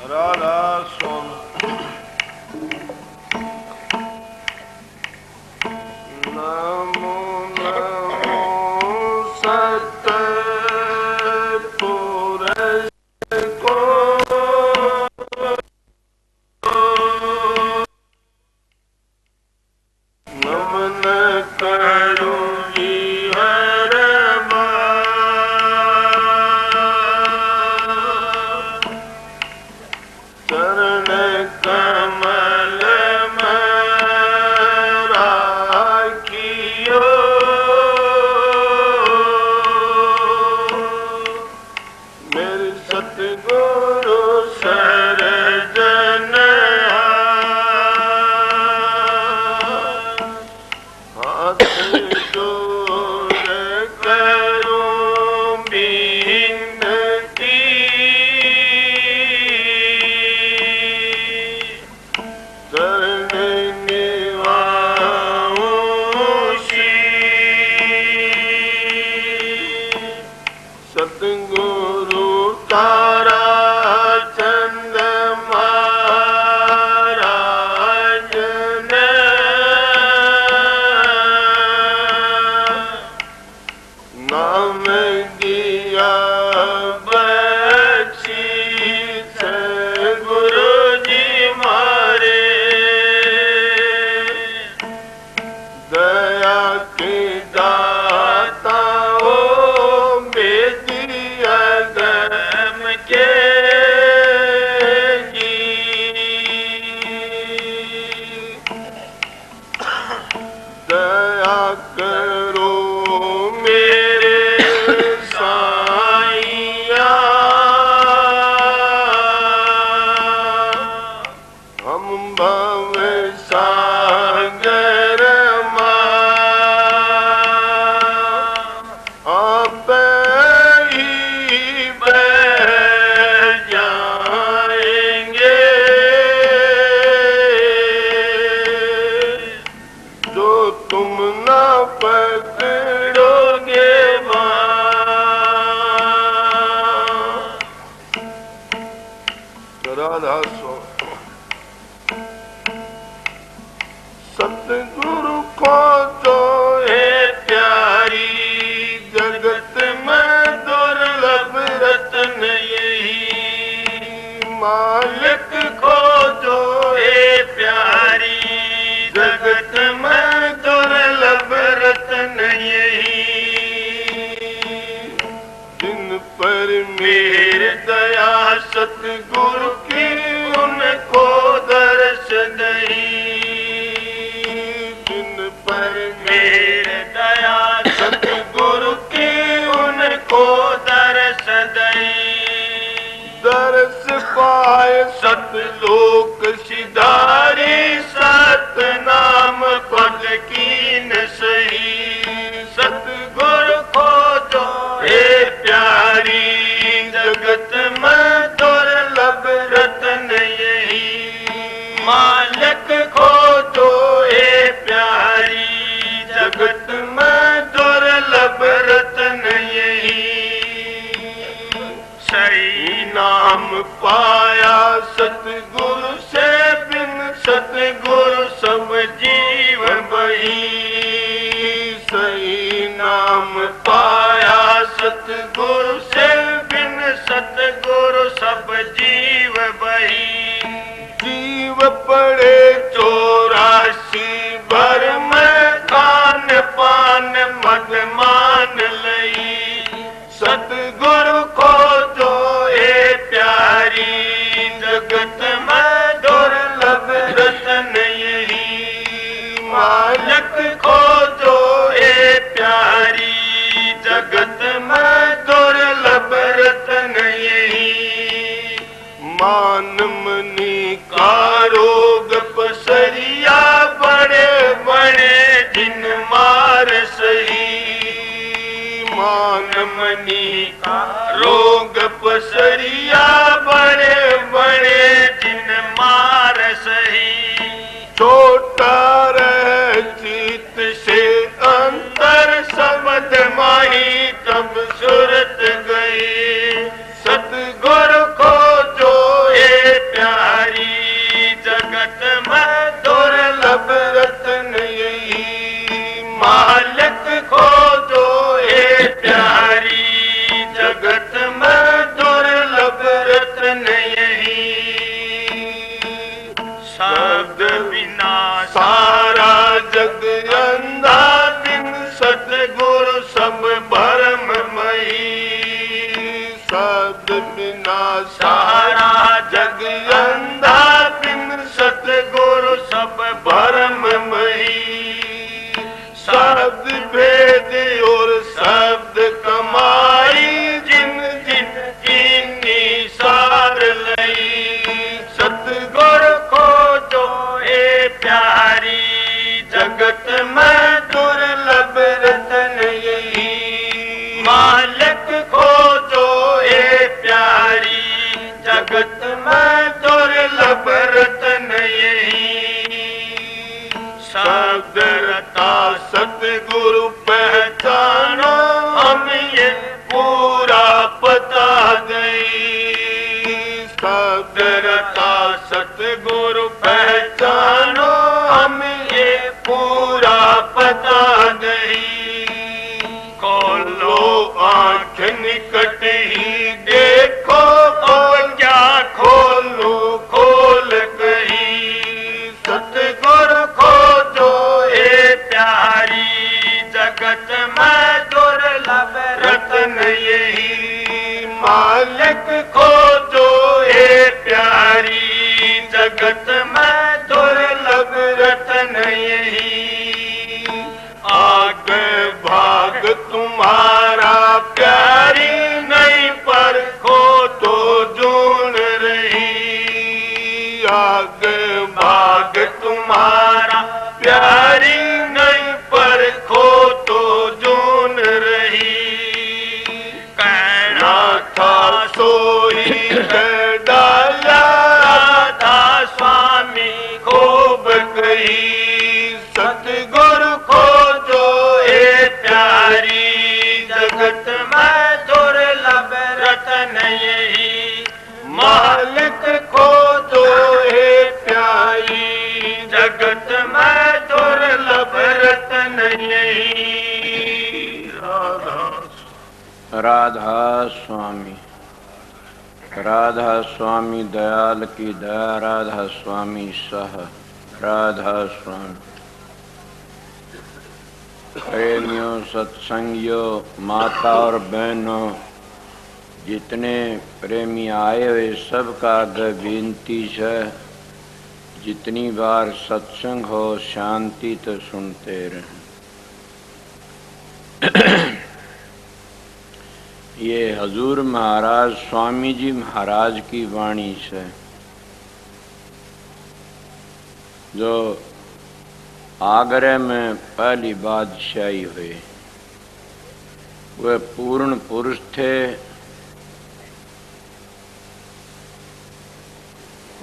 राधा सोम नमो नमो सतपुरुष को नमन करूं जी हर चरण कमल में राखियो मेरे सतगुरु सरजन हाथ जोड़ करूं बिनती चरण निभाऊं शीश सतगुरु तारा चंद्रमा महाराज ने नाम दिया बख्शीश गुरु जी मारे दया के दाता हो बेदिया गम के जी दया करो मेरे साईया हम भव सागर आप ही बह जाएंगे जो तुम ना पकड़ोगे राधा स्वामी सतगुरु को जो है प्यारी जगत में दुर्लभ रत्न यही मालिक को जो है प्यारी जगत में दुर्लभ रत्न यही जिन पर मेरे दया सतगुरु की उनको दर्श दई जिन पर मेरे दया सतगुरु की उनको दर्श दई दर्श पाए सतलोक सिधारी सतनाम पद कीन सही सतगुरु को जो हे प्यारी जगत में दुर्लभ रत्न यही मालिक को जो हे प्यारी जगत में दुर्लभ रत्न यही सही नाम पाया सतगुरु से बिन सतगुरु सब जीव बही सही नाम पाया सतगुरु से बिन सतगुरु सब जीव बही जीव पड़े 84 भर में खान पान मद मान लई सतगुरु को जो ए प्यारी जगत में दुर्लभ रत्न यही मालिक को जो ए प्यारी जगत में दुर्लभ रत्न यही मान मनी का रोग पसरिया बड़े बड़े जिन मार सही मान मनी का रोग पसरिया बड़े बड़े जिन मार सही छोटा रह चित से अंतर समझ माही तब सुरत गई सतगुरु को जो बिना सारा जग अंधा, बिन सतगुरु सब भरममयी। शब्द भेद और शब्द कमाई, जिन जिन इन्हीं सार लई। सतगुरु खोजो ए प्यारी, जगत में दुर्लभ रतन यही। मालिक खोजो ए प्यारी, जगत में दुर्लभ रतन यही। शब्द रता सतगुरु पहचानो, हम ये पूरा पता गई। शब्द रता सतगुरु पहचानो, हम ये पूरा पता गई। खोलो आँख निकट ही देखो, और क्या खोलो खोल गई। सतगुरु खोजो ए प्यारी, जगत में दुर्लभ रतन यही। मालिक खोजो ए प्यारी, जगत में दुर्लभ रतन यही। आग भाग तुम्हारा प्यारी, नहीं पर खो तो जून रही। आग भाग तुम्हारा प्यारी, नहीं पर खो तो जून रही। कहना था सोई है डाला, राधा स्वामी खूब कही। सतगुरु खोजो ए प्यारी, जगत में दुर्लभ रतन यही। मालिक खोजो ए प्यारी, जगत में दुर्लभ रतन यही। राधा स्वामी। राधा स्वामी दयाल की दया, राधा स्वामी सह। राधा स्वामी। प्रेमियों, सत्संगियों, माता और बहनों, जितने प्रेमी आए हुए सबका आगे विनती है, जितनी बार सत्संग हो शांति तो सुनते रहें। ये हजूर महाराज स्वामी जी महाराज की वाणी से, जो आगरे में पहली बादशाही हुई। वे पूर्ण पुरुष थे।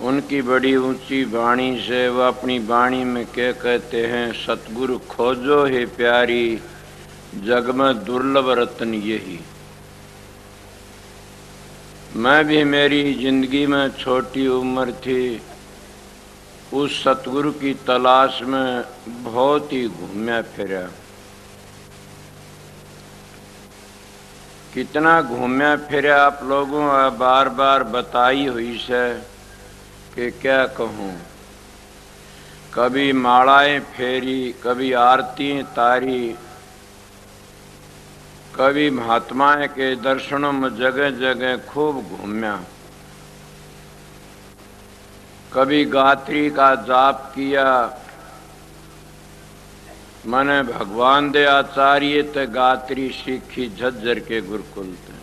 उनकी बड़ी ऊंची वाणी से वह अपनी वाणी में क्या कहते हैं, सतगुरु खोजो है प्यारी, जग में दुर्लभ रत्न यही। मैं भी मेरी जिंदगी में छोटी उम्र थी, उस सतगुरु की तलाश में बहुत ही घूमया फिरा। कितना घूमया फिरा आप लोगों बार बार बताई हुई से कि क्या कहूँ। कभी मालाएं फेरी, कभी आरती तारी, कभी महात्माएं के दर्शनों में जगह जगह खूब घूमया। कभी गायत्री का जाप किया। मैंने भगवान दे आचार्य ते गायत्री सीखी झज्जर के गुरुकुल थे।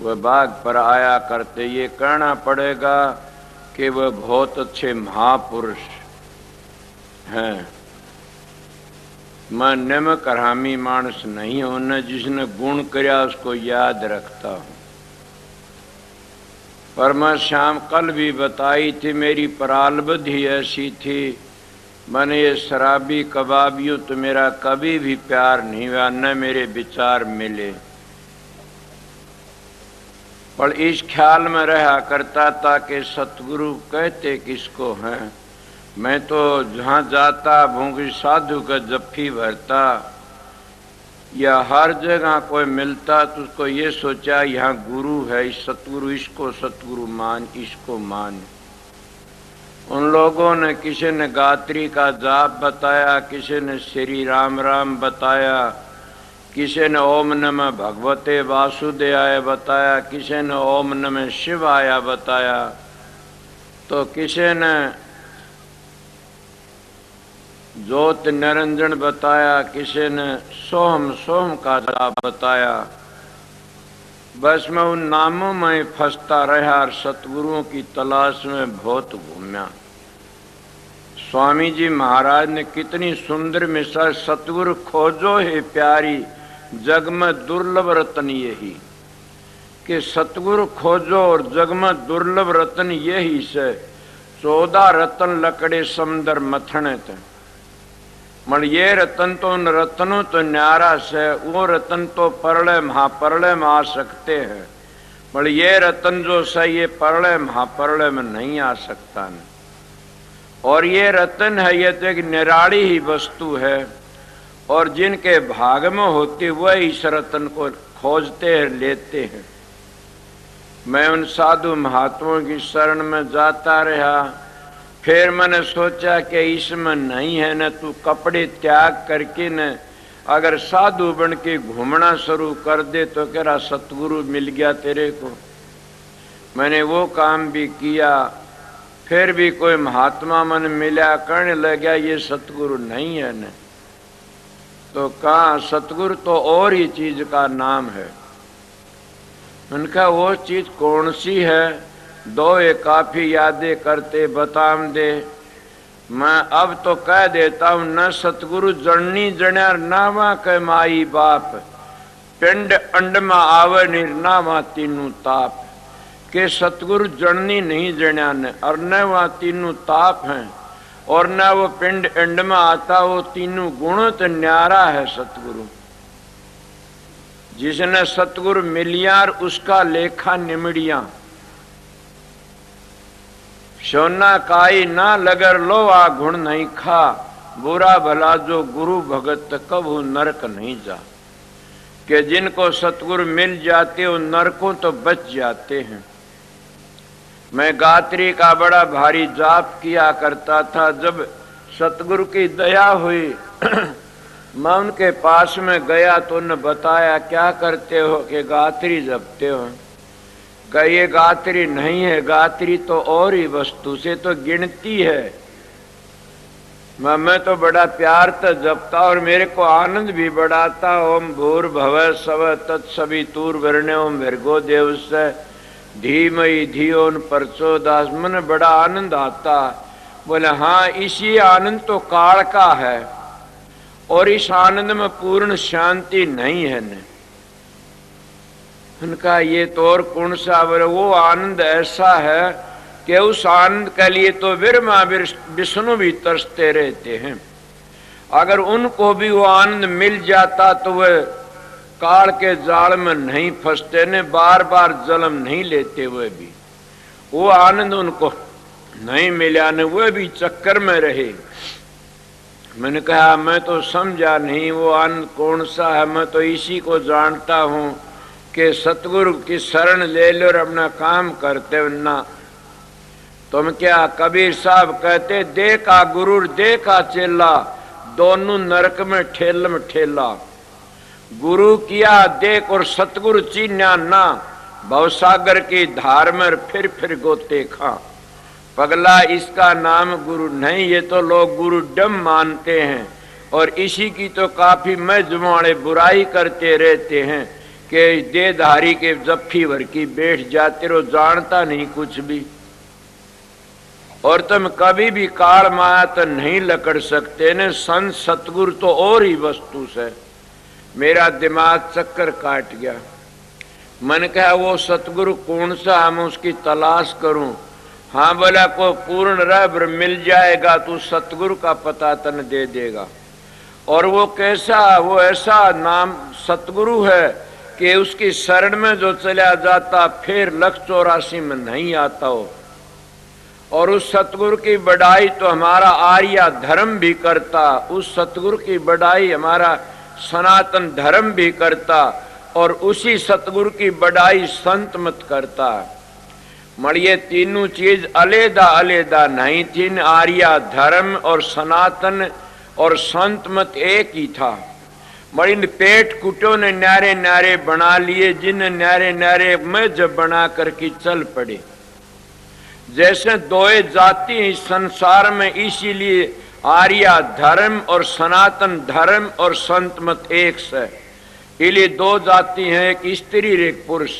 वह बाग पर आया करते। ये कहना पड़ेगा कि वह बहुत अच्छे महापुरुष हैं। मैं निमक हरामी मानस नहीं हूं, जिसने गुण करया उसको याद रखता हूं। पर मैं शाम कल भी बताई थी, मेरी प्रारब्ध ही ऐसी थी। मैंने ये शराबी कबाबियों तो मेरा कभी भी प्यार नहीं हुआ, न मेरे विचार मिले। पर इस ख्याल में रहा करता था कि सतगुरु कहते किसको हैं। मैं तो जहाँ जाता भूंगी साधु का जफ्फी भरता, या हर जगह कोई मिलता तो उसको ये सोचा यहाँ गुरु है, इस सतगुरु, इसको सतगुरु मान, इसको मान। उन लोगों ने, किसी ने गायत्री का जाप बताया, किसी ने श्री राम राम बताया, किसी ने ओम नमः भगवते वासुदेवाय बताया, किसी ने ओम नमः शिवाय बताया, तो किसी ने ज्योत निरंजन बताया, किसी ने सोहम सोहम का जाप बताया। बस मैं उन नामों में फंसता रहा और सतगुरुओं की तलाश में बहुत घूमया। स्वामी जी महाराज ने कितनी सुंदर मिसाल, सतगुरु खोजो है प्यारी जग में दुर्लभ रतन यही, कि सतगुरु खोजो और जग में दुर्लभ रतन यही से 14 रतन लकड़े समंदर मथने थे। मगर ये रतन तो उन रतनों तो न्यारा से, वो रतन तो परलय महापरलय में आ सकते हैं, मगर ये रतन जो सही ये परलय महापरलय में नहीं आ सकता न। और ये रतन है, ये तो एक निराली ही वस्तु है, और जिनके भाग में होती वह इस रतन को खोजते हैं, लेते हैं। मैं उन साधु महात्माओं की शरण में जाता रहा। फिर मैंने सोचा कि इसमें नहीं है न, तू कपड़े त्याग करके न अगर साधु बन के घूमना शुरू कर दे तो कह रहा सतगुरु मिल गया तेरे को। मैंने वो काम भी किया, फिर भी कोई महात्मा मन मिला, करने लगा ये सतगुरु नहीं है न। तो कहा सतगुरु तो और ही चीज का नाम है। उनका वो चीज कौन सी है? दो ये काफी यादें करते बताम दे। मैं अब तो कह देता हूं, न सतगुरु जड़नी जण्या नावा के माई बाप, पिंड अंड में आवे निर्नावा तीनू ताप। के सतगुरु जड़नी नहीं जण्या ने, और न वहाँ तीनू ताप हैं, और न वो पिंड अंड में आता, वो तीनू गुणों तो न्यारा है सतगुरु। जिसने सतगुरु मिलियार उसका लेखा निमड़िया। सोना काई ना लगर लो आ गुण नहीं खा, बुरा भला जो गुरु भगत कबू नरक नहीं जा। कि जिनको सतगुरु मिल जाते वो नरकों तो बच जाते हैं। मैं गायत्री का बड़ा भारी जाप किया करता था। जब सतगुरु की दया हुई मैं उनके पास में गया तो उन्होंने बताया क्या करते हो? कि गायत्री जपते हो। का ये गायत्री नहीं है, गायत्री तो और ही वस्तु से तो गिनती है। मैं तो बड़ा प्यार से जपता और मेरे को आनंद भी बढ़ाता। ओम भूर्भुवः स्वः तत्सवितुर् वरेण्यं भर्गो देवस्य धीमहि धियो न प्रचोदयात्। मन बड़ा आनंद आता। बोले हाँ, इसी आनंद तो काल का है और इस आनंद में पूर्ण शांति नहीं है न। उनका ये तो और कौन सा? वो आनंद ऐसा है कि उस आनंद के लिए तो ब्रह्मा विष्णु भी तरसते रहते हैं। अगर उनको भी वो आनंद मिल जाता तो वह काल के जाल में नहीं फंसते ने, बार बार जन्म नहीं लेते। वह भी वो आनंद उनको नहीं मिला ने, वह भी चक्कर में रहे। मैंने कहा मैं तो समझा नहीं वो आनंद कौन सा है। मैं तो इसी को जानता हूं कि सतगुरु की शरण ले लो और अपना काम करते ना। तुम क्या कबीर साहब कहते, देखा गुरु देखा चेला, दोनों नरक में ठेला। गुरु किया देख और सतगुरु चीन्या ना, भवसागर की धार में फिर गोते खा। पगला इसका नाम गुरु नहीं, ये तो लोग गुरु डम मानते हैं और इसी की तो काफी मजमुआड़े बुराई करते रहते हैं कि देहधारी के जफ्फी भर की बैठ जाते रहो, जानता नहीं कुछ भी। और तुम कभी भी काल माया तो नहीं लकड़ सकते ने। संत सतगुरु तो और ही वस्तु से। मेरा दिमाग चक्कर काट गया। मन कहा वो सतगुरु कौन सा, हम उसकी तलाश करूं। हाँ बोला को पूर्ण रब्र मिल जाएगा तो सतगुरु का पता तन दे देगा। और वो कैसा, वो ऐसा नाम सतगुरु है कि उसकी शरण में जो चला जाता फिर 184 में नहीं आता हो। और उस सतगुरु की बढ़ाई तो हमारा आर्य धर्म भी करता, उस सतगुरु की बढ़ाई हमारा सनातन धर्म भी करता, और उसी सतगुरु की बढ़ाई संत मत करता। मगर ये तीनों चीज अलग नहीं थी। आर्य धर्म और सनातन और संत मत एक ही था। बड़ी पेट कुटो ने न्यारे न्यारे बना लिए, जिन न्यारे न्यारे में जब बना करके चल पड़े। जैसे दोए जाति इस संसार में, इसीलिए आर्या धर्म और सनातन धर्म और संत मत एक से। इसलिए दो जाति हैं, एक स्त्री और एक पुरुष।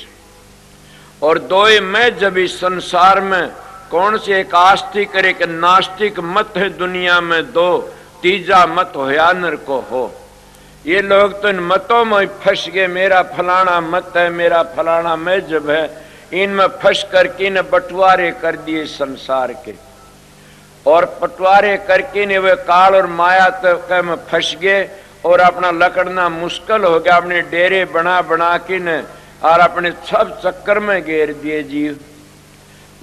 और दोए में जब इस संसार में कौन से एक आस्तिक और एक नास्तिक मत है दुनिया में, दो तीजा मत होया नर को हो। ये लोग तो इन मतों में फंस गए, मेरा फलाना मत है, मेरा फलाना मजहब है, इनमें फंस करके इन्हें बंटवारे कर दिए संसार के। और बंटवारे करके ने वे काल और माया तक में फंस गए और अपना लकड़ना मुश्किल हो गया। अपने डेरे बना बना के न और अपने सब चक्कर में घेर दिए जीव।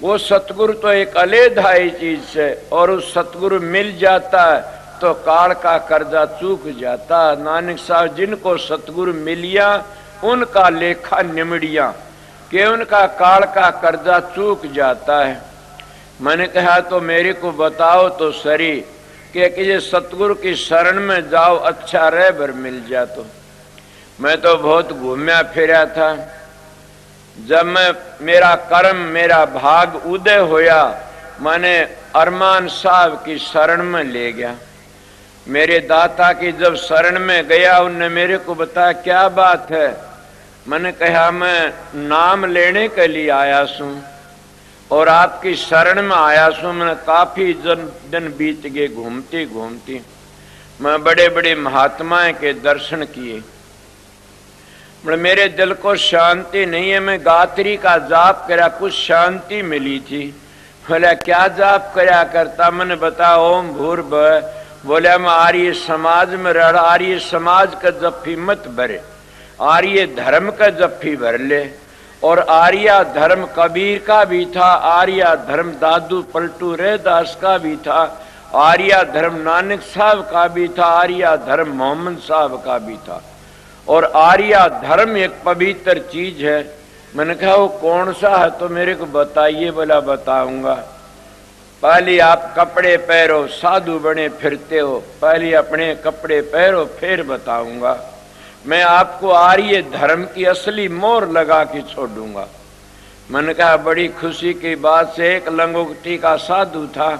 वो सतगुरु तो एक अलेधा ही चीज से, और उस सतगुरु मिल जाता है तो काल का कर्जा चूक जाता। नानक साहब जिनको सतगुरु मिलिया उनका लेखा निमड़िया, कि उनका काल का कर्जा चूक जाता है। मैंने कहा तो मेरे को बताओ तो सरी कि ये सतगुरु की शरण में जाओ, अच्छा रहबर मिल जा। तो मैं तो बहुत घूमया फिरा था। जब मैं मेरा कर्म मेरा भाग उदय होया, मैंने अरमान साहब की शरण में ले गया। मेरे दाता की जब शरण में गया, उनने मेरे को बताया क्या बात है। मैंने कहा मैं नाम लेने के लिए आया हूं और आपकी शरण में आया हूं। मैंने काफी दिन बीत गए घूमती घूमती। मैं बड़े बड़े महात्माएं के दर्शन किए, मेरे दिल को शांति नहीं है। मैं गायत्री का जाप करा, कुछ शांति मिली थी। बोला क्या जाप करा करता। मैंने बताया ओम भूर्भुवः। बोला मैं आर्य समाज में रह, आर्य समाज का जप्फी मत भरे, आर्य धर्म का जप्फी भर ले। और आर्य धर्म कबीर का भी था, आर्य धर्म दादू पलटू रैदास का भी था, आर्य धर्म नानक साहब का भी था, आर्य धर्म मोहम्मद साहब का भी था। और आर्य धर्म एक पवित्र चीज है। मैंने कहा वो कौन सा है तो मेरे को बताइए। बोला बताऊंगा। पहले आप कपड़े पहनो, साधु बने फिरते हो, पहले अपने कपड़े पहनो फिर बताऊंगा। मैं आपको आर्य धर्म की असली मोहर लगा के छोड़ूंगा। मैंने कहा बड़ी खुशी की बात से, एक लंगोटी का साधु था,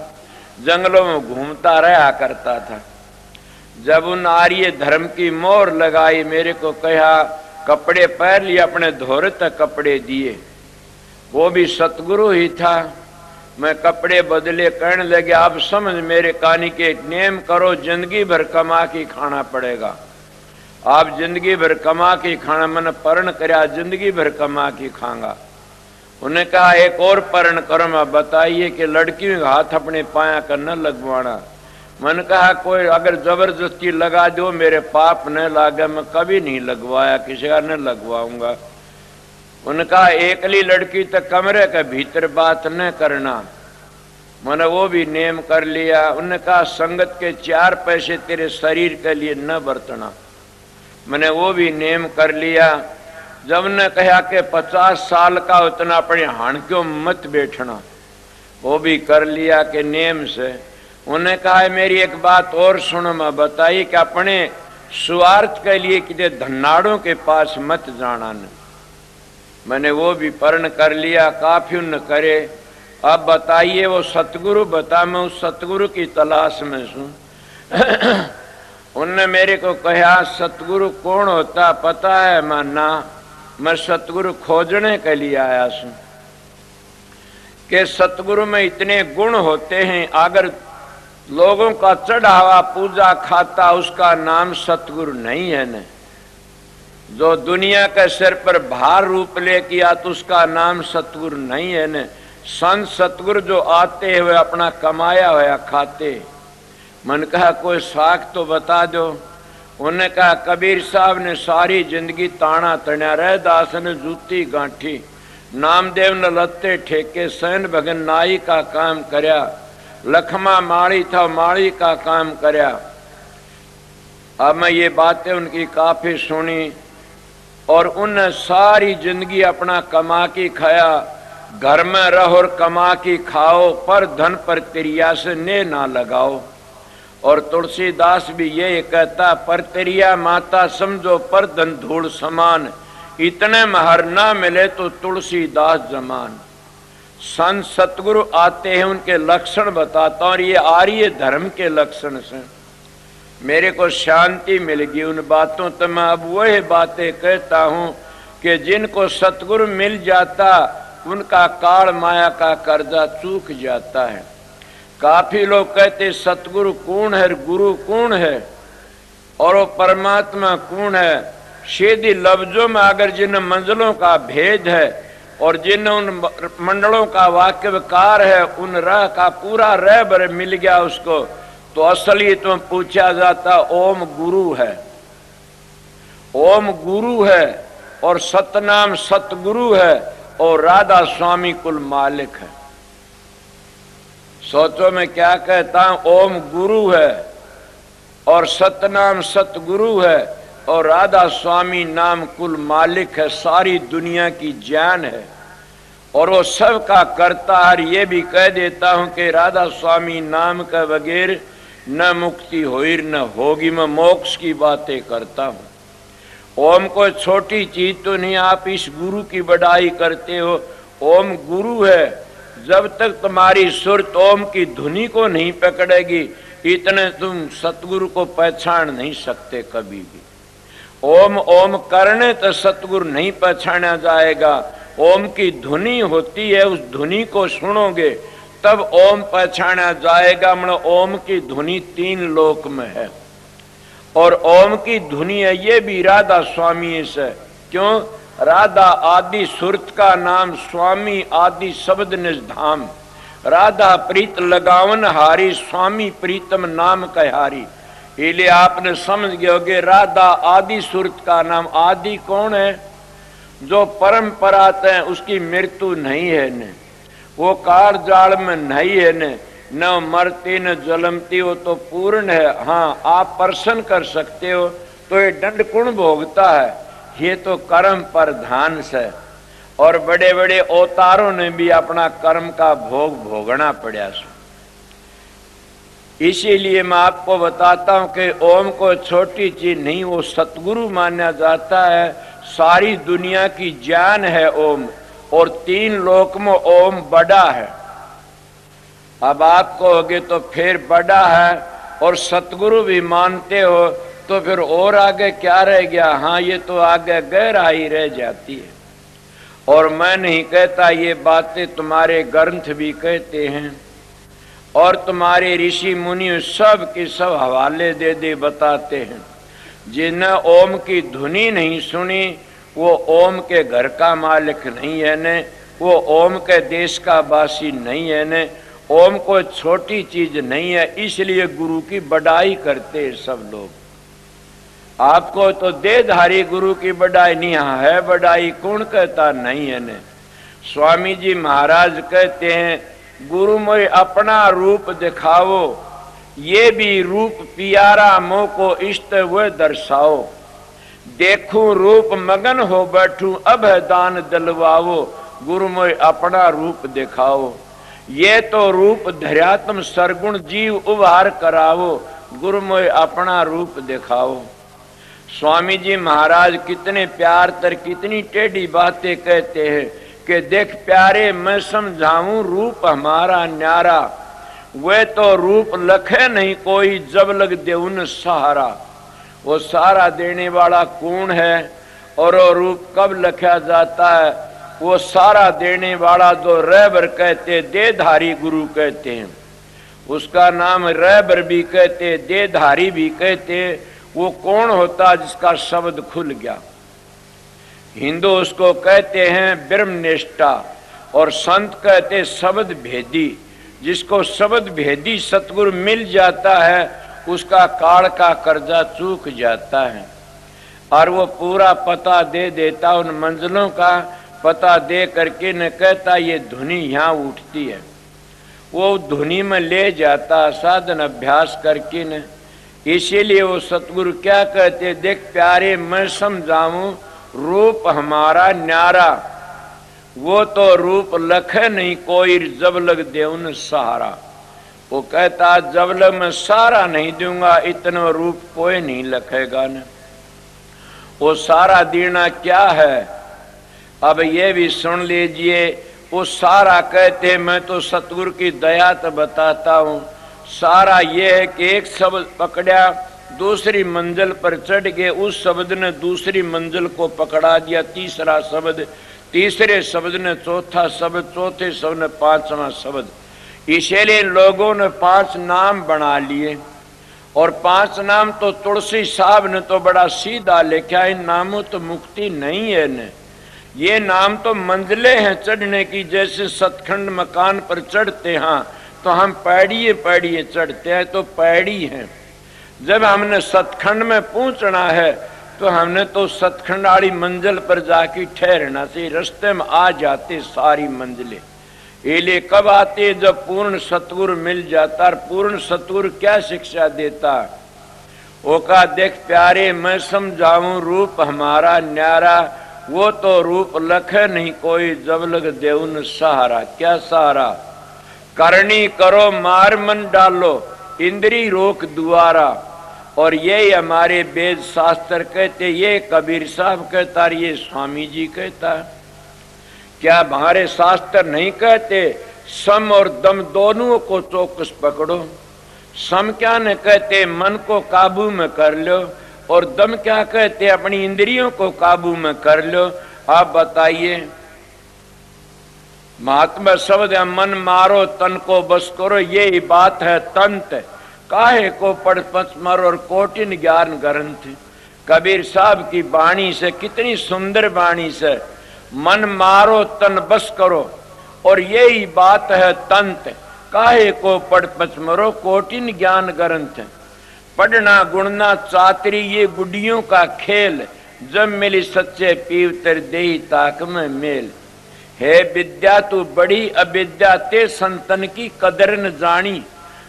जंगलों में घूमता रहा करता था। जब उन आर्य धर्म की मोहर लगाई, मेरे को कहा कपड़े पहन लिए, अपने धोरे तक कपड़े दिए। वो भी सतगुरु ही था। मैं कपड़े बदले कहने लगे आप समझ मेरे कहानी के नेम करो, जिंदगी भर कमा के खाना पड़ेगा। आप जिंदगी भर कमा के खाना, मैंने परण कराया जिंदगी भर कमा के खाऊंगा। उन्हें कहा एक और परण करो। मैं बताइए कि लड़कियों का हाथ अपने पाया कर न लगवाना। मैंने कहा कोई अगर जबरदस्ती लगा दो मेरे पाप न लागे, मैं कभी नहीं लगवाया, किसी का न लगवाऊंगा। उनका एकली लड़की तक कमरे के भीतर बात न करना। मैंने वो भी नेम कर लिया। उनका संगत के 4 पैसे तेरे शरीर के लिए न बरतना। मैंने वो भी नेम कर लिया। जब ने कहा कि 50 साल का उतना अपने हाणक्यों मत बैठना, वो भी कर लिया कि नेम से। उन्हें कहा मेरी एक बात और सुनो, मैं बताइए कि अपने स्वार्थ के लिए किसी धन्नाड़ों के पास मत जाना न। मैंने वो भी परण कर लिया। काफी उन करे। अब बताइए वो सतगुरु बता, मैं उस सतगुरु की तलाश में हूं। उनने मेरे को कहा सतगुरु कौन होता पता है? मैं सतगुरु खोजने के लिए आया हूं कि सतगुरु में इतने गुण होते हैं, अगर लोगों का चढ़ावा पूजा खाता उसका नाम सतगुरु नहीं है न। जो दुनिया के सिर पर भार रूप ले किया तो उसका नाम सतगुरु नहीं है न। संत सतगुरु जो आते हुए अपना कमाया हुआ खाते। मन कहा कोई साख तो बता दो। उन्हें कहा कबीर साहब ने सारी जिंदगी ताना तण्या, रैदास ने जूती गांठी, नामदेव ने लत्ते ठेके, सैन भगन नाई का काम करया, लखमा माड़ी था माड़ी का काम करया। अब मैं ये बातें उनकी काफी सुनी और उन सारी जिंदगी अपना कमा के खाया। घर में रहो और कमा के खाओ, पर धन पर क्रिया से ने ना लगाओ। और तुलसीदास भी ये कहता, पर तेरिया माता समझो पर धन धूल समान, इतने महर ना मिले तो तुलसीदास जमान। संत सतगुरु आते हैं, उनके लक्षण बताता हूं, और ये आर्य धर्म के लक्षण से मेरे को शांति मिल गई उन बातों। तो मैं अब वही बातें कहता हूं कि जिनको सतगुरु मिल जाता उनका काल माया का कर्जा चूक जाता है। काफी लोग कहते सतगुरु कौन है, गुरु कौन है और वो परमात्मा कौन है। सीधी लफ्जों में अगर जिन मंजिलों का भेद है और जिन उन मंडलों का वाक्यकार है, उन राह का पूरा रहबर मिल गया उसको, तो असली तो पूछा जाता ओम गुरु है, ओम गुरु है और सतनाम सतगुरु है और राधा स्वामी कुल मालिक है। सोचो मैं क्या कहता हूं, ओम गुरु है और सतनाम सतगुरु है और राधा स्वामी नाम कुल मालिक है, सारी दुनिया की जान है और वो सब का करता है। ये भी कह देता हूं कि राधा स्वामी नाम का बगैर न मुक्ति होई न होगी। मैं मोक्ष की बातें करता हूं। ओम को छोटी चीज तो नहीं, आप इस गुरु की बड़ाई करते हो। ओम गुरु है, जब तक तुम्हारी सुरत ओम की धुनी को नहीं पकड़ेगी इतने तुम सतगुरु को पहचान नहीं सकते कभी भी। ओम ओम करने तो सतगुरु नहीं पहचाना जाएगा। ओम की धुनी होती है, उस धुनी को सुनोगे तब ओम पहचाना जाएगा। मतलब ओम की धुनी 3 लोक में है और ओम की धुनी है ये भी राधा स्वामी से। क्यों? राधा आदि सुरत का नाम, स्वामी आदि शब्द निज धाम। राधा प्रीत लगावन हारी, स्वामी प्रीतम नाम कहारी। इसलिए आपने समझ गए होगे राधा आदि सुरत का नाम। आदि कौन है? जो परंपरा है उसकी मृत्यु नहीं है ने, वो कार जाल में नहीं है न मरती न जलमती, हो तो पूर्ण है। हाँ, आप प्रश्न कर सकते हो तो ये दंड कौन भोगता है? ये तो कर्म प्रधान से, और बड़े बड़े अवतारों ने भी अपना कर्म का भोग भोगना पड़ा। इसीलिए मैं आपको बताता हूं कि ओम को छोटी चीज नहीं, वो सतगुरु माना जाता है। सारी दुनिया की जान है ओम, और 3 लोक में ओम बड़ा है। अब आप कहोगे तो फिर बड़ा है और सतगुरु भी मानते हो तो फिर और आगे क्या रह गया? हाँ, ये तो आगे गहराई रह जाती है। और मैं नहीं कहता, ये बातें तुम्हारे ग्रंथ भी कहते हैं और तुम्हारे ऋषि मुनि सब के सब हवाले दे दे बताते हैं। जिन्हें ओम की धुनी नहीं सुनी वो ओम के घर का मालिक नहीं है ने, वो ओम के देश का वासी नहीं है ने। ओम को छोटी चीज नहीं है, इसलिए गुरु की बड़ाई करते हैं सब लोग। आपको तो देहधारी गुरु की बड़ाई नहीं है, बड़ाई कौन कहता नहीं है ने। स्वामी जी महाराज कहते हैं, गुरु मोय अपना रूप दिखाओ, ये भी रूप पियारा मोह को इष्ट व दर्शाओ। देखूं रूप मगन हो बैठूं, अब दान दिलवाओ, गुरु मोय अपना रूप दिखाओ। ये तो रूप धर्या तुम सरगुण जीव उभार कराओ, गुरु मोय अपना रूप दिखाओ। स्वामी जी महाराज कितने प्यार तर कितनी टेढ़ी बातें कहते हैं कि देख प्यारे मैं समझाऊं रूप हमारा न्यारा, वे तो रूप लखे नहीं कोई जब लग दे उन सहारा। वो सहारा देने वाला कौन है और वो रूप कब लखा जाता है? वो सहारा देने वाला जो रहबर कहते, देहधारी गुरु कहते हैं, उसका नाम रहबर भी कहते, देहधारी भी कहते। वो कौन होता जिसका शब्द खुल गया? हिंदू उसको कहते हैं ब्रह्मनिष्ठा और संत कहते शब्द भेदी। जिसको शब्द भेदी सतगुरु मिल जाता है उसका काल का कर्जा चूक जाता है और वो पूरा पता दे देता, उन मंजिलों का पता दे करके न कहता ये धुनी यहाँ उठती है, वो धुनी में ले जाता साधन अभ्यास करके न। इसीलिए वो सतगुरु क्या कहते, देख प्यारे मैं समझाऊं रूप हमारा न्यारा, वो तो रूप लखे नहीं कोई जब लग दे उन सहारा। वो कहता जबल मैं सारा नहीं दूंगा, इतना रूप कोई नहीं लखेगा न। वो सारा देना क्या है, अब ये भी सुन लीजिए। वो सारा कहते मैं तो सतगुरु की दया तो बताता हूँ। सारा ये है कि एक शब्द पकड़ा, दूसरी मंजिल पर चढ़ गए, उस शब्द ने दूसरी मंजिल को पकड़ा दिया, तीसरा शब्द, तीसरे शब्द ने चौथा शब्द, चौथे शब्द ने पांचवा शब्द। इसीलिए लोगों ने 5 नाम बना लिए, और 5 नाम तो तुलसी साहब ने तो बड़ा सीधा लिखा। इन नामों तो मुक्ति नहीं है न, ये नाम तो मंजिलें हैं चढ़ने की। जैसे सतखंड मकान पर चढ़ते हैं तो हम पैड़िए पैड़िए चढ़ते हैं, तो पैड़ी हैं। जब हमने सतखंड में पहुंचना है तो हमने तो सतखंड वाली मंजिल पर जाके ठहरना से, रास्ते में आ जाते सारी मंजिलें। इसलिए कब आते, जब पूर्ण सतगुरु मिल जाता। और पूर्ण सतगुरु क्या शिक्षा देता, वो का देख प्यारे मैं समझाऊं रूप हमारा न्यारा, वो तो रूप लखे नहीं कोई, जब लग देउन सहारा। क्या सहारा, करनी करो मार मन डालो, इंद्री रोक दुआरा। और ये हमारे वेद शास्त्र कहते, ये कबीर साहब कहता, ये स्वामी जी कहता। क्या हमारे शास्त्र नहीं कहते सम और दम दोनों को चौकस पकड़ो। सम क्या न कहते मन को काबू में कर लो, और दम क्या कहते अपनी इंद्रियों को काबू में कर लो। आप बताइए, महात्मा शब्द है मन मारो तन को बस करो, यही बात है तंत। काहे को पढ़ पचमर और कोटिन ज्ञान ग्रंथ। कबीर साहब की वाणी से, कितनी सुंदर वाणी से, मन मारो तन बस करो, और यही बात है तंत। काहे को पढ़ पचमरो कोटिन ज्ञान ग्रंथ। पढ़ना गुणना चातरी ये गुडियों का खेल, जब मिली सच्चे पीवतर देही ताक में मेल। हे विद्या तू बड़ी अविद्या, ते संतन की कदर न जानी।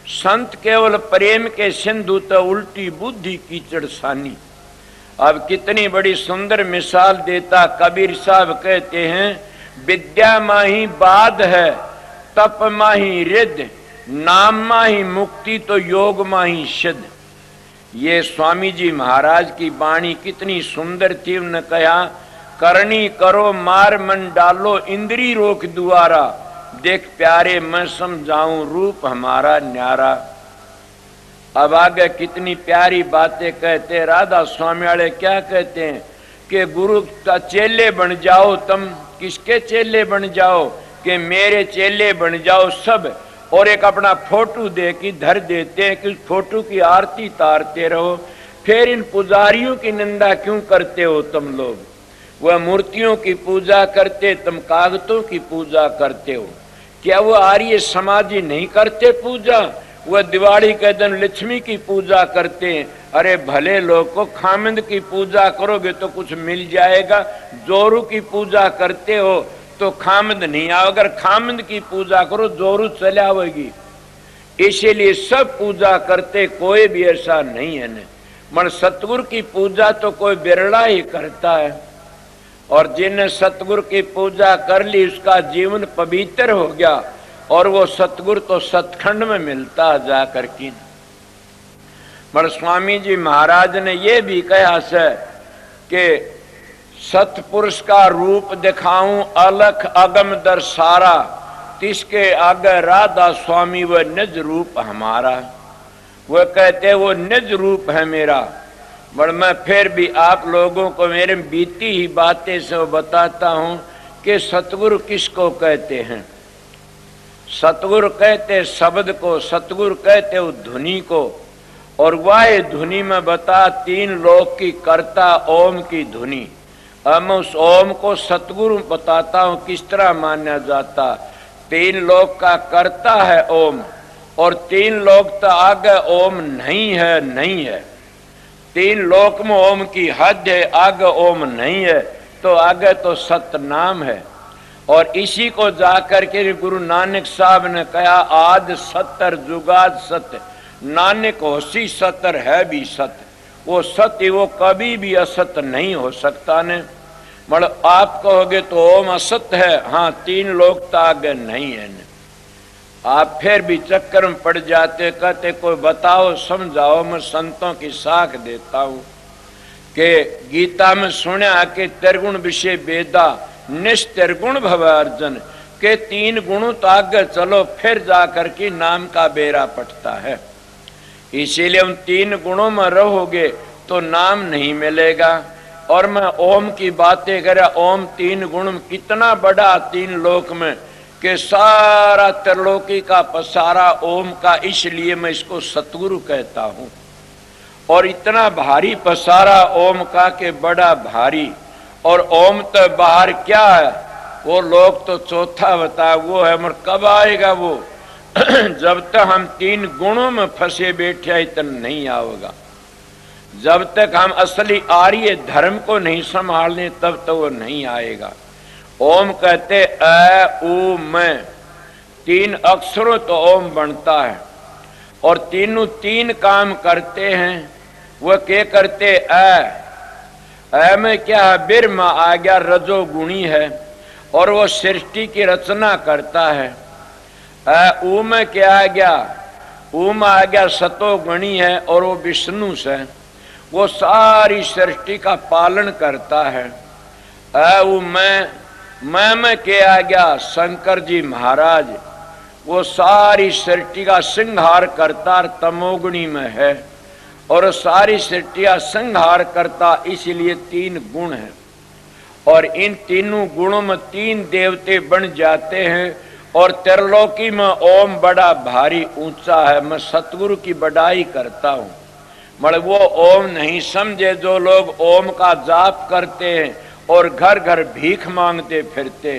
संत केवल प्रेम के सिंधु तो उल्टी बुद्धि कीचड़ सानी। अब कितनी बड़ी सुंदर मिसाल देता कबीर साहब, कहते हैं विद्या माही बाध है, तप माही रिद्ध, नाम माही मुक्ति तो योग माही सिद्ध। ये स्वामी जी महाराज की वाणी कितनी सुंदर थी। उन्होंने कहा करनी करो मार मन डालो, इंद्री रोक दुआरा। देख प्यारे मैं समझाऊं रूप हमारा न्यारा। अब आगे कितनी प्यारी बातें कहते। राधा स्वामी वाले क्या कहते हैं कि गुरु का चेले बन जाओ तुम। किसके चेले बन जाओ, कि मेरे चेले बन जाओ सब। और एक अपना फोटो दे के धर देते हैं कि फोटो की आरती तारते रहो। फिर इन पुजारियों की निंदा क्यों करते हो तुम लोग। वह मूर्तियों की पूजा करते, तुम कागजों की पूजा करते हो। क्या वो आर्य समाजी नहीं करते पूजा। वह दिवाली के दिन लक्ष्मी की पूजा करते हैं। अरे भले लोग को खामिंद की पूजा करोगे तो कुछ मिल जाएगा। जोरू की पूजा करते हो तो खामिंद नहीं आओ, अगर खामिंद की पूजा करो जोरू चले आवेगी। इसीलिए सब पूजा करते, कोई भी ऐसा नहीं है न। मन सतगुरु की पूजा तो कोई बिरला ही करता है। और जिन्हें सतगुरु की पूजा कर ली उसका जीवन पवित्र हो गया। और वो सतगुरु तो सतखंड में मिलता जाकर की। पर स्वामी जी महाराज ने ये भी कहा है कि सतपुरुष का रूप दिखाऊं अलख अगम दर्शारा, तिसके आगे राधा स्वामी वह निज रूप हमारा। वह कहते वो निज रूप है मेरा। पर मैं फिर भी आप लोगों को मेरे बीती ही बातें से बताता हूं कि सतगुरु किसको कहते हैं। सतगुरु कहते शब्द को, सतगुरु कहते वो धुनी को। और वह धुनी में बता 3 लोक की कर्ता ओम की धुनी। अब मैं उस ओम को सतगुरु बताता हूं किस तरह माना जाता। 3 लोक का कर्ता है ओम, और 3 लोक तो आगे ओम नहीं है, नहीं है। 3 लोक में ओम की हद है, आगे ओम नहीं है, तो आगे तो सतनाम है। और इसी को जाकर के गुरु नानक साहब ने कहा आद सतर जुगाद सत्य, नानक होसी सतर है भी सत्य। वो सत्य वो कभी भी असत्य नहीं हो सकता ने। मतलब आप कहोगे तो ओम असत्य है, हाँ 3 लोक तो आगे नहीं है ने। आप फिर भी चक्कर में पड़ जाते, कहते कोई बताओ समझाओ, मैं संतों की साख देता हूं कि गीता में सुना कि त्रिगुण विषय वेदा निस्त्रिगुण भव अर्जुन, के 3 गुणों तो आगे चलो फिर जाकर के नाम का बेड़ा पटता है। इसीलिए उन 3 गुणों में रहोगे तो नाम नहीं मिलेगा। और मैं ओम की बातें करें, ओम 3 गुण में कितना बड़ा 3 लोक में कि सारा त्रिलोकी का पसारा ओम का, इसलिए मैं इसको सतगुरु कहता हूं। और इतना भारी पसारा ओम का के बड़ा भारी, और ओम तो बाहर क्या है वो लोग तो चौथा बता वो है, मगर कब आएगा वो जब तक हम 3 गुणों में फंसे बैठे इतना नहीं आएगा। जब तक हम असली आर्य धर्म को नहीं संभालने तब तक वो नहीं आएगा। ओम कहते अ उ मैं, 3 अक्षरों तो ओम बनता है, और तीनों 3 काम करते हैं। वह क्या करते? अ में क्या है? बिरम आ गया, रजोगुणी है और वो सृष्टि की रचना करता है। उ में क्या आ गया? उ में आ गया सतोगुणी है और वो विष्णु से, वो सारी सृष्टि का पालन करता है। उ मैं क्या आ गया? शंकर जी महाराज, वो सारी सृष्टि का संहार करता, तमोगुणी में है और सारी सृष्टि का संहार करता, इसलिए 3 गुण है। और इन तीनों गुणों में 3 देवते बन जाते हैं। और त्रिलोकी में ओम बड़ा भारी ऊंचा है। मैं सतगुरु की बड़ाई करता हूं, मगर वो ओम नहीं समझे जो लोग ओम का जाप करते हैं और घर घर भीख मांगते फिरते।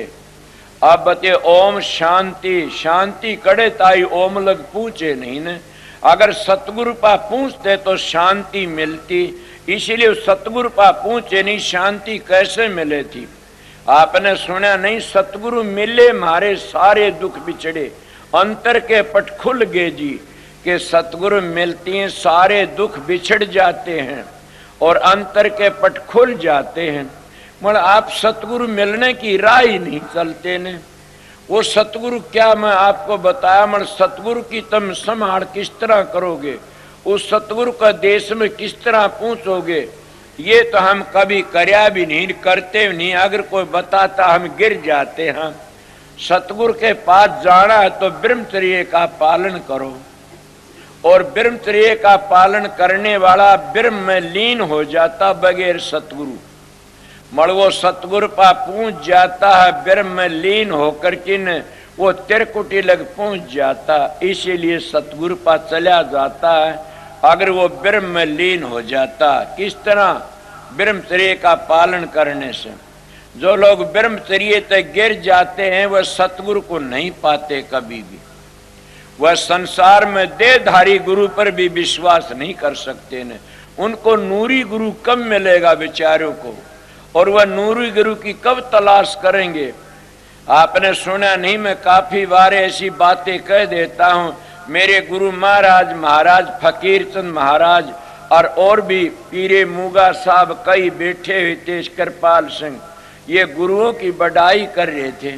अब बते ओम शांति, शांति कड़े ताई ओम लग पूछे नहीं ने। अगर सतगुरु पा पूछते तो शांति मिलती, इसलिए सतगुरु पा पूछे नहीं, शांति कैसे मिले थी? आपने सुना नहीं? सतगुरु मिले मारे सारे दुख बिछड़े, अंतर के पट खुल गए जी। कि सतगुरु मिलती हैं सारे दुख बिछड़ जाते हैं और अंतर के पट खुल जाते हैं। मगर आप सतगुरु मिलने की राह ही नहीं चलते ने। वो सतगुरु क्या मैं आपको बताया, मगर सतगुरु की तुम संभाल किस तरह करोगे, उस सतगुरु का देश में किस तरह पहुंचोगे, ये तो हम कभी करया भी नहीं, करते भी नहीं। अगर कोई बताता हम गिर जाते हैं। सतगुरु के पास जाना है तो ब्रह्मचर्य का पालन करो, और ब्रह्मचर्य का पालन करने वाला ब्रह्म में लीन हो जाता बगैर सतगुरु। मगर वो सतगुरु पा पहुंच जाता है, ब्रह्म में लीन होकर किन वो त्रिकुटी लग पहुंच जाता, इसीलिए सतगुरु पा चला जाता है। अगर वो ब्रह्म में लीन हो जाता, किस तरह? ब्रह्मचर्य का पालन करने से। जो लोग ब्रह्मचर्य तक गिर जाते हैं वह सतगुरु को नहीं पाते कभी भी। वह संसार में देहधारी गुरु पर भी विश्वास नहीं कर सकते ने। उनको नूरी गुरु कब मिलेगा बेचारों को, और वह नूरी गुरु की कब तलाश करेंगे? आपने सुना नहीं? मैं काफी बार ऐसी बातें कह देता हूं। मेरे गुरु महाराज फकीर चंद महाराज और भी पीरे मूगा साहब कई बैठे हुए थे, कृपाल सिंह, ये गुरुओं की बड़ाई कर रहे थे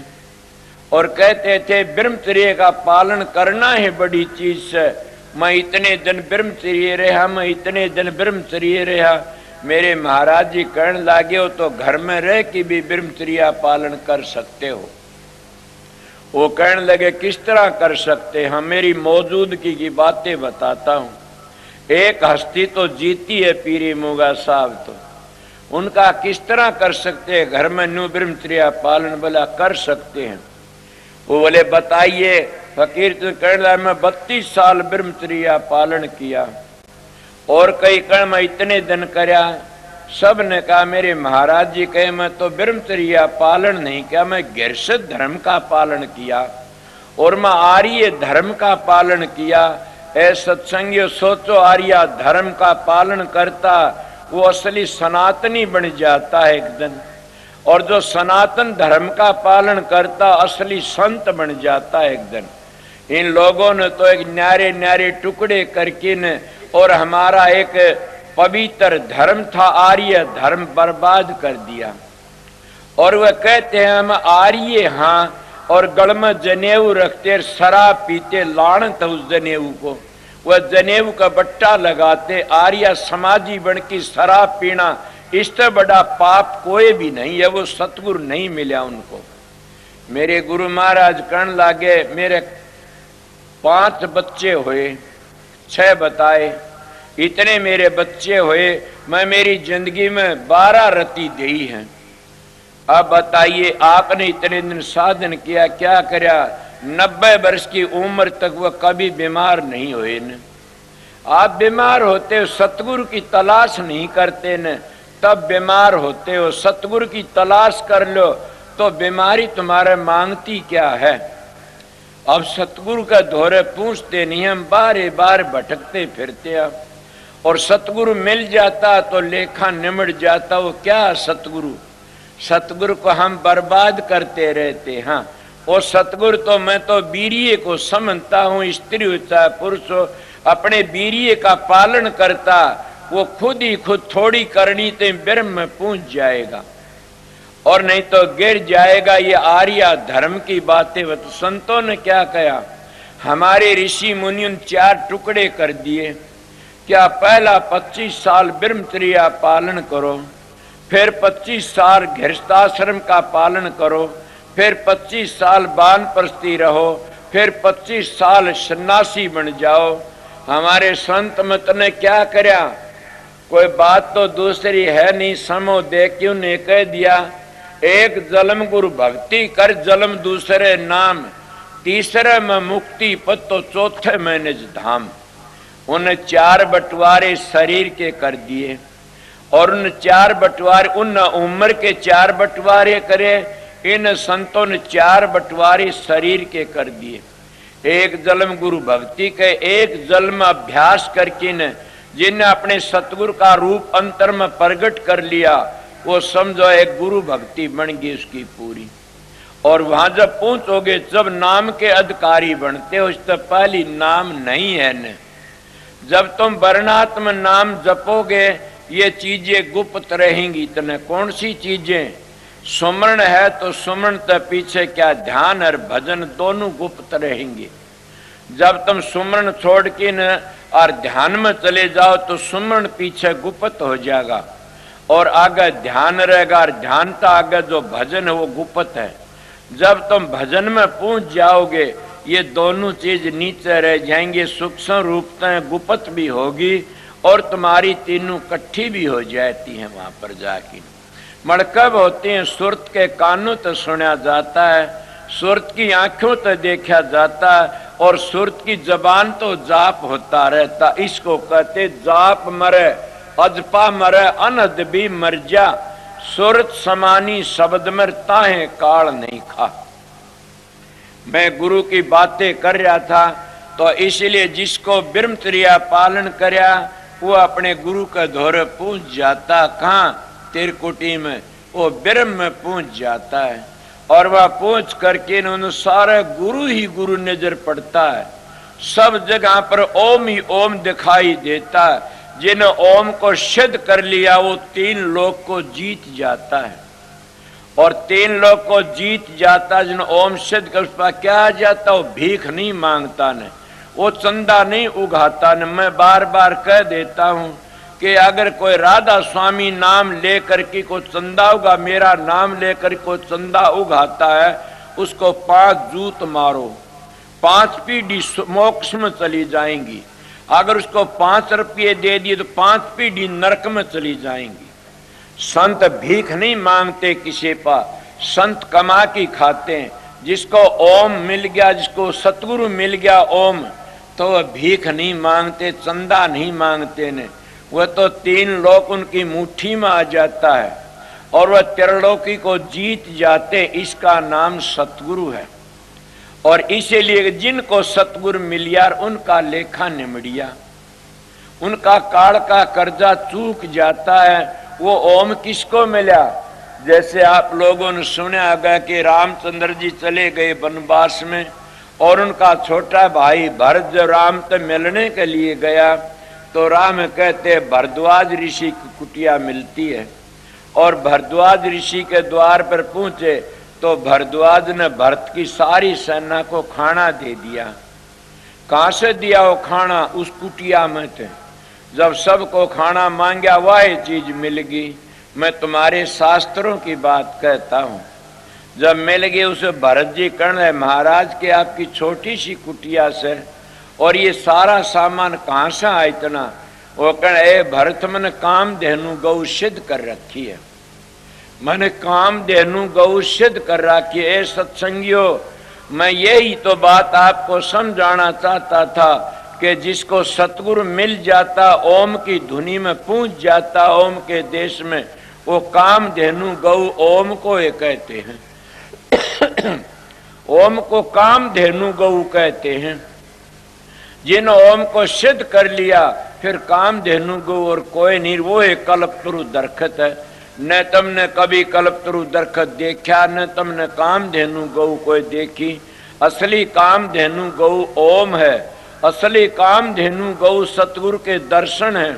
और कहते थे ब्रह्मचर्य का पालन करना है बड़ी चीज है। मैं इतने दिन ब्रह्मचर्य रहा, मैं इतने दिन ब्रह्मचर्य रहा। मेरे महाराज जी कहने लगे हो तो घर में रह के भी ब्रह्मचर्य पालन कर सकते हो। वो कहने लगे किस तरह कर सकते हैं? मेरी मौजूदगी की बातें बताता हूँ। एक हस्ती तो जीती है पीरी मूगा साहब, तो उनका किस तरह कर सकते हैं घर में न्यू ब्रह्मचर्य पालन? बोला कर सकते हैं। वो बोले बताइए। फकीर तो कहने लगा मैं 32 साल ब्रह्मचर्य पालन किया, और कई कण मैं इतने दिन करया। सब ने कहा मेरे महाराज जी कहे मैं तो ब्रह्मचर्य पालन नहीं किया, मैं गृहस्थ धर्म का पालन किया और मैं आर्य धर्म का पालन किया। ऐ सत्संगियों सोचो, आर्य धर्म का पालन करता वो असली सनातनी बन जाता है एक दिन, और जो सनातन धर्म का पालन करता असली संत बन जाता है एक दिन। इन लोगों ने तो एक न्यारे न्यारे टुकड़े करके न, और हमारा एक पवित्र धर्म था आर्य धर्म बर्बाद कर दिया। और वह कहते हैं हम आर्य हाँ और गल में जनेऊ रखते, शराब पीते, लानत उस जनेऊ को। वह जनेऊ का बट्टा लगाते, आर्या समाजी बन की शराब पीना इससे बड़ा पाप कोई भी नहीं है। वो सतगुरु नहीं मिला उनको। मेरे गुरु महाराज कहने लागे, मेरे 5 बच्चे हुए, 6 बताए, इतने मेरे बच्चे हुए, मैं मेरी जिंदगी में 12 रति दी हैं। अब बताइए, आपने इतने दिन साधन किया, क्या करया? 90 वर्ष की उम्र तक वह कभी बीमार नहीं हुए न। आप बीमार होते हो, सतगुरु की तलाश नहीं करते न, तब बीमार होते हो। सतगुरु की तलाश कर लो तो बीमारी तुम्हारे मांगती क्या है। अब सतगुरु का धोरे पूछते नहीं, हम बारे बार भटकते फिरते। अब और सतगुरु मिल जाता तो लेखा निमट जाता। वो क्या सतगुरु? सतगुरु को हम बर्बाद करते रहते। हाँ, वो सतगुरु तो मैं तो वीर्य को समझता हूँ, स्त्री हो चाहे पुरुष हो, अपने वीर्य का पालन करता। वो खुद ही खुद थोड़ी करनी तो ब्रह्म में पहुंच जाएगा और नहीं तो गिर जाएगा। ये आर्या धर्म की बातें। वो तो संतों ने क्या कहा? हमारे ऋषि मुनियों ने 4 टुकड़े कर दिए। क्या पहला 25 साल ब्रह्मचर्या पालन करो, फिर 25 साल गृहस्थाश्रम का पालन करो, फिर 25 साल वानप्रस्थी रहो, फिर 25 साल सन्यासी बन जाओ। हमारे संत मत ने क्या करया? कोई बात तो दूसरी है नहीं, समो दे क्यों ने कह दिया, एक जन्म गुरु भक्ति कर, जन्म दूसरे नाम, तीसरे में मुक्ति पद तो चौथे में निज धाम। उन 4 बंटवारे शरीर के कर दिए और उन 4 बंटवारे, उन उम्र के 4 बंटवारे करे। इन संतों ने 4 बंटवारे शरीर के कर दिए। एक जन्म गुरु भक्ति के, एक जन्म अभ्यास करके न जिन्हें अपने सतगुरु का रूप अंतर में प्रकट कर लिया, वो समझो एक गुरु भक्ति बन गई उसकी पूरी। और वहां जब पहुंचोगे, जब नाम के अधिकारी बनते हो, इससे पहली नाम नहीं है न। जब तुम वर्णात्म नाम जपोगे, ये चीजें गुप्त रहेंगी। इतने कौन सी चीजें? सुमरण है तो सुमरण के पीछे क्या ध्यान और भजन दोनों गुप्त रहेंगे। जब तुम सुमरण छोड़ के न और ध्यान में चले जाओ तो सुमरण पीछे गुप्त हो जाएगा और आगे ध्यान रहेगा, और ध्यान का आगे जो भजन है वो गुप्त है। जब तुम भजन में पहुंच जाओगे, ये दोनों चीज नीचे रह जाएंगे, सूक्ष्म रूपता गुप्त भी होगी और तुम्हारी तीनों इकट्ठी भी हो जाती है। वहां पर जाके मड़कब होते हैं, सुरत के कानों तो सुना जाता है, सुरत की आंखों तो देखा जाता है और सुरत की जबान तो जाप होता रहता। इसको कहते जाप मरे अजपा मरे अनद भी मर जा, सुरत समानी शब्द मर ताहे काल नहीं खा। मैं गुरु की बातें कर रहा था तो इसलिए जिसको ब्रह्मचर्या पालन करया वो अपने गुरु का धोरे पहुंच जाता। कहाँ? त्रिकुटी में, वो ब्रह्म में पहुंच जाता है। और वह पहुंच करके उन्होंने सारे गुरु ही गुरु नजर पड़ता है। सब जगह पर ओम ही ओम दिखाई देता है। जिन्हें ओम को सिद्ध कर लिया वो 3 लोक को जीत जाता है। और 3 लोक को जीत जाता है जिन्हें ओम सिद्ध कर, उस पर क्या आ जाता? वो भीख नहीं मांगता न, वो चंदा नहीं उगाता न। मैं बार बार कह देता हूँ कि अगर कोई राधा स्वामी नाम लेकर के को चंदा उगा, मेरा नाम लेकर को चंदा उगाता है, उसको 5 जूत मारो, 5 पीढ़ी मोक्ष में चली जाएंगी। अगर उसको 5 रुपये दे दिए तो 5 पीढ़ी नरक में चली जाएंगी। संत भीख नहीं मांगते किसी पर, संत कमा के खाते हैं। जिसको ओम मिल गया, जिसको सतगुरु मिल गया ओम, तो वह भीख नहीं मांगते, चंदा नहीं मांगते ने। वह तो 3 लोक उनकी मुट्ठी में आ जाता है और वह त्रिलोकी को जीत जाते। इसका नाम सतगुरु है। और इसीलिए जिनको सतगुरु मिलिया उनका लेखा निमड़िया, उनका काल का कर्जा चूक जाता है। वो ओम किसको मिला? जैसे आप लोगों ने सुना गया कि रामचंद्र जी चले गए वनवास में और उनका छोटा भाई भरत जब राम से मिलने के लिए गया तो राम कहते भरद्वाज ऋषि की कुटिया मिलती है। और भरद्वाज ऋषि के द्वार पर पहुंचे तो भरद्वाज ने भरत की सारी सेना को खाना दे दिया। कहां से दिया वो खाना? उस कुटिया में थे। जब सबको खाना मांगा वह चीज मिल गई। मैं तुम्हारे शास्त्रों की बात कहता हूं। जब मिल गए उसे भरत जी कहने महाराज के आपकी छोटी सी कुटिया से और ये सारा सामान कहां से आया इतना? वो कहने भरत मैंने काम धेनु गौ सिद्ध कर रखी है। मैंने काम धेनु गौ सिद्ध कर रखी है। सत्संगियों, मैं यही तो बात आपको समझाना चाहता था कि जिसको सतगुरु मिल जाता, ओम की धुनी में पहुंच जाता, ओम के देश में, वो काम धेनु गौ ओम को ये कहते हैं। ओम को काम धेनु गौ कहते हैं। जिन ओम को सिद्ध कर लिया फिर काम धेनु गौ और कोई नहीं। वो एक कल्पतरु दरखत है। न तुमने कभी कल्पतरु दरखत देखा, न तुमने काम धेनु गौ कोई देखी। असली काम धेनु गौ ओम है। असली काम धेनु गौ सतगुरु के दर्शन है।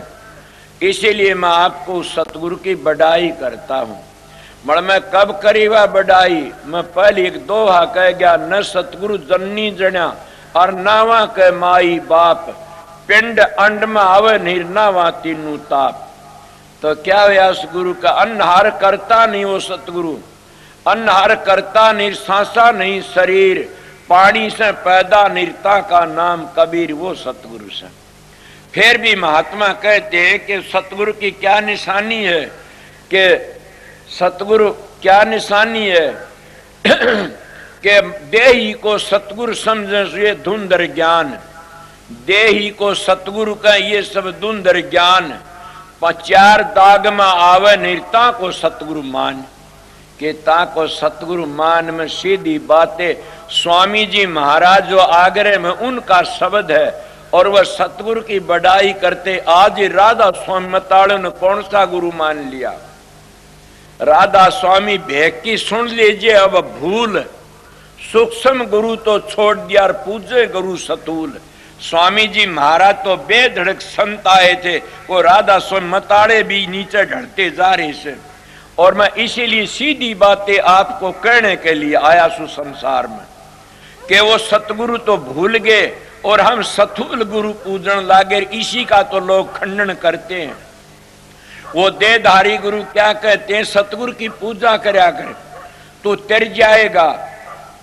इसीलिए मैं आपको सतगुरु की बड़ाई करता हूं। मगर मैं कब करी वह बड़ाई? मैं पहले एक दोहा कह गया, न सतगुरु जननी जण्या और नावा के माई बाप, पिंड अंड में आवे निर्नावा तीनू ताप। तो क्या हुआ? उस गुरु का अन्नहार करता नहीं वो सतगुरु, अन्नहार करता निर्सांसा नहीं शरीर, पानी से पैदा निर्ता का नाम कबीर, वो सतगुरु से। फिर भी महात्मा कहते हैं कि सतगुरु की क्या निशानी है? कि सतगुरु क्या निशानी है? कि देही को सतगुरु समझे ये धुंधर ज्ञान, देही को सतगुरु का ये सब धुंधर ज्ञान, चार दाग में आवे निर्ता को सतगुरु मान। के ता को सतगुरु मान में सीधी बातें स्वामी जी महाराज जो आगरे में उनका शब्द है और वह सतगुरु की बड़ाई करते। आज राधा स्वामी मताड़े ने कौन सा गुरु मान लिया? राधा स्वामी भेक की सुन लीजिए। अब भूल सूक्ष्म गुरु तो छोड़ दिया और पूजे गुरु सतूल। स्वामी जी महाराज तो बेधड़क संत आए थे, वो राधा स्वामी मताड़े भी नीचे ढलते जा रहे से। और मैं इसीलिए सीधी बातें आपको कहने के लिए आया सु संसार में कि वो सतगुरु तो भूल गए और हम सतूल गुरु पूजन लागे। इसी का तो लोग खंडन करते हैं। वो देहधारी गुरु क्या कहते हैं? सतगुरु की पूजा करया कर, तू तर जाएगा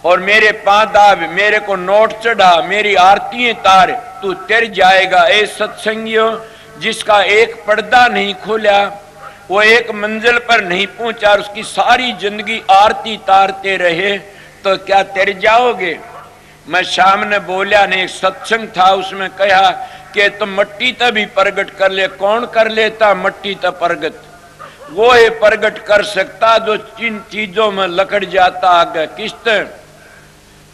और मेरे पांव दाब, मेरे को नोट चढ़ा, मेरी आरती तार, तू तर जाएगा। ए सत्संगियों, जिसका एक पर्दा नहीं खोला, वो एक मंजिल पर नहीं पहुंचा, उसकी सारी जिंदगी आरती तारते रहे तो क्या तर जाओगे? मैं सामने बोलिया नहीं, सत्संग था, उसमें कहा कि तुम मट्टी तक भी प्रगट कर ले। कौन कर लेता मट्टी तक प्रगट? वो है प्रगट कर सकता जो जिन चीजों में लकड़ जाता आगे किस्त,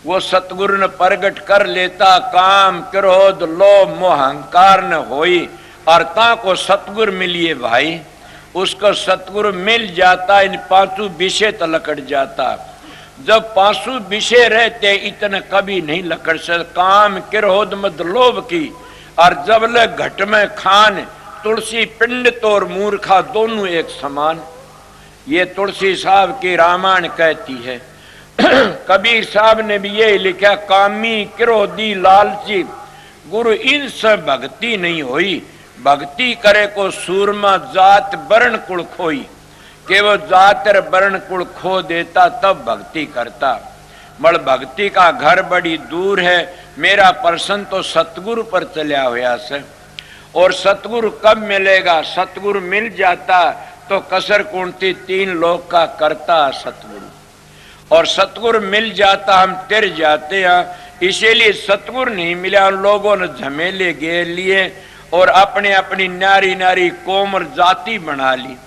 वो सतगुरु ने प्रगट कर लेता। काम क्रोध लोभ मोह अहंकार न होई और ता को सतगुरु मिलिए भाई। उसको सतगुरु मिल जाता, इन पांचों विषय तो लकड़ जाता। जब पांचों विषय रहते इतने कभी नहीं लकड़ से। काम क्रोध मद लोभ की और जब ले घट में खान, तुलसी पिंड तोर मूर्खा दोनों एक समान। ये तुलसी साहब की रामायण कहती है। कबीर साहब ने भी यही लिखा, कामी क्रोधी लालची गुरु इनसे भक्ति नहीं होई। भक्ति करे को सूरमा जात वर्ण कुल खोई। कि वो जात वर्ण कुल खो देता तब भक्ति करता। मगर भक्ति का घर बड़ी दूर है। मेरा प्रश्न तो सतगुरु पर चलिया हुआ से। और सतगुरु कब मिलेगा? सतगुरु मिल जाता तो कसर कुंती तीन लोक का करता सतगुरु। और सतगुरु मिल जाता हम तिर जाते हैं। इसीलिए सतगुरु नहीं मिला, उन लोगों ने झमेले घेर लिए और अपने अपनी नारी नारी कौम और जाति बना ली।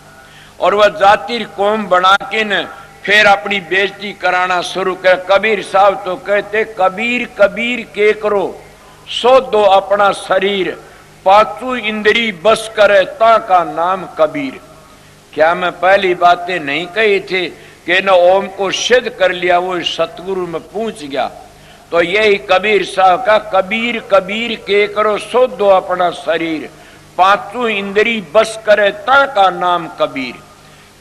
और वह जाति कौम बना के न फिर अपनी बेइज्जती कराना शुरू कर। कबीर साहब तो कहते, कबीर कबीर के करो सो दो अपना शरीर, पांचों इंद्री बस करे ता का नाम कबीर। क्या मैं पहली बातें नहीं कही थी कि न ओम को सिद्ध कर लिया वो सतगुरु में पहुंच गया? तो यही कबीर साहब का, कबीर कबीर के करो सो दो अपना शरीर, पांचों इंद्री बस करे ता का नाम कबीर।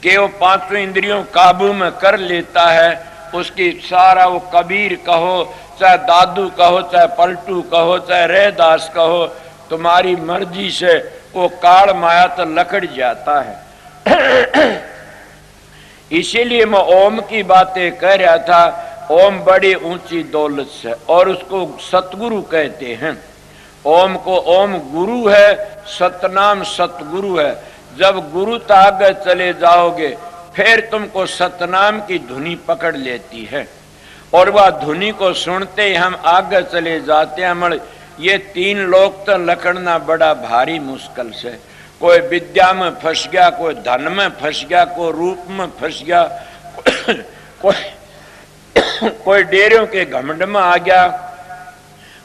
कि वो पांचों इंद्रियों काबू में कर लेता है उसकी सारा वो कबीर कहो, चाहे दादू कहो, चाहे पलटू कहो, चाहे रैदास कहो, तुम्हारी मर्जी से वो काल माया तो लकड़ जाता है। इसीलिए मैं ओम की बातें कह रहा था। ओम बड़ी ऊंची दौलत से, और उसको सतगुरु कहते हैं। ओम को ओम गुरु है, सतनाम सतगुरु है। जब गुरु तक आगे चले जाओगे फिर तुमको सतनाम की धुनी पकड़ लेती है, और वह धुनी को सुनते ही हम आगे चले जाते हैं। मगर ये तीन लोग तो लकड़ना बड़ा भारी मुश्किल से। कोई विद्या में फंस गया, कोई धन में फंस गया, कोई रूप में फंस गया, कोई डेरों के घमंड में आ गया,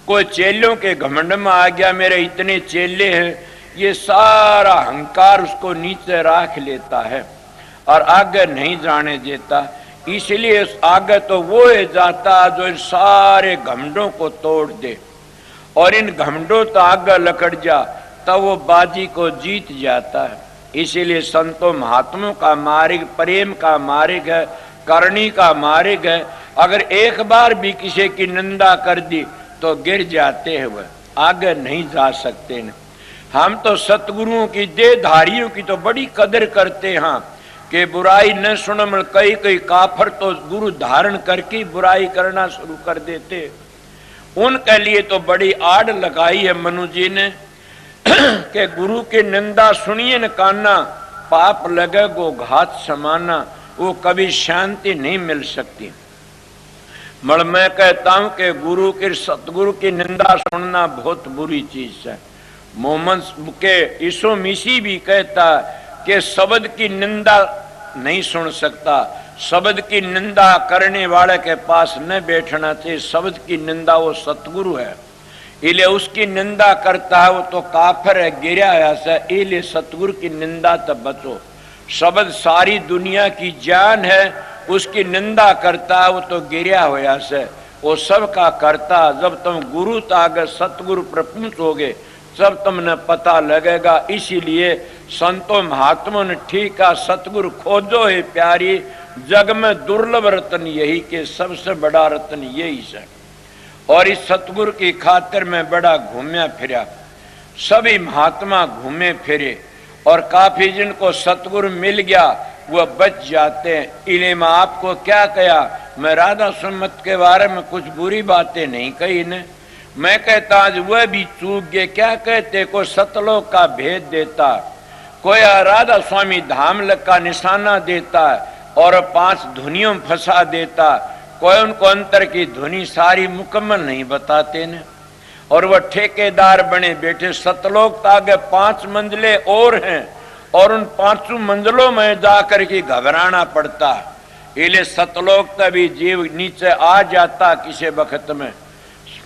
कोई चेलों के घमंड में आ गया, मेरे इतने चेले हैं। ये सारा अहंकार उसको नीचे रख लेता है और आगे नहीं जाने देता। इसलिए आगे तो वो है जाता जो इन सारे घमंडों को तोड़ दे, और इन घमंडों तो आगे लकड़ जा तब वो बाजी को जीत जाता है। इसीलिए संतों महात्मों का मार्ग प्रेम का मार्ग है, करनी का मार्ग है। अगर एक बार भी किसी की निंदा कर दी तो गिर जाते हैं, वह आगे नहीं जा सकते न। हम तो सतगुरुओं की देहधारियों की तो बड़ी कदर करते हैं कि बुराई न सुन। कई कई काफर तो गुरु धारण करके बुराई करना शुरू कर देते। उनके लिए तो बड़ी आड़ लगाई है मनु जी ने कि गुरु की निंदा सुनिए न काना, पाप लगे गो घात समाना, वो कभी शांति नहीं मिल सकती। मगर मैं कहता हूं कि गुरु की सतगुरु की निंदा सुनना बहुत बुरी चीज है। मोहम्मद के यीशु मसीह भी कहता कि शब्द की निंदा नहीं सुन सकता, शब्द की निंदा करने वाले के पास न बैठना चाहिए। शब्द की निंदा वो सतगुरु है, इले उसकी निंदा करता है वो तो काफिर है, गिरा है। इले सतगुरु की निंदा तो बचो। शब्द सारी दुनिया की जान है, उसकी निंदा करता है वो तो गिरा होया से। वो सब का करता। जब तुम गुरु तागे सतगुरु पर पहुंचोगे सब तुमने पता लगेगा। इसीलिए संतों महात्मों ने ठीक है, सतगुरु खोजो है प्यारी, जग में दुर्लभ रत्न यही के सबसे बड़ा रत्न यही है। और इस सतगुरु की खातिर में बड़ा घूमया फिरा, सभी महात्मा घूमे फिरे, और काफी जिनको सतगुरु मिल गया वह बच जाते हैं। इन्हें मैं आपको क्या कहा, मैं राधा सुमत के बारे में कुछ बुरी बातें नहीं कही ने। मैं कहता आज वह भी चूक गए। क्या कहते, कोई सतलोक का भेद देता, कोई राधा स्वामी धाम का निशाना देता और 5 धुनियों में फंसा देता, कोई उनको अंतर की धुनी सारी मुकम्मल नहीं बताते ने, और वह ठेकेदार बने बैठे। सतलोक आगे 5 मंजिलें और हैं, और उन 5 मंजिलों में जाकर के घबराना पड़ता। इले सतलोक तभी जीव नीचे आ जाता किसी वक्त में।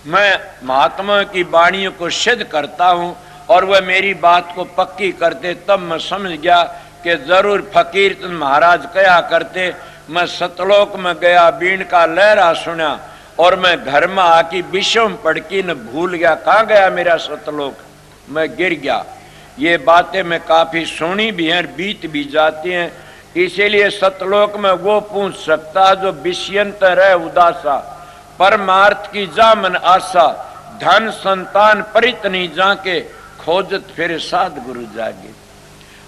मैं महात्मा की वाणियों को सिद्ध करता हूँ और वह मेरी बात को पक्की करते, तब मैं समझ गया कि जरूर फकीर महाराज कहा करते। मैं सतलोक में गया, बीण का लहरा सुना, और मैं घर में आके विषम पड़की न भूल गया कहाँ गया मेरा सतलोक, मैं गिर गया। ये बातें मैं काफी सुनी भी हैं, बीत भी जाती हैं। इसीलिए सतलोक में वो पूछ सकता जो विषयंत रहे उदासा, परमार्थ की जा मन आशा, धन संतान परित नहीं जाके, खोजत फिर साध गुरु जागे।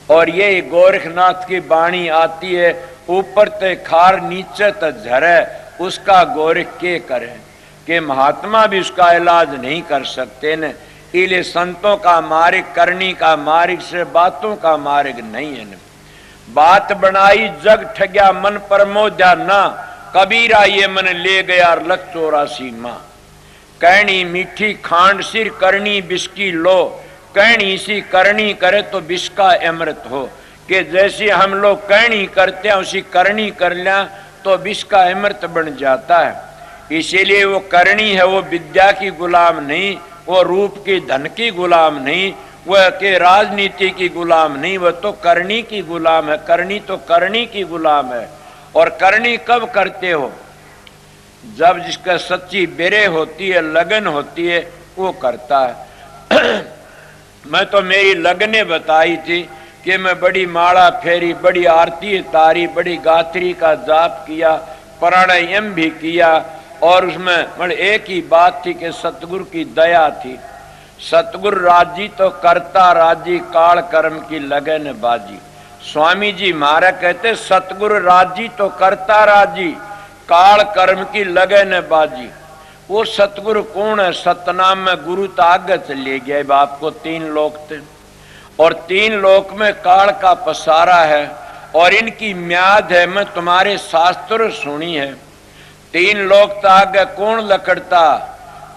और ये गोरखनाथ की वाणी आती है, ऊपर ते खार नीचे ते झरे, उसका गोरख के करे, कि महात्मा भी उसका इलाज नहीं कर सकते न। इले संतों का मार्ग करनी का मार्ग से बातों का मार्ग नहीं है न। बात बनाई जग ठग्या मन पर मोजा ना, कबीरा ये मन ले गया लख 84 माँ। कहनी मीठी खांड सिर करनी बिस्की लो, कहनी सी करनी करे तो बिस्का अमृत हो। कि जैसे हम लोग कहनी करते हैं उसी करनी कर लिया तो बिस्का अमृत बन जाता है। इसीलिए वो करनी है, वो विद्या की गुलाम नहीं, वो रूप की धन की गुलाम नहीं, वह के राजनीति की गुलाम नहीं, वह तो करनी की गुलाम है। करनी तो करनी की गुलाम है। और करनी कब करते हो, जब जिसका सच्ची बेरे होती है, लगन होती है, वो करता है। मैं तो मेरी लगने बताई थी कि मैं बड़ी माला फेरी, बड़ी आरती तारी, बड़ी गात्री का जाप किया, प्राणायाम भी किया, और उसमें मतलब एक ही बात थी कि सतगुरु की दया थी। सतगुरु राजी तो करता राजी, काल कर्म की लगन बाजी। स्वामी जी महाराज कहते सतगुरु राजी तो करता राजी, काल कर्म की लगन बाजी। वो सतगुरु कौन है? सतनाम में गुरु तागत ले गया। बाप को 3 लोक थे, और 3 लोक में काल का पसारा है, और इनकी म्याद है। मैं तुम्हारे शास्त्र सुनी है। 3 लोक ताग कौन लकड़ता?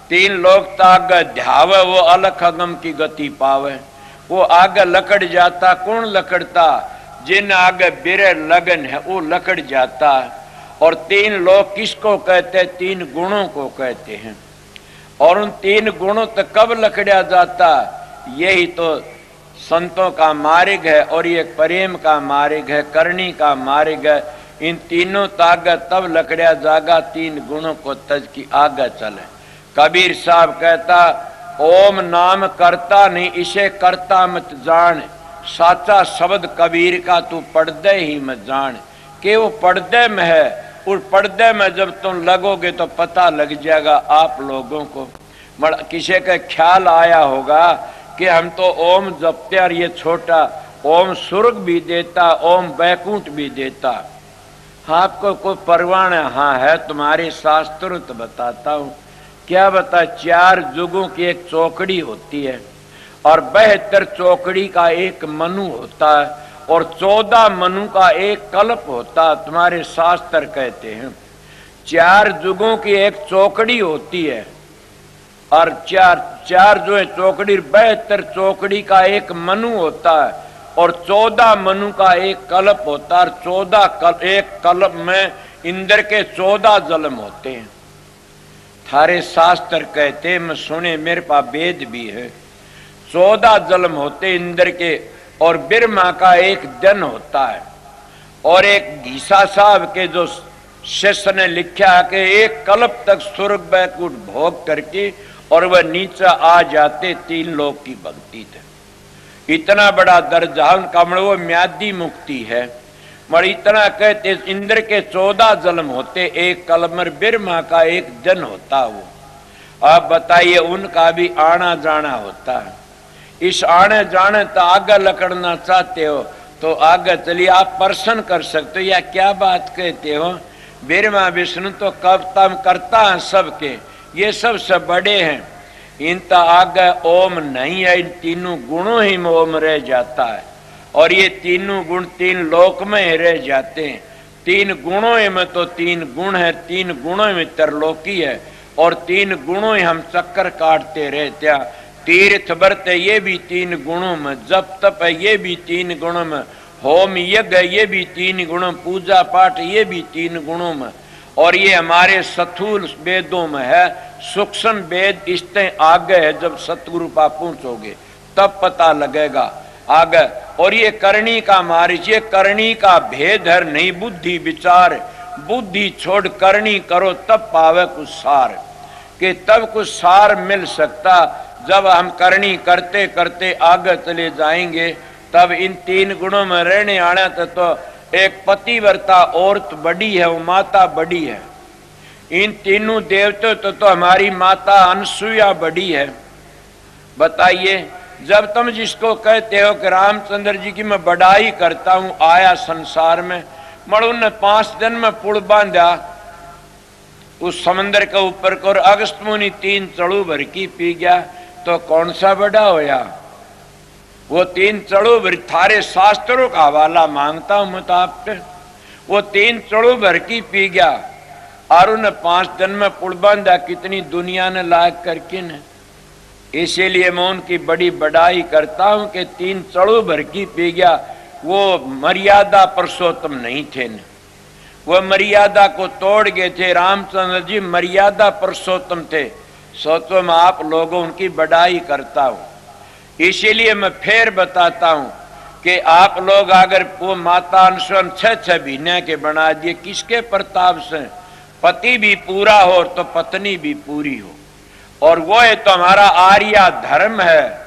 3 लोक ताग ध्यावे वो अलख अगम की गति पावे। वो आगे लकड़ जाता। कौन लकड़ता? जिन आगे बिरे लगन है वो लकड़ जाता। और 3 लोक किसको कहते? 3 गुणों को कहते हैं। और उन 3 गुणों तक कब लकड़ा जाता? यही तो संतों का मार्ग है, और ये प्रेम का मार्ग है, करनी का मार्ग है। इन तीनों ताकत तब लकड़ा जागा 3 गुणों को तज की आगे चले। कबीर साहब कहता ओम नाम करता नहीं, इसे करता मत जान। साचा शब्द कबीर का तू पर्दे ही मत जान। कि वो पर्दे में है, उस पर्दे में जब तुम लगोगे तो पता लग जाएगा आप लोगों को। किसी का ख्याल आया होगा कि हम तो ओम जपते, और ये छोटा ओम स्वर्ग भी देता, ओम बैकुंठ भी देता। आपको कोई परवाह है? हाँ है, तुम्हारे शास्त्र तो बताता हूँ। क्या बता? 4 जुगों की एक चौकड़ी होती है, और 72 चौकड़ी का एक मनु होता है, और 14 मनु का एक कल्प होता। तुम्हारे शास्त्र कहते हैं 4 जुगों की एक चौकड़ी होती है, और चार जो है चौकड़ी, 72 चौकड़ी का एक मनु होता है, और 14 मनु का एक कल्प होता है। 14 एक कल्प में इंद्र के 14 जन्म होते हैं। थारे शास्त्र कहते हैं, मैं सुने, मेरे पास वेद भी है। 14 जन्म होते इंद्र के, और ब्रह्मा का एक दिन होता है। और एक घीसा साहब के जो शिष्य ने लिखा है कि एक कल्प तक स्वर्ग बैकुंठ भोग करके और वह नीचे आ जाते, 3 लोक की भक्ति थे। इतना बड़ा दर्जा उनका, वो म्यादी मुक्ति है। मगर इतना कहते इंद्र के 14 जन्म होते, एक कल्प में ब्रह्मा का एक दिन होता। वो आप बताइए, उनका भी आना जाना होता है। इस आने जाने तो आगे लकड़ना चाहते हो तो आगे चलिए, आप प्रश्न कर सकते हो। या क्या बात कहते हो? ब्रह्मा विष्णु तो कब तम करता है सबके, ये सबसे बड़े हैं। इन तो आगे ओम नहीं है, इन तीनों गुणों ही में ओम रह जाता है। और ये तीनों गुण 3 लोक में ही रह जाते हैं। 3 गुणों में तो 3 गुण है, 3 गुणों में त्रिलोकी है, और 3 गुणों ही हम चक्कर काटते रहते हैं। तीर्थ व्रत है, ये भी 3 गुणों में। जप तप है, ये भी 3 गुणों में। होम यज्ञ है, ये भी 3 गुणों में। पूजा पाठ ये भी 3 गुणों में। और ये हमारे स्थूल वेदों में है। सूक्ष्म वेद इससे आगे है। जब सतगुरु पा पहुंचोगे तब पता लगेगा आगे। और ये करनी का मार्ग, ये करनी का भेद है, नहीं बुद्धि विचार। बुद्धि छोड़ करनी करो तब पावे कुछ सार, कि तब कुछ सार मिल सकता। जब हम करनी करते करते आगे चले जाएंगे, तब इन 3 गुणों में रहने आना तो एक पतिव्रता औरत बड़ी है, वो माता बड़ी है। इन तीनों देवतों तो हमारी माता अनसुईया बड़ी है। बताइए, जब तुम जिसको कहते हो कि रामचंद्र जी की मैं बड़ाई करता हूं, आया संसार में, मगर उन्हें 5 दिन में पुल बांधा उस समंदर के ऊपर को, और अगस्त मुनि 3 चड़ू भर की पी गया, तो कौन सा बड़ा होया? वो 3 चड़ू भर, थारे शास्त्रों का हवाला मांगता हूं मैं तो आपसे। वो 3 चड़ू भर की पी गया, और उन्हें 5 दिन में पुल बांधा। कितनी दुनिया ने लायक करके न। इसीलिए मैं उनकी बड़ी बड़ाई करता हूं कि 3 चड़ू भर की पी गया। वो मर्यादा पुरुषोत्तम नहीं थे न, वो मर्यादा को तोड़ गए थे। रामचंद्र जी मर्यादा पुरुषोत्तम थे। सोचो, मैं आप लोगों उनकी बड़ाई करता हूं। इसीलिए मैं फिर बताता हूं कि आप लोग अगर वो माता अनशन 6 महीने के बना दिए, किसके प्रताप से? पति भी पूरा हो तो पत्नी भी पूरी हो, और वो है तो हमारा आर्य धर्म है।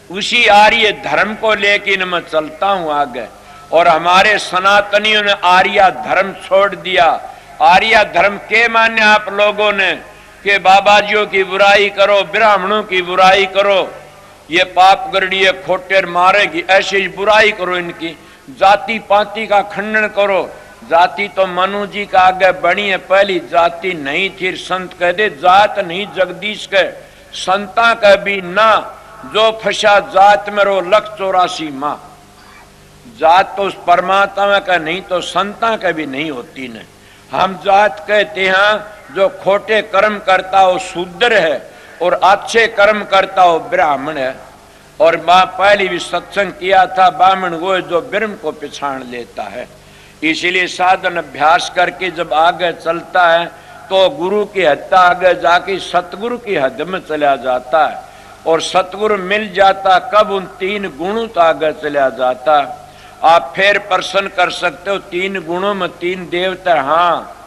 उसी आर्य धर्म को लेकर मैं चलता हूं आगे। और हमारे सनातनियों ने आर्य धर्म छोड़ दिया, आर्य धर्म के मान्य आप लोगों ने कि बाबाजियों की बुराई करो, ब्राह्मणों की बुराई करो, ये पाप गरड़ी खोटेर मारेगी, ऐसी बुराई करो, इनकी जाति पाति का खंडन करो। जाति तो मनु जी का आगे बनी है, पहली जाति नहीं थी। संत कह दे जात नहीं जगदीश के, संता का भी ना, जो फंसा जात में रो 184 माँ। जात तो उस परमात्मा का नहीं तो संता का भी नहीं होती न। हम जात कहते हैं जो खोटे कर्म करता हो शूद्र है और अच्छे कर्म करता हो ब्राह्मण है। और माँ पहले भी सत्संग किया था, ब्राह्मण वो जो ब्रह्म को पहचान लेता है। इसीलिए साधन अभ्यास करके जब आगे चलता है तो गुरु की हत्या आगे जाके सतगुरु की हद में चला जाता है। और सतगुरु मिल जाता कब उन 3 गुणों तक आगे चला जाता। आप फिर प्रश्न कर सकते हो 3 गुणों में 3 देवता, हाँ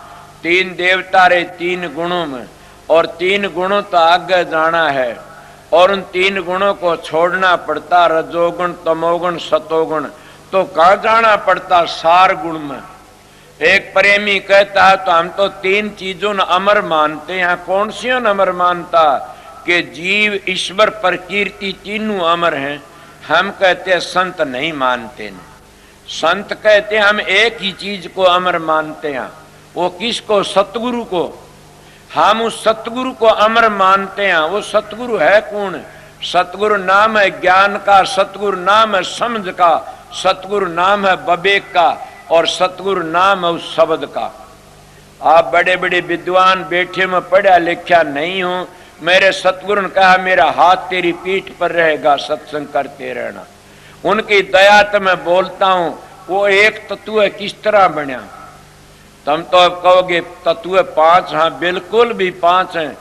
3 देवता रे 3 गुणों में, और 3 गुणों तो आगे जाना है और उन 3 गुणों को छोड़ना पड़ता, रजोगुण तमोगुण सतोगुण। तो कहाँ जाना पड़ता? सार गुण में। एक प्रेमी कहता है तो हम तो 3 चीजों न अमर मानते हैं। कौन सी अमर मानता? कि जीव ईश्वर प्रकृति तीनों अमर हैं। हम कहते हैं संत नहीं मानते न। संत कहते हैं हम एक ही चीज को अमर मानते हैं। वो किसको? सतगुरु को। हम उस सतगुरु को अमर मानते हैं। वो सतगुरु है कौन? सतगुरु नाम है ज्ञान का, सतगुरु नाम है समझ का, सतगुरु नाम है विवेक का, और सतगुरु नाम है उस शब्द का। आप बड़े बड़े विद्वान बैठे में पढ़ा लिखा नहीं हो, मेरे सतगुरु ने कहा मेरा हाथ तेरी पीठ पर रहेगा, सत्संग करते रहना। उनकी दया तो मैं बोलता हूं। वो एक तत्व है किस तरह बना? तुम तो अब कहोगे तत्व 5, हाँ बिल्कुल भी 5 हैं।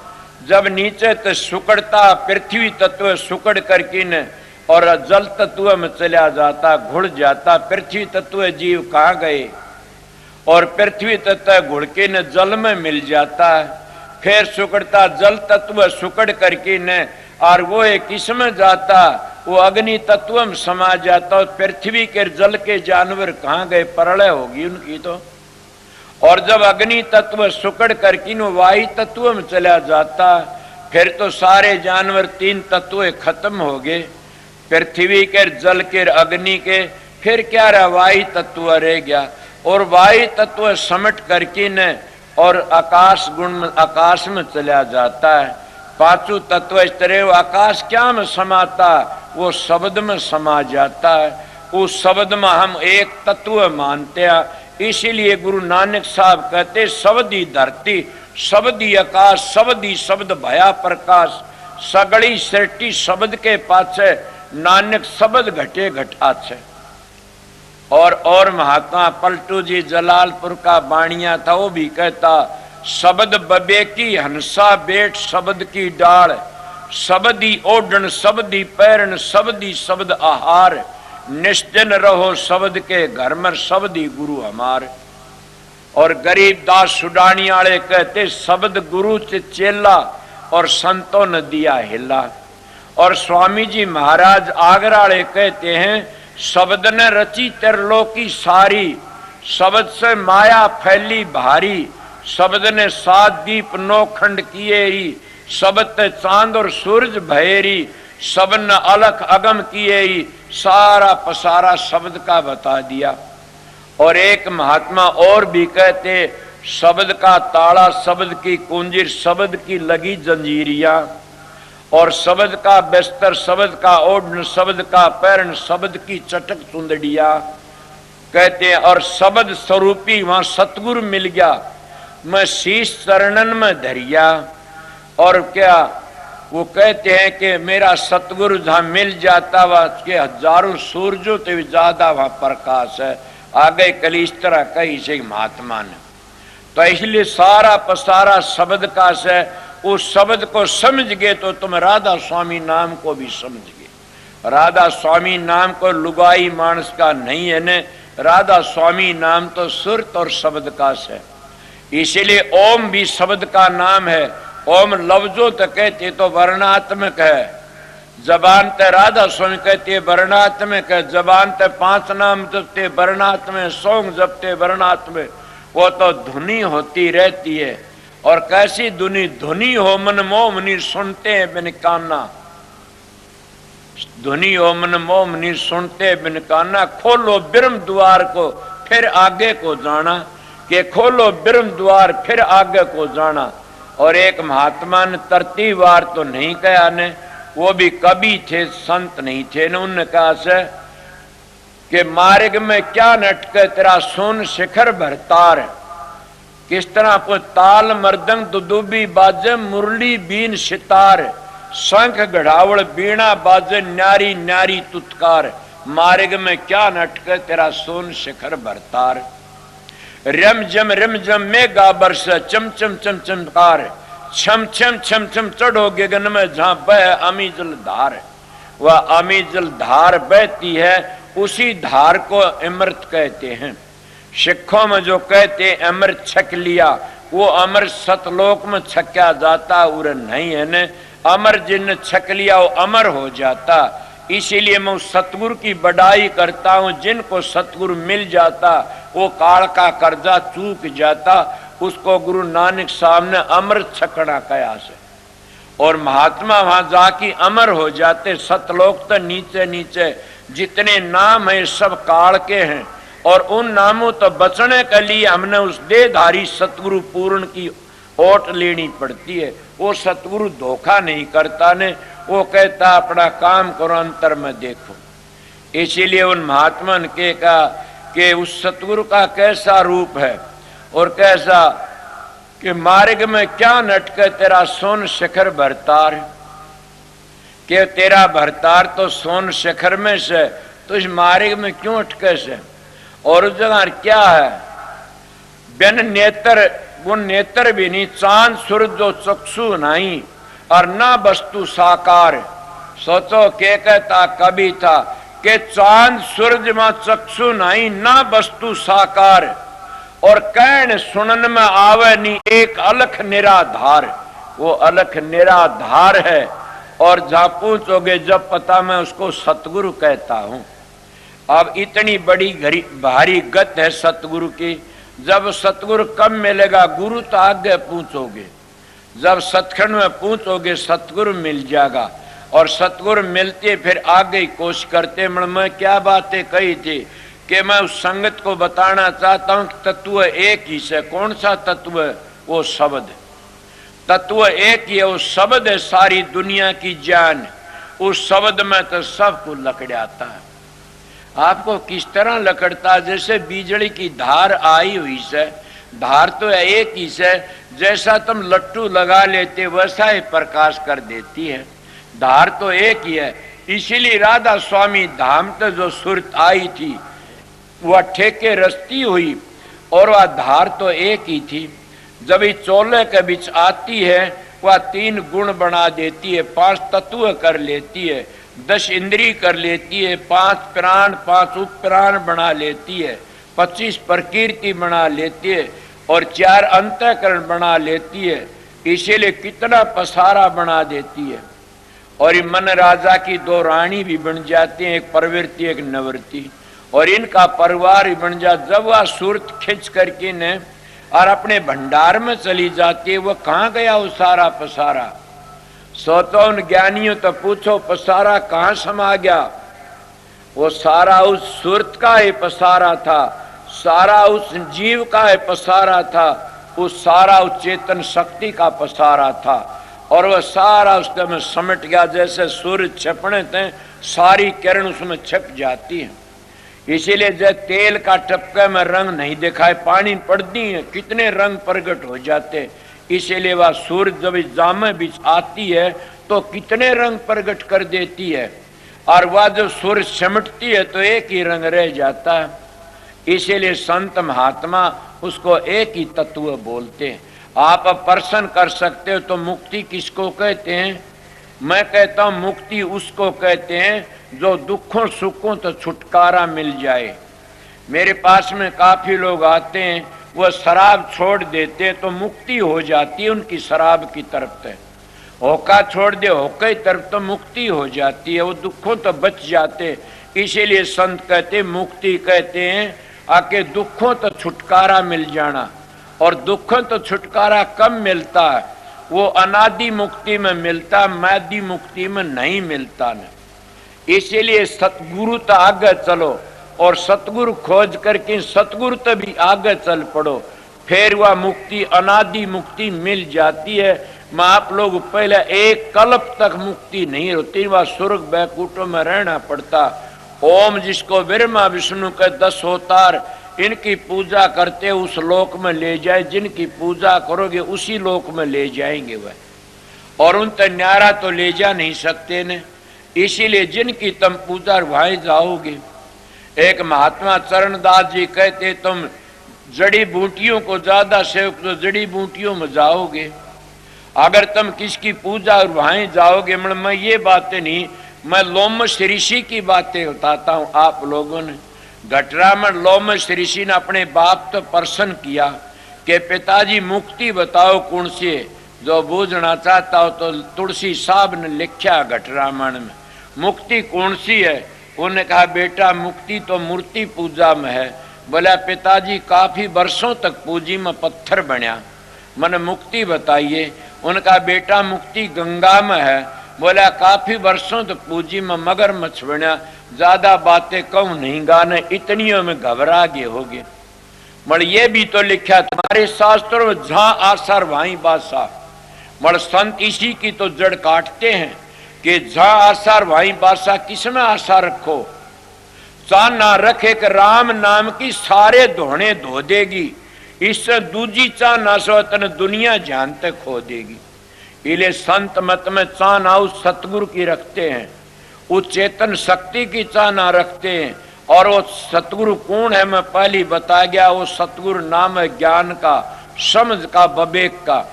जब नीचे तो सुकड़ता पृथ्वी तत्व सुकड़ करके न और जल तत्व में चला जाता, घुड़ जाता। पृथ्वी तत्व जीव कहाँ गए? और पृथ्वी तत्व घुड़ के न जल में मिल जाता है। फिर सुकड़ता जल तत्व सुकड़ करके न और वो एक किसमें जाता, वो अग्नि तत्व में समा जाता। और पृथ्वी के जल के जानवर कहाँ गए? प्रलय होगी उनकी तो। और जब अग्नि तत्व सुकड़ करके वो वायु तत्व में चला जाता, फिर तो सारे जानवर 3 तत्व खत्म हो गए, पृथ्वी के जल के अग्नि के। फिर क्या रहा? वायु तत्व रह गया। और वायु तत्व समट करके न और आकाश गुण में आकाश में चला जाता है। 5 तत्व इस तरह आकाश क्या में समाता? वो शब्द में समा जाता है। उस शब्द में हम एक तत्व मानते हैं। इसीलिए गुरु नानक साहब कहते शब्दी धरती शब्दी आकाश शब्दी शब्द भया प्रकाश, सगड़ी सृष्टि शब्द के पाछे, नानक शब्द घटे घटाछे। और महात्मा पलटू जी जलालपुर का बाणिया था, वो भी कहता शब्द बबे की हंसा बेट शब्द की डाल, शब्दी ओढ़न शब्दी पैरन शब्दी शब्द आहार, निश्चिन रहो शब्द के घर में शब्दी गुरु हमारे। और गरीबदास सुडानी वाले कहते शब्द गुरु से चेला और संतों ने दिया हिला। और स्वामी जी महाराज आगरा वाले कहते हैं शब्द ने रची त्रिलोकी सारी, शब्द से माया फैली भारी, शब्द ने 7 दीप 9 खंड किए ही, शब्द ते चांद और सूरज भयरी, शब्द ने अलख अगम किए ही, सारा पसारा शब्द का बता दिया। और एक महात्मा और भी कहते शब्द का ताला शब्द की कुंजीर शब्द की लगी जंजीरिया, और शब्द का बिस्तर शब्द का ओढ़न शब्द का पैरन शब्द की चटक चुंदड़िया कहते हैं। और शब्द स्वरूपी वहां सतगुरु मिल गया, मैं शीश चरणन में धरिया। और क्या वो कहते हैं कि मेरा सतगुरु जहां मिल जाता वह के हजारों सूरजों से भी ज्यादा वहां प्रकाश है। आगे कल इस तरह कही से महात्मा ने। तो इसलिए सारा पसारा शब्द का से, उस शब्द को समझ गए तो तुम राधा स्वामी नाम को भी समझ गए। राधा स्वामी नाम को लुगाई मानस का नहीं है न, राधा स्वामी नाम तो सुरत और शब्द का से। इसीलिए ओम भी शब्द का नाम है। ओम लफ्जों तक कहते तो वर्णात्मक है, जबान ते राधा स्वामी कहते वर्णात्मक है, जबान ते 5 नाम जपते वर्णात्मक, सौंग जपते वर्णात्मक, वो तो धुनी होती रहती है। और कैसी धुनी? धुनी हो मन मोह मनी सुनते हैं बिन काना, धुनी हो मन मोह मनी सुनते बिन काना। खोलो ब्रह्म द्वार को फिर आगे को जाना, के खोलो ब्रह्म द्वार फिर आगे को जाना। और एक महात्मा ने तरतीबार तो नहीं कहा ने, वो भी कवि थे, संत नहीं थे ने। उन्होंने कहा से कि मार्ग में क्या नटके तेरा सोन शिखर भरतार। किस तरह को ताल मर्दंग दुदुबी बाजे मुरली बीन सितार, शंख घड़ावड़ बीणा बाजे न्यारी न्यारी तुतकार। मार्ग में क्या नटके तेरा सोन शिखर भरतार। रम जम में गाबर से चम चम चम चमकार, छम छम छम छम चढ़ो गगन में जहां बह अमी जल धार। वह अमी जल धार बहती है, उसी धार को अमृत कहते हैं। सिखों में जो कहते हैं अमृत छक लिया, वो अमृत सतलोक में छक्या जाता उर नहीं है ने। अमर जिन छक लिया वो अमर हो जाता। इसीलिए मैं उस सतगुरु की बड़ाई करता हूं। जिनको सतगुरु मिल जाता वो काल का कर्जा चूक जाता। उसको गुरु नानक साहब ने अमृत छकना कहा से। और महात्मा वहां जाके अमर हो जाते। सतलोक तो नीचे नीचे जितने नाम है सब काल के हैं। और उन नामों तो बचने के लिए हमने उस देहधारी सतगुरु पूर्ण की ओट लेनी पड़ती है। वो सतगुरु धोखा नहीं करता ने, वो कहता अपना काम करो, अंतर में देखो। इसीलिए उन महात्मा ने कहा कि उस सतगुरु का कैसा रूप है और कैसा कि मार्ग में क्या नटके तेरा सोन शिखर भरतार। कि तेरा भरतार तो सोन शिखर में से, तो इस मार्ग में क्यों अटके से? और उस जगह क्या है? बिन नेत्र, वो नेत्र भी नहीं, चांद सूरज जो चक्षु नहीं और ना वस्तु साकार। सोचो के कहता कभी था कि चांद सूरज में चक्षु नहीं, ना वस्तु साकार। और कहन सुनन में आवे नहीं एक अलख निराधार। वो अलख निराधार है। और जहां पूछोगे जब पता मैं उसको सतगुरु कहता हूं। अब इतनी बड़ी भारी गत है सतगुरु की। जब सतगुरु कब मिलेगा? गुरु तो आगे पूछोगे, जब सतखंड में पूछोगे सतगुरु मिल जाएगा। और सतगुरु मिलते फिर आगे ही कोशिश करते। मैं क्या बातें कही थी कि मैं उस संगत को बताना चाहता हूं कि तत्व एक ही से। कौन सा तत्व है? वो शब्द। तत्व एक ही है, वो शब्द है सारी दुनिया की जान। उस शब्द में तो सबको लकड़ाता है। आपको किस तरह लकड़ता? जैसे बिजली की धार आई हुई से, धार तो एक ही से। जैसा तुम लट्टू लगा लेते वैसा ही प्रकाश कर देती है। धार तो एक ही है। इसीलिए राधा स्वामी धाम तो जो सुरत आई थी वह ठेके रस्ती हुई और वह धार तो एक ही थी। जब इस चोले के बीच आती है वह 3 गुण बना देती है, 5 तत्व कर लेती है, 10 इंद्री कर लेती है, 5 प्राण 5 उपप्राण बना लेती है, 25 प्रकृति बना लेती है और 4 अंतःकरण बना लेती है। इसीलिए कितना पसारा बना देती है। और ये मन राजा की 2 रानी भी बन जाती हैं, एक प्रवृत्ति एक निवृत्ति। और इनका परिवार भी बन जा। जब वह सूरत खिंच करके ने और अपने भंडार में चली जाती है, वो कहाँ गया वो सारा पसारा? सोचो उन ज्ञानियों तो पूछो पसारा कहाँ समा गया? वो सारा उस सूरत का ही पसारा था, सारा उस जीव का ही पसारा था, उस सारा उस चेतन शक्ति का पसारा था। और वह सारा उसमें समेट गया। जैसे सूरज छिपने थे सारी किरण उसमें छिप जाती है। इसीलिए जब तेल का टपके में रंग नहीं दिखाए, पानी पड़ती है कितने रंग प्रकट हो जाते। इसीलिए वह सूरज जब इस जामे बीच आती है तो कितने रंग प्रकट कर देती है। और वह जब सूरज सिमटती है तो एक ही रंग रह जाता है। इसीलिए संत महात्मा उसको एक ही तत्व बोलते हैं। आप अब प्रश्न कर सकते हो तो मुक्ति किसको कहते हैं? मैं कहता हूं मुक्ति उसको कहते हैं जो दुखों सुखों तो छुटकारा मिल जाए। मेरे पास में काफी लोग आते हैं, वह शराब छोड़ देते तो मुक्ति हो जाती है उनकी शराब की तरफ से। होका छोड़ दे होके की तरफ तो मुक्ति हो जाती है, वो दुखों तो बच जाते। इसीलिए संत कहते मुक्ति कहते हैं आके दुखों तो छुटकारा मिल जाना। और दुखों तो छुटकारा कब मिलता है? वो अनादि मुक्ति में मिलता, मादी मुक्ति में नहीं मिलता न। इसीलिए सतगुरु तो आगे चलो और सतगुरु खोज करके सतगुरु तो भी आगे चल पड़ो, फिर वह मुक्ति अनादि मुक्ति मिल जाती है। मैं आप लोग पहले एक कल्प तक मुक्ति नहीं होती, वह स्वर्ग बैकुंठों में रहना पड़ता। ओम जिसको ब्रह्मा विष्णु के 10 अवतार इनकी पूजा करते उस लोक में ले जाए, जिनकी पूजा करोगे उसी लोक में ले जाएंगे वह, और उन तक न्यारा तो ले जा नहीं सकते ने। इसीलिए जिनकी तुम पूजा वहां जाओगे। एक महात्मा चरणदास जी कहते तुम जड़ी बूटियों को ज्यादा सेवक तो जड़ी बूटियों में जाओगे, अगर तुम किसकी पूजा और वहां जाओगे। मैं ये बातें नहीं, मैं लोमश ऋषि की बातें बताता हूं आप लोगों ने। घटरा में लोमश ऋषि ने अपने बाप तो प्रश्न किया कि पिताजी मुक्ति बताओ कौन सी है, जो बूझना चाहता हो। तो तुलसी साहब ने लिखा घटरामायण में मुक्ति कौन सी है। उन्होंने कहा बेटा मुक्ति तो मूर्ति पूजा में है। बोला पिताजी काफी वर्षों तक पूजी में पत्थर बना, मैंने मुक्ति बताइए। उनका बेटा मुक्ति गंगा में है। बोला काफी वर्षों तक पूजी में मगरमच्छ बना, ज्यादा बातें कहूं नहीं गाने, इतनियों में घबरा गए होगे। मगर ये भी तो लिखा तुम्हारे शास्त्रों में जहां आसार वहीं बासा। मगर संत इसी की तो जड़ काटते हैं कि जहां आसार वहीं बासा। किसमें आशा रखो? चा ना रखे कि राम नाम की सारे धोने धो देगी, इससे दूजी चा ना सो तन दुनिया जान तक खो देगी। इले संत मत में चा ना उस सतगुरु की रखते हैं, उस चेतन शक्ति की चा ना रखते हैं। और वो सतगुरु कौन है मैं पहले बता गया। वो सतगुरु नाम है ज्ञान का, समझ का, विवेक का।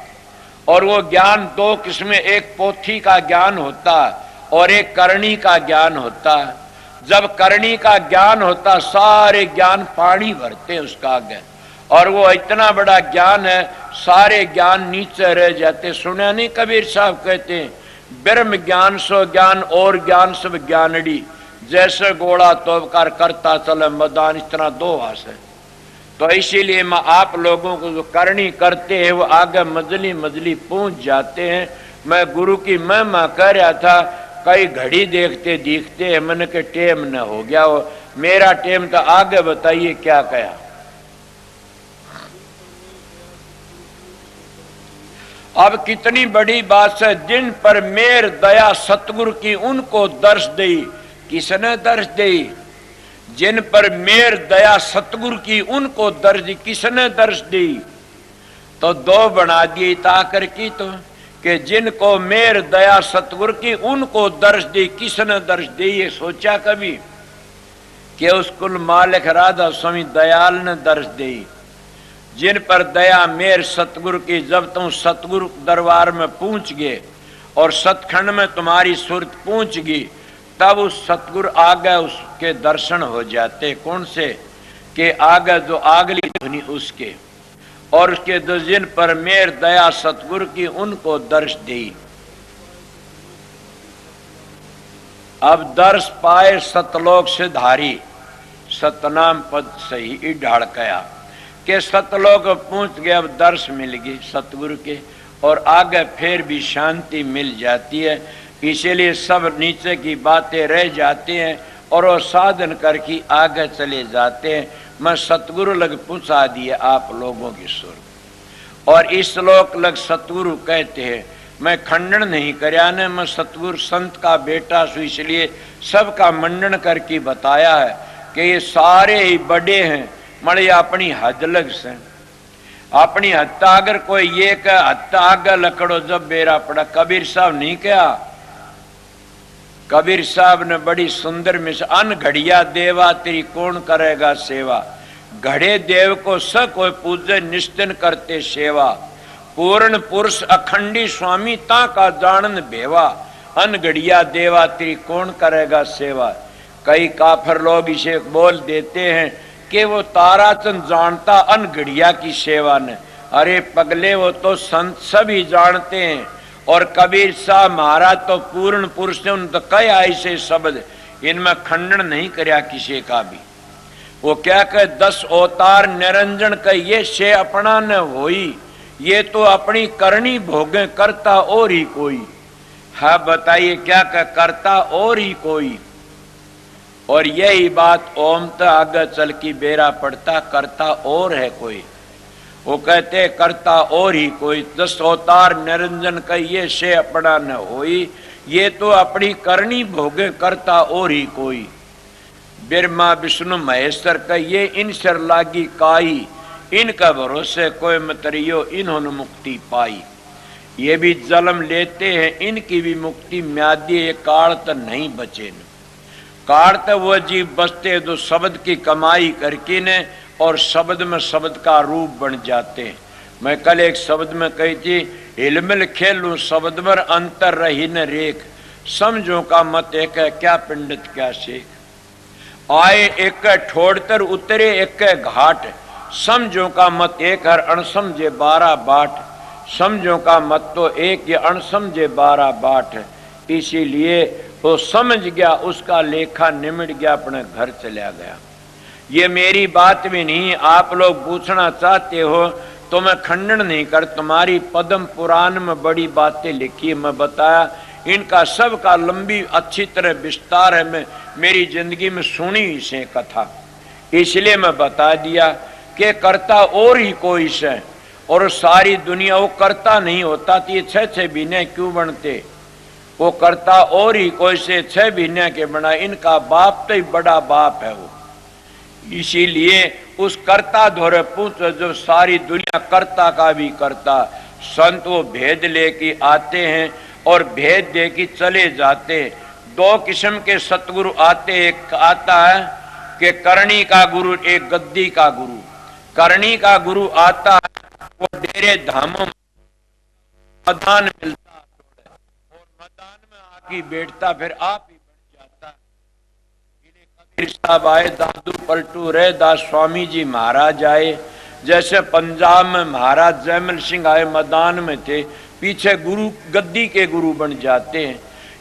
और वो ज्ञान दो किस्में, एक पोथी का ज्ञान होता है और एक करणी का ज्ञान होता है। जब करणी का ज्ञान होता सारे ज्ञान पानी भरते उसका आगे, और वो इतना बड़ा ज्ञान है सारे ज्ञान नीचे रह जाते। सुना नहीं कबीर साहब कहते हैं ब्रह्म ज्ञान सो ज्ञान और ज्ञान सब ज्ञानड़ी, जैसे घोड़ा तोबकार करता चले मैदान, इतना दो हास है। तो इसीलिए मैं आप लोगों को जो करनी करते हैं वो आगे मजली मजली पहुंच जाते हैं। मैं गुरु की महिमा कह रहा था, कई घड़ी देखते दिखते हैं, मन के टेम न हो गया वो मेरा टेम। तो आगे बताइए क्या कहा। अब कितनी बड़ी बात है, जिन पर मेर दया सतगुरु की उनको दर्श दी। किसने दर्श दी? जिन पर मेर दया सतगुरु की उनको दर्श दी। किसने दर्श दी? तो दो बना दिए ताकर की तो कि जिनको मेर दया सतगुरु की उनको दर्श दी। किसने दर्श दी? ये सोचा कभी कि उस कुल मालिक राधा स्वामी दयाल ने दर्श दी। जिन पर दया मेर सतगुरु की, जब तुम सतगुरु दरबार में पहुंच गए और सतखंड में तुम्हारी सुरत पहुंच गई, तब उस सतगुरु आगे उसके दर्शन हो जाते। कौन से? के आगे जो आगली ध्वनि उसके, और उसके दो जिन पर मेर दया सतगुरु की उनको दर्श दी। अब दर्श पाए सतलोक से धारी, सतनाम पद सही ढाड़ कया के सतलोक पहुंच गए। अब दर्श मिल गई सतगुरु के, और आगे फिर भी शांति मिल जाती है। इसीलिए सब नीचे की बातें रह जाती हैं और वो साधन करके आगे चले जाते हैं। मैं सतगुरु लग पहुंचा दिए आप लोगों की सुर, और इस श्लोक लग सतगुरु कहते हैं। मैं खंडन नहीं करया ने, मैं सतगुरु संत का बेटा सु, इसलिए सबका मंडन करके बताया है कि ये सारे ही बड़े हैं। मड़े अपनी हद लग से, अपनी हद अगर कोई ये कह हद आगे लकड़ो जब बेरा पड़ा। कबीर साहब नहीं कहा? कबीर साहब ने बड़ी सुंदर मिस, अन घड़िया देवा तेरी कौन करेगा सेवा। घड़े देव को स कोई पूजे निश्चिन करते सेवा। पूर्ण पुरुष अखंडी स्वामी ता का जानन भेवा। अन घड़िया देवा तेरी कौन करेगा सेवा। कई काफर लोग इसे बोल देते हैं कि वो ताराचंद जानता अन घड़िया की सेवा ने। अरे पगले, वो तो संत सभी जानते हैं। और कबीर साहब महाराज तो पूर्ण पुरुष ने, उन तो कई ऐसे शब्द, इनमें खंडन नहीं करया किसी का भी। वो क्या कहे 10 अवतार निरंजन कहिए से अपना न होई, ये तो अपनी करनी भोगे करता और ही कोई। हाँ बताइए क्या कह करता और ही कोई। और यही बात ओम तो आगे चल की बेरा पड़ता करता और है कोई। वो कहते करता और ही कोई 10 अवतार निरंजन कहिए से अपना न होई, ये तो अपनी करनी भोगे करता और ही कोई। ब्रह्मा विष्णु महेश्वर कहिए इन सर लागी काई, इनका भरोसे कोई मतरियो इन्होंने मुक्ति पाई। ये भी जन्म लेते हैं इनकी भी मुक्ति म्यादी, ये काल तो नहीं बचे न। काल तो वो जीव बचते जो शब्द की कमाई करके ने और शब्द में शब्द का रूप बन जाते हैं। मैं कल एक शब्द में कही थी हिलमिल खेलूं शब्द में अंतर रही न रेख, समझो का मत एक है क्या पंडित क्या शेख। आए एक ठोड़तर उतरे एक घाट, समझो का मत एक हर अणसमझे 12 बाट। समझो का मत तो एक ये अणसमझे 12 बाट। इसीलिए वो समझ गया उसका लेखा निमट गया, अपने घर चला गया। ये मेरी बात भी नहीं, आप लोग पूछना चाहते हो तो मैं खंडन नहीं कर, तुम्हारी पद्म पुराण में बड़ी बातें लिखी मैं बताया, इनका सब का लंबी अच्छी तरह विस्तार है। मैं मेरी जिंदगी में सुनी इसे कथा, इसलिए मैं बता दिया कि करता और ही कोई से, और सारी दुनिया वो करता नहीं होता तो ये 6 महीने क्यों बनते। वो करता और ही कोई से 6 महीने के बना, इनका बाप तो ही बड़ा बाप है वो। इसीलिए उस कर्ता धोरे पूछो जो सारी दुनिया कर्ता का भी करता। संत वो भेद लेके आते हैं और भेद दे के चले जाते। 2 किस्म के सतगुरु आते, एक आता है कि करणी का गुरु, एक गद्दी का गुरु। करणी का गुरु आता है वो डेरे धामों मैदान मिलता और मैदान में आके बैठता, फिर आप ही बन जाता। कबीर साहब आए, दादू पलटू रहे, दास स्वामी जी महाराज आए, जैसे पंजाब में महाराज जयमल सिंह आए मैदान में थे, पीछे गुरु गद्दी के गुरु बन जाते हैं।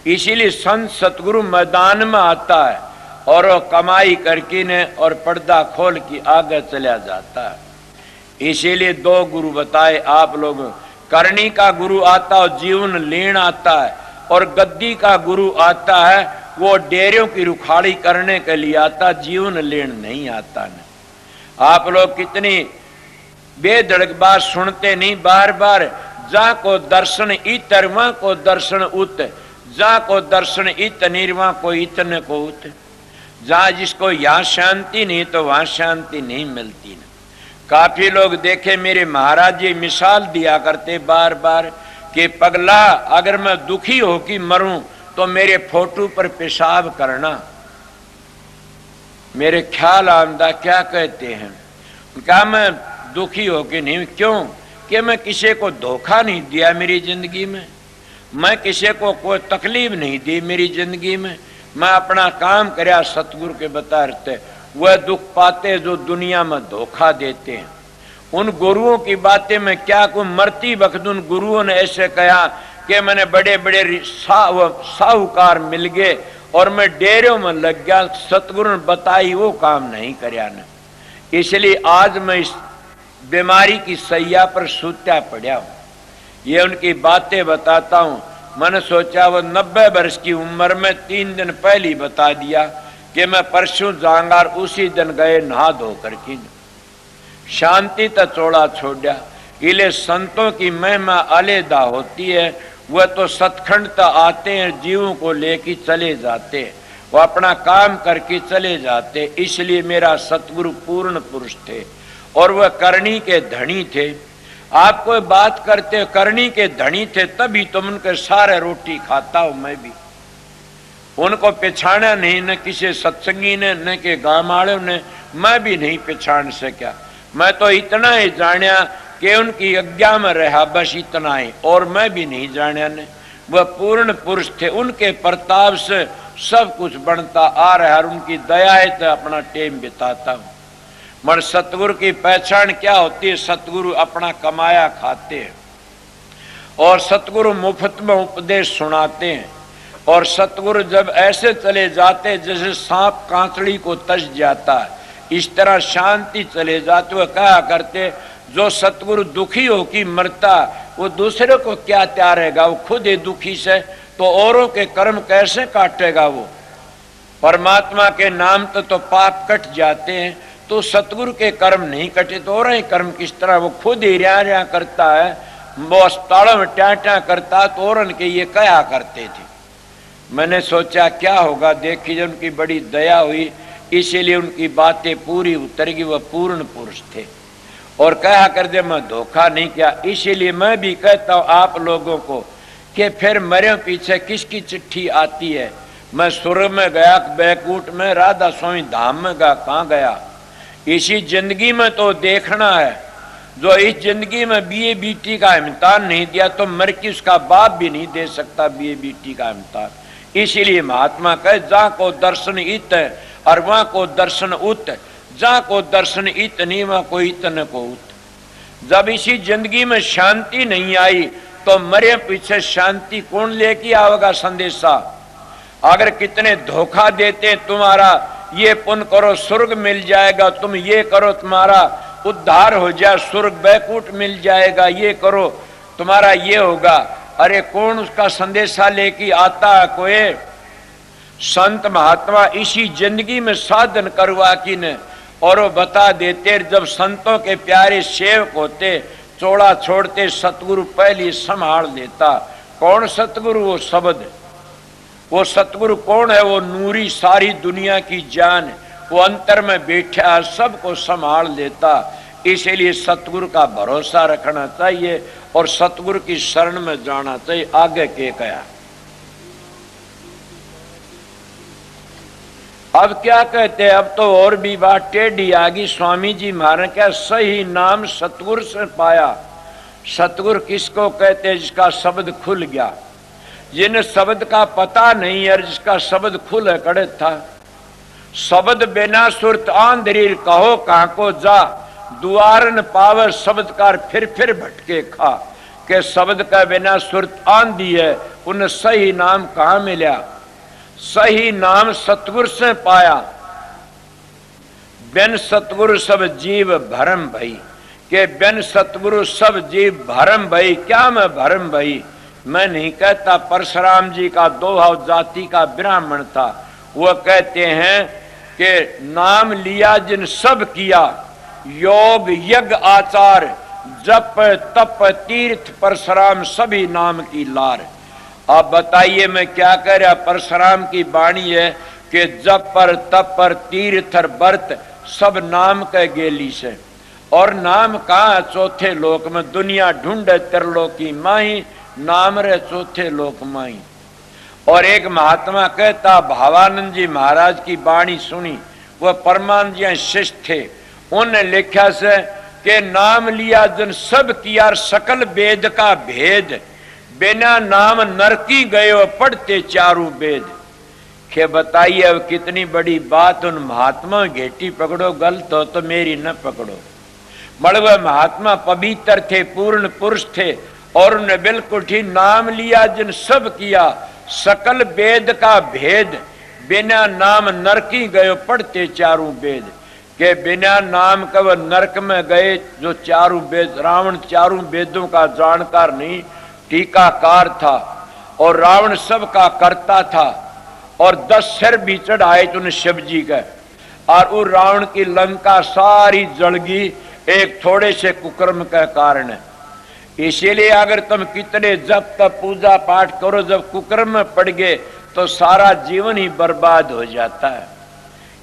इसीलिए संत सतगुरु मैदान में आता है और वो कमाई करके ने और पर्दा खोल के आगे चला जाता है। इसीलिए 2 गुरु बताए आप लोग, करनी का गुरु आता और जीवन लेन आता है, और गद्दी का गुरु आता है वो डेरों की रुखाड़ी करने के लिए आता, जीवन लेन नहीं आता न। आप लोग कितनी बेधड़क बात सुनते नहीं, बार बार जा को दर्शन इतर वहां को दर्शन उत, जा को दर्शन इत निर्वा को इतने को उत। जहां जिसको यहाँ शांति नहीं तो वहां शांति नहीं मिलती न। काफी लोग देखे मेरे महाराज जी मिसाल दिया करते बार बार कि पगला अगर मैं दुखी हो कि मरूं तो मेरे फोटो पर पेशाब करना। मेरे ख्याल आमदा क्या कहते हैं, क्या मैं दुखी हो कि नहीं, क्यों कि मैं किसी को धोखा नहीं दिया मेरी जिंदगी में, मैं किसी को कोई तकलीफ नहीं दी मेरी जिंदगी में, मैं अपना काम करया सतगुरु के बताते। वह दुख पाते जो दुनिया में धोखा देते हैं। उन गुरुओं की बातें में क्या को मरती वक्त उन गुरुओं ने ऐसे कहा कि मैंने बड़े बड़े साहूकार मिल गए और मैं डेरों में लग गया, सतगुरु ने बताई वो काम नहीं करया न। इसलिए आज मैं इस बीमारी की सैया पर सूत्या पड़ा हूं, ये उनकी बातें बताता हूं। मैंने सोचा वो 90 वर्ष की उम्र में 3 दिन पहले बता दिया कि मैं परसों जाऊंगा, उसी दिन गए नहा धो करके, शांति तो चौड़ा छोड़ा। इले संतों की महिमा अलहदा होती है, वह तो सतखंड तो आते हैं, जीवों को लेके चले जाते, वो अपना काम करके चले जाते। इसलिए मेरा सतगुरु पूर्ण पुरुष थे और वह करनी के धनी थे। आप कोई बात करते करनी के धनी थे तभी तुम उनके सारे रोटी खाता हूं। मैं भी उनको पहचाना नहीं, न किसी सत्संगी ने न के गांव वालों ने, मैं भी नहीं पहचान सका। मैं तो इतना ही जानिया कि उनकी आज्ञा में रहा, बस इतना ही, और मैं भी नहीं जानिया ने। वह पूर्ण पुरुष थे, उनके प्रताप से सब कुछ बनता आ रहा है, उनकी दया है तो अपना टेम बिताता हूं। मगर सतगुरु की पहचान क्या होती है, सतगुरु अपना कमाया खाते हैं और सतगुरु मुफ्त में उपदेश सुनाते हैं। और सतगुरु जब ऐसे चले जाते जैसे सांप कांचड़ी को तज जाता है, इस तरह शांति चले जाते। वो कहा करते जो सतगुरु दुखी हो कि मरता वो दूसरे को क्या त्यारेगा, वो खुद ही दुखी से तो औरों के कर्म कैसे काटेगा। वो परमात्मा के नाम तो पाप कट जाते हैं, तो सतगुरु के कर्म नहीं कटे तो और कर्म किस तरह। वो खुद ही रिया करता है, वो अस्पतालों में ट्या करता तो और के ये कहा करते थे। मैंने सोचा क्या होगा, देखी जब उनकी बड़ी दया हुई, इसीलिए उनकी बातें पूरी उतर गई। वह पूर्ण पुरुष थे और कहा कर दे मैं धोखा नहीं किया। इसीलिए मैं भी कहता हूं आप लोगों को कि फिर मरे पीछे किसकी चिट्ठी आती है। मैं स्वर्ग में गया, बैकुंठ में, राधा स्वामी धाम में गया, कहाँ गया। इसी जिंदगी में तो देखना है। जो इस जिंदगी में बीए बीटी का इम्तिहान नहीं दिया तो मर की उसका बाप भी नहीं दे सकता बीए बीटी का इम्तिहान। इसीलिए महात्मा कहे जहाँ को दर्शन इत और वहां को दर्शन उत, जहाँ को दर्शन इत नहीं वहां को इतने को उत। जब इसी जिंदगी में शांति नहीं आई तो मरे पीछे शांति कौन लेके आवेगा संदेशा। अगर कितने धोखा देते तुम्हारा ये पुण्य करो स्वर्ग मिल जाएगा, तुम ये करो तुम्हारा उद्धार हो जाए, स्वर्ग बैकुंठ मिल जाएगा, ये करो तुम्हारा ये होगा। अरे कौन उसका संदेशा लेके आता है। कोई संत महात्मा इसी जिंदगी में साधन करवा की ने और वो बता देते। जब संतों के प्यारे सेवक होते चोड़ा छोड़ते सतगुरु पहले संभाल लेता। कौन सतगुरु, वो शब्द। वो सतगुरु कौन है, वो नूरी सारी दुनिया की जान, वो अंतर में बैठा है, सबको संभाल लेता। इसीलिए सतगुरु का भरोसा रखना चाहिए और सतगुरु की शरण में जाना चाहिए। आगे के कहा अब क्या कहते हैं, अब तो और भी बात टेढ़ी आ गई। स्वामी जी महाराज क्या सही नाम सतगुरु से पाया। सतगुरु किसको कहते हैं, जिसका शब्द खुल गया, जिन शब्द का पता नहीं है, जिसका शब्द खुल कड़े था। शब्द बिना सुरत आंधरीर कहो कहाँ को जा, दुआरन पावर शब्द कार फिर भटके खा। के शब्द का बिना सुरत आंधी है, उन सही नाम कहाँ मिला। सही नाम सतगुरु से पाया, बिन सतगुरु सब जीव भरम भई। के बिन सतगुरु सब जीव भरम भई। क्या मैं भरम भई, मैं नहीं कहता। परशुराम जी का दोहा जाति का ब्राह्मण था, वह कहते हैं कि नाम लिया जिन सब किया, योग यज्ञ आचार जप तप तीर्थ परशुराम सभी नाम की लार। अब बताइए मैं क्या कह रहा। परशुराम की वाणी है कि जप पर तप पर तीर्थ व्रत सब नाम के गेली से। और नाम कहाँ, चौथे लोक में। दुनिया ढूंढे त्रिलोकी माही, नाम रे चौथे लोक माही। और एक महात्मा कहता, भावानंद जी महाराज की वाणी सुनी, वह परमानंद जी शिष्य थे। उन्हें लिखा से कि नाम लिया जन सब किया सकल वेद का भेद, बिना नाम नरकी गयो पढ़ते चारू वेद। के बताइए अब कितनी बड़ी बात। उन महात्मा घेटी पकड़ो, गलत हो तो मेरी न पकड़ो। बड़े महात्मा पवित्र थे, पूर्ण पुरुष थे और उन्हें बिल्कुल ठीक नाम लिया जिन सब किया सकल वेद का भेद, बिना नाम नरकी गयो पढ़ते चारू वेद। के बिना नाम का वह नरक में गए जो चारू वेद। रावण चारू वेदों का जानकार नहीं, टीकाकार था और रावण सब का करता था और 10 सिर भी चढ़ाए तुमने शिव जी का। और उस रावण की लंका सारी जलगी एक थोड़े से कुकर्म के कारण। इसीलिए अगर तुम कितने जब तक पूजा पाठ करो, जब कुकर्म में पड़ गए तो सारा जीवन ही बर्बाद हो जाता है।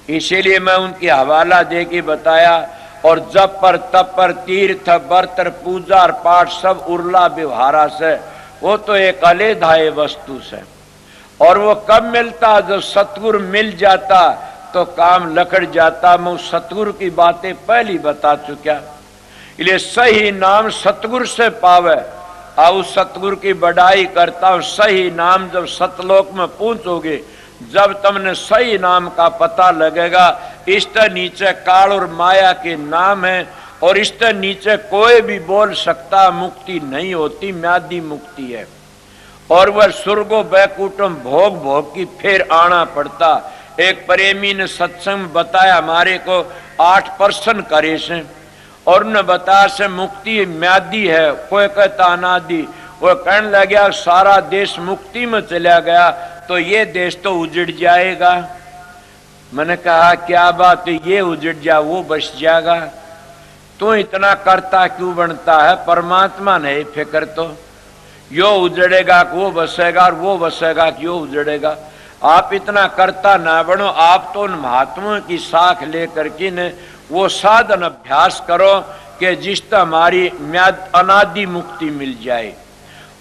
इसीलिए मैं उनकी हवाला दे के बताया। और जब पर तप पर तीर्थ व्रत पूजा और पाठ सब उर्ला व्यवहारा से, वो तो एक अलेधाय वस्तु से। और वो कब मिलता, जब सतगुरु मिल जाता तो काम लकड़ जाता। मैं उस सतगुरु की बातें पहले बता चुका। इसलिए सही नाम सतगुरु से पावे। और उस सतगुरु की बड़ाई करता हूं। सही नाम जब सतलोक में पहुंचोगे, जब तुमने सही नाम का पता लगेगा, इससे नीचे काल और माया के नाम है और इससे नीचे कोई भी बोल सकता मुक्ति नहीं होती, म्यादी मुक्ति है। और वह स्वर्गो बैकुंठम भोग भोग की फिर आना पड़ता। एक प्रेमी ने सत्संग बताया हमारे को 8 प्रश्न करे से और उन्हें बताया से मुक्ति म्यादी है, कोई कहता अनादि। वो कहने लगा सारा देश मुक्ति में चला गया तो ये देश तो उजड़ जाएगा। मैंने कहा क्या बात, ये उजड़ जा वो बस जाएगा। तो इतना करता क्यों बनता है? परमात्मा ने फिक्र तो यो उजड़ेगा कि वो बसेगा और वो बसेगा कि यो उजड़ेगा। आप इतना करता ना बनो, आप तो उन महात्माओं की साख लेकर के ने वो साधन अभ्यास करो कि जिससे हमारी म्याद अनादि मुक्ति मिल जाए।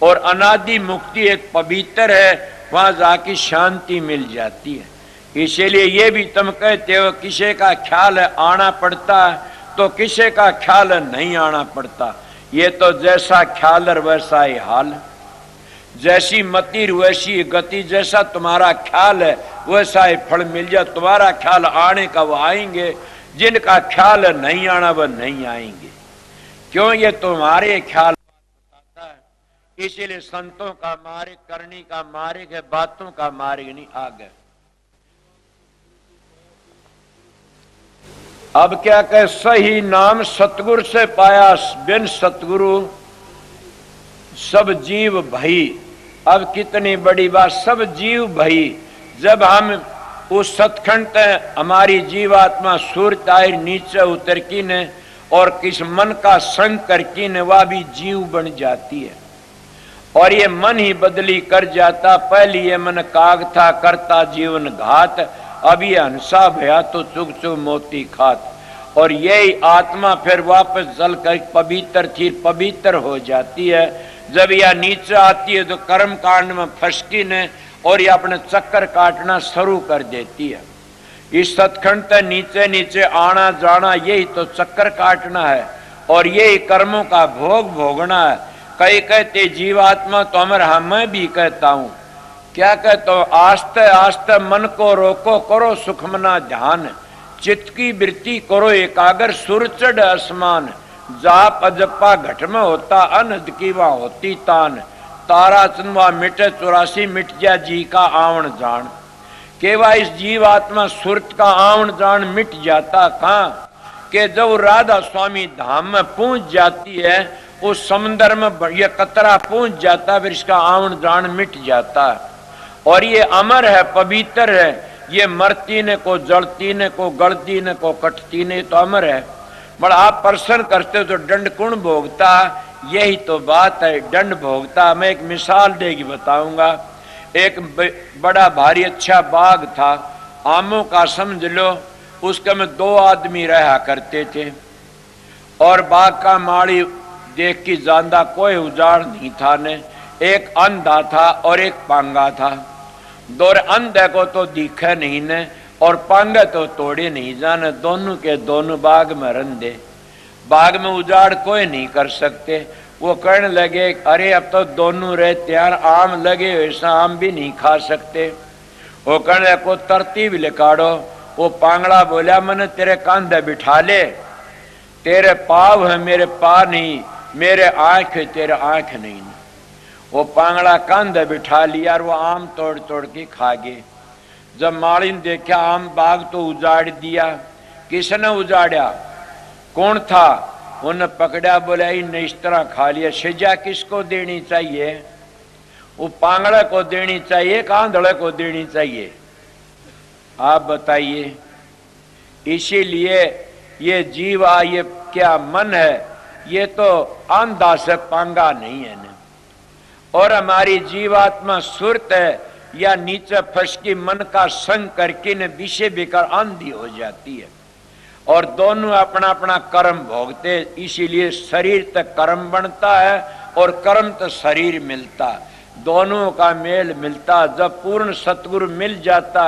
और अनादि मुक्ति एक पवित्र है, वहां जाके शांति मिल जाती है। इसीलिए ये भी तुम कहते हो किसी का ख्याल है आना पड़ता है तो किसी का ख्याल है नहीं आना पड़ता। ये तो जैसा ख्याल है वैसा ही हाल, जैसी मति वैसी गति, जैसा तुम्हारा ख्याल है वैसा ही फल मिल जाए। तुम्हारा ख्याल आने का वो आएंगे, जिनका ख्याल नहीं आना वह नहीं आएंगे। क्यों? ये तुम्हारे ख्याल बताता है। इसीलिए संतों का मार्ग, करनी का मार्ग है, बातों का मार्ग नहीं। आगे अब क्या कहे, सही नाम सतगुरु से पाया, बिन सतगुरु सब जीव भई। अब कितनी बड़ी बात, सब जीव भई। जब हम उस सतखंड हमारी जीवात्मा सूर्य आयर नीचे उतर की ने और किस मन का संग कर की ने वह भी जीव बन जाती है। और ये मन ही बदली कर जाता। पहले ये मन काग था करता जीवन घात, अब ये हंसा भया तो चुग चुग मोती खात। और यही आत्मा फिर वापस जल कर पवित्र थी पवित्र हो जाती है। जब यह नीचे आती है तो कर्म कांड में फंसकी ने और ये अपने चक्कर काटना शुरू कर देती है। इस सतखंड तक नीचे नीचे आना जाना यही तो चक्कर काटना है और यही कर्मों का भोग भोगना है। कई कहते जीवात्मा तो हमारा, मैं भी कहता हूं, क्या कहता हूं, आस्ते आस्ते मन को रोको, करो सुखमना ध्यान, चित्त की वृत्ति करो एकाग्र, सुर चढ़ आसमान, जाप अजपा घट में होता, अनहद की वहां होती तान, तारा चंदवा मिटे 84 मिट जा जी का आवण जान। केवा इस जीवात्मा सुरत का आवण जान मिट जाता कहां कि जब राधा स्वामी धाम में पहुंच जाती है, उस समंदर में ये कतरा पहुंच जाता, फिर इसका आवण जान मिट जाता। और ये अमर है, पवित्र है, ये मरती ने को, जलती ने को, गलती ने को, कटती ने, तो अमर है। बड़ा आप प्रश्न करते हो तो दंड कौन भोगता? यही तो बात है, दंड भोगता। मैं एक मिसाल देगी बताऊंगा। एक बड़ा भारी अच्छा बाग था, आमों का समझ लो। उसके में 2 आदमी रहा करते थे और बाग का माड़ी देख के जानदा कोई उजाड़ नहीं था ने। एक अंधा था और एक पांगा था। दौर अंधे को तो दिखे नहीं ने और पांगे तो तोड़े नहीं जाने। दोनों के दोनों बाग में रंधे, बाग में उजाड़ कोई नहीं कर सकते। वो कहने लगे अरे अब तो दोनों रहते यार, आम लगे ऐसा आम भी नहीं खा सकते। वो कहने को तरतीब लिखाड़ो। वो पांगड़ा बोला मैंने तेरे कंधे बिठा ले, तेरे पाव है मेरे पा नहीं, मेरे आंख है तेरे आंख नहीं। वो पांगड़ा कंधे बिठा लिया और वो आम तोड़ तोड़ के खा गए। जब माली ने देखा आम बाग तो उजाड़ दिया, किसने उजाड़ा? कौन था? उन्हें पकड़ा, बोला इन्हें इस तरह खा लिया। सजा किसको देनी चाहिए? वो पांगड़े को देनी चाहिए, कांधड़े को देनी चाहिए? आप बताइए। इसीलिए ये जीवा, ये क्या मन है, ये तो अंधा से पांगा नहीं है ना। और हमारी जीवात्मा सुरत है या नीचे फंस की मन का संग करके न विषय बेकार आंधी हो जाती है। और दोनों अपना अपना कर्म भोगते, इसीलिए शरीर तक कर्म बनता है और कर्म तो शरीर मिलता। दोनों का मेल मिलता। जब पूर्ण सतगुरु मिल जाता,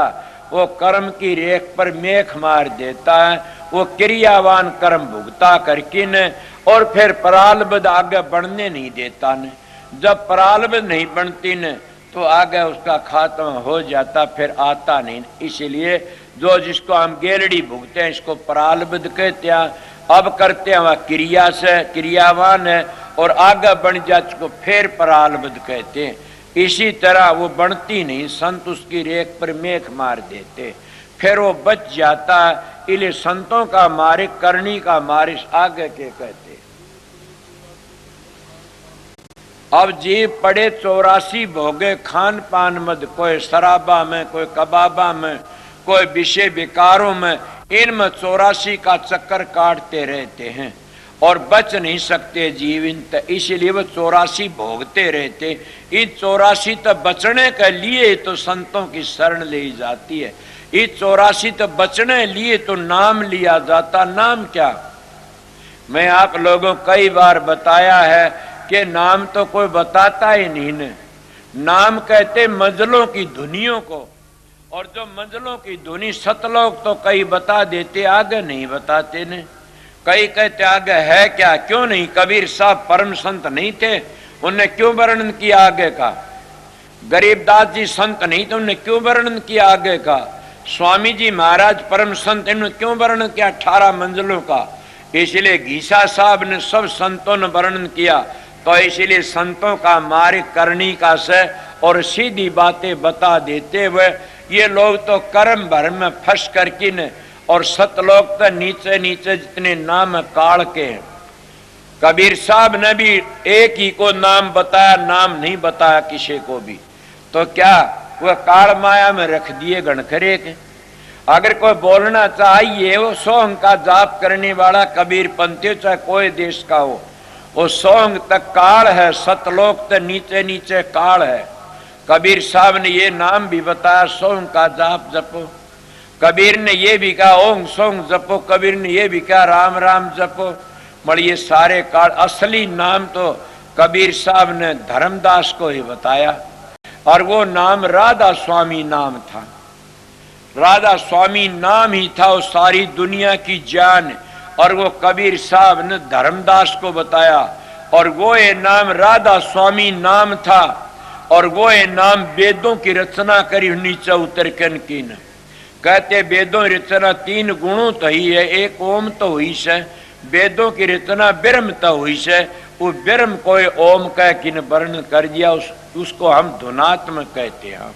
वो कर्म की रेख पर मेख मार देता है। वो क्रियावान कर्म भुगता करके न और फिर प्रारब्ध आगे बढ़ने नहीं देता न। जब प्रारब्ध नहीं बनती न तो आगे उसका खात्मा हो जाता, फिर आता नहीं। इसीलिए जो जिसको हम गेरड़ी भुगते हैं इसको प्रारब्ध कहते हैं। अब करते हैं वह क्रिया से, क्रियावान है और आगे बन जाए उसको फिर प्रारब्ध कहते हैं। इसी तरह वो बनती नहीं, संत उसकी रेख पर मेख मार देते। फिर वो बच जाता है। इसलिए संतों का मार्ग, करनी का मार्ग आगे के कहते। अब जीव पड़े 84 भोगे खान पान मद, कोई शराबा में, कोई कबाबा में, कोई विषय विकारों में, इनमें 84 का चक्कर काटते रहते हैं और बच नहीं सकते जीव इन, इसलिए वो 84 भोगते रहते। इन 84 तक बचने के लिए तो संतों की शरण ली जाती है। इस 84 तक बचने लिए तो नाम लिया जाता। नाम क्या? मैं आप लोगों को कई बार बताया है कि नाम तो कोई बताता ही नहीं ने। नाम कहते मंजिलों की धुनियों को, और जो मंजिलों की धुनी सतलोक तो कई बता देते, आगे नहीं बताते ने। कई कहते आगे है क्या, क्यों नहीं? कबीर साहब परम संत नहीं थे, उन्हें क्यों वर्णन किया आगे का? गरीबदास जी संत नहीं थे, उन्हें क्यों वर्णन किया आगे का? स्वामी जी महाराज परम संत, इन्होंने क्यों वर्णन किया 18 मंजिलों का? इसलिए घीसा साहब ने सब संतों ने वर्णन किया। तो इसलिए संतों का मार्ग करनी का से और सीधी बातें बता देते हुए ये लोग तो कर्म भर में फंस करके न, और सतलोक तो नीचे नीचे जितने नाम काल के हैं। कबीर साहब ने भी एक ही को नाम बताया, नाम नहीं बताया किसी को भी। तो क्या वह काल माया में रख दिए गणखरे के? अगर कोई बोलना चाहिए, वो सोंग का जाप करने वाला कबीर पंथी चाहे कोई देश का हो, वो सोंग तक काल है, सतलोक तक नीचे नीचे काल है। कबीर साहब ने ये नाम भी बताया, सोंग का जाप जपो। कबीर ने ये भी कहा ओंग सोंग जपो। कबीर ने ये भी कहा राम राम जपो। मगर ये सारे काल, असली नाम तो कबीर साहब ने धर्मदास को ही बताया, और वो नाम राधा स्वामी नाम था। राधा स्वामी नाम ही था वो सारी दुनिया की जान, और वो कबीर साहब ने धर्मदास को बताया, और वो ये नाम राधा स्वामी नाम था। और वो ये नाम वेदों की रचना करी नीचे उतर की न कहते वेदों की रचना 3 गुणों तो ही है, एक ओम तो हुई से, वेदों की रचना ब्रह्म तो हुई से। वो ब्रह्म को ओम कह किन वर्णन कर दिया, उसको हम धुनात्म कहते हैं।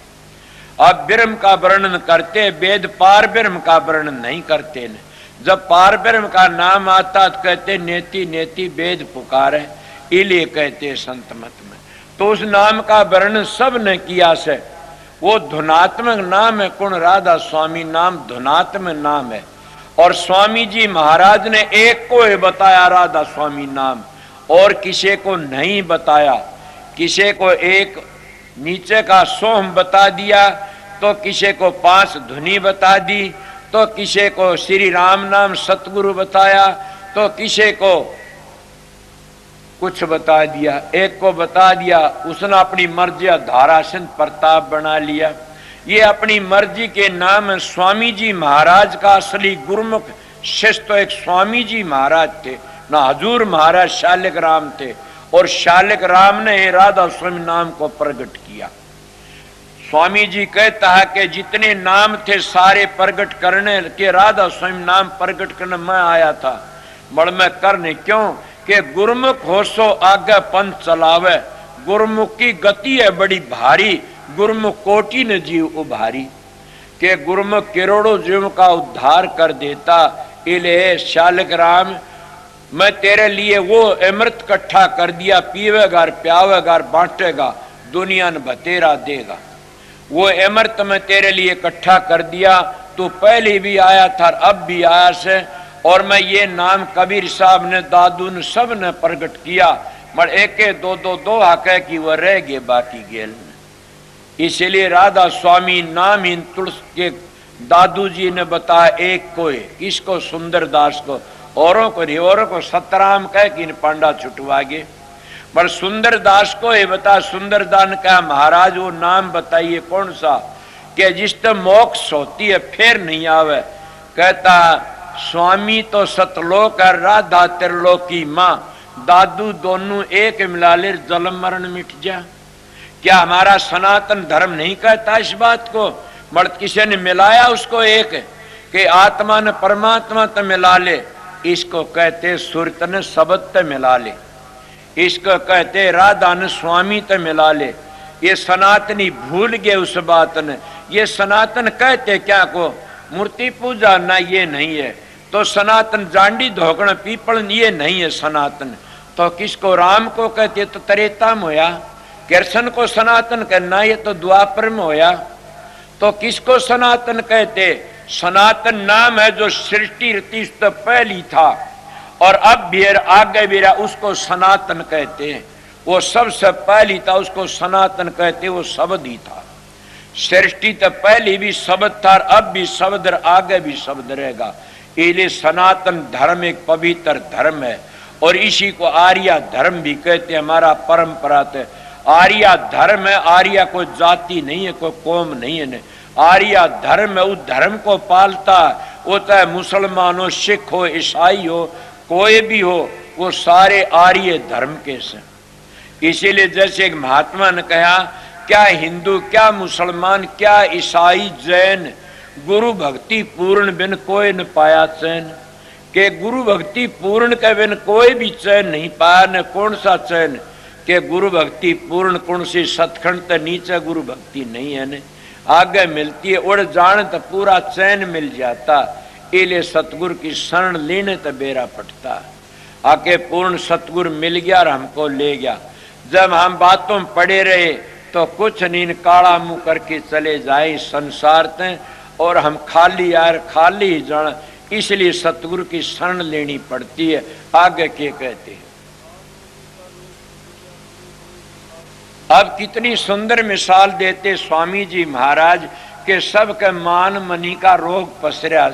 अब ब्रह्म का वर्णन करते, वेद पार ब्रह्म का वर्णन नहीं करते न। जब पार ब्रह्म का नाम आता तो कहते नेति नेति वेद पुकारे, इलिए कहते संत मत में। तो उस नाम का वर्णन सब ने किया से। वो धुनात्मक नाम है। कुण राधा स्वामी नाम धुनात्मक नाम है। और स्वामी जी महाराज ने एक को ही बताया राधा स्वामी नाम, और किसी को नहीं बताया। किसी को एक नीचे का सोम बता दिया, तो किसी को 5 धुनी बता दी, तो किसी को श्री राम नाम सतगुरु बताया, तो किसी को कुछ बता दिया। एक को बता दिया, उसने अपनी मर्जी धारासन प्रताप बना लिया। ये अपनी मर्जी के नाम स्वामी जी महाराज का असली गुरुमुख शिष्य तो एक स्वामी जी महाराज थे ना, हजूर महाराज शालिक राम थे। और शालिक राम ने राधा स्वामी नाम को प्रकट किया। स्वामी जी कहता है कि जितने नाम थे सारे प्रकट करने के, राधा स्वामी नाम प्रकट करने मैं आया था। बड़ मैं करने क्यों कि गुरुमुख हो सो आगे पंथ चलावे। गुरुमुख की गति है बड़ी भारी, गुरुमुख कोटि ने जीव उभारी। के गुरुमुख करोड़ों जीव का उद्धार कर देता। इले शालिक राम मैं तेरे लिए वो अमृत इकट्ठा कर दिया, पीवेगा प्यावेगा बांटेगा, दुनिया ने बतेरा देगा। वो अमृत मैं तेरे लिए इकट्ठा कर दिया। तू पहले भी आया था, अब भी आया से। और मैं ये नाम कबीर साहब ने, दादू ने, सब ने प्रकट किया। मगर एक दो कह कि वह रह गए बाकी गेल। इसलिए राधा स्वामी नाम इन तुलस के दादू जी ने बताया एक को, इसको सुंदरदास को, औरों को नहीं, औरों को सतराम कह कि इन पांडा छुटवा गए। पर सुंदरदास को ये बता, सुंदरदान का महाराज वो नाम बताइए कौन सा कि जिस तक मोक्ष होती है फिर नहीं आवे। कहता स्वामी तो सतलोक है, राधा त्रिलोकी माँ, दादू दोनों एक मिला ले जन्म मरण मिट जा। क्या हमारा सनातन धर्म नहीं कहता इस बात को? मर्द किसी ने मिलाया उसको एक कि आत्मा ने परमात्मा तो मिला ले, इसको कहते सुरत ने शब्द तो मिला ले, इसको कहते राधा ने स्वामी तो मिला ले। ये सनातनी भूल गए उस बात ने। ये सनातन कहते क्या को? मूर्ति पूजा ना, ये नहीं है। तो सनातन जांडी धोकण पीपल, ये नहीं है सनातन। तो किसको राम को कहते तो त्रेता में होया, कृष्ण को सनातन कहना ये तो द्वापर में होया। तो किसको सनातन कहते? सनातन नाम है जो सृष्टि रति तो पहली था और अब भी आगे भी रहा, उसको सनातन कहते हैं। वो सबसे पहली था, उसको सनातन कहते, वो शब्द ही था। सृष्टि तो पहली भी शब्द था, अब भी शब्द, आगे भी शब्द रहेगा। इसलिए सनातन धर्म एक पवित्र धर्म है और इसी को आर्या धर्म भी कहते हैं। हमारा परंपरा तो आर्या धर्म है। आर्या कोई जाति नहीं है, कोई कौम नहीं है। आर्या धर्म है, उस धर्म को पालता। वो चाहे मुसलमान हो, सिख हो, ईसाई हो, कोई भी हो, वो सारे आर्य धर्म के से। इसीलिए जैसे एक महात्मा ने कहा, क्या हिंदू, क्या मुसलमान, क्या ईसाई, जैन, गुरु भक्ति पूर्ण बिन कोई न पाया चैन। के गुरु भक्ति पूर्ण के बिन कोई भी चैन नहीं पाया। न कौन सा चैन? के गुरु भक्ति पूर्ण कौन सी? सतखंड तो नीचे गुरु भक्ति नहीं है ने, आगे मिलती है। उड़ जाने तो पूरा चैन मिल जाता। इले सतगुरु की शरण लेने तो बेरा पटता। आके पूर्ण सतगुरु मिल गया और हमको ले गया। जब हम बातों में पड़े रहे तो कुछ नींद काला मुंह करके चले जाए संसार ते, और हम खाली यार खाली ही जाना। इसलिए सतगुरु की शरण लेनी पड़ती है। आगे के कहते हैं। अब कितनी सुंदर मिसाल देते स्वामी जी महाराज के सबके मान मनी का रोग पसरा।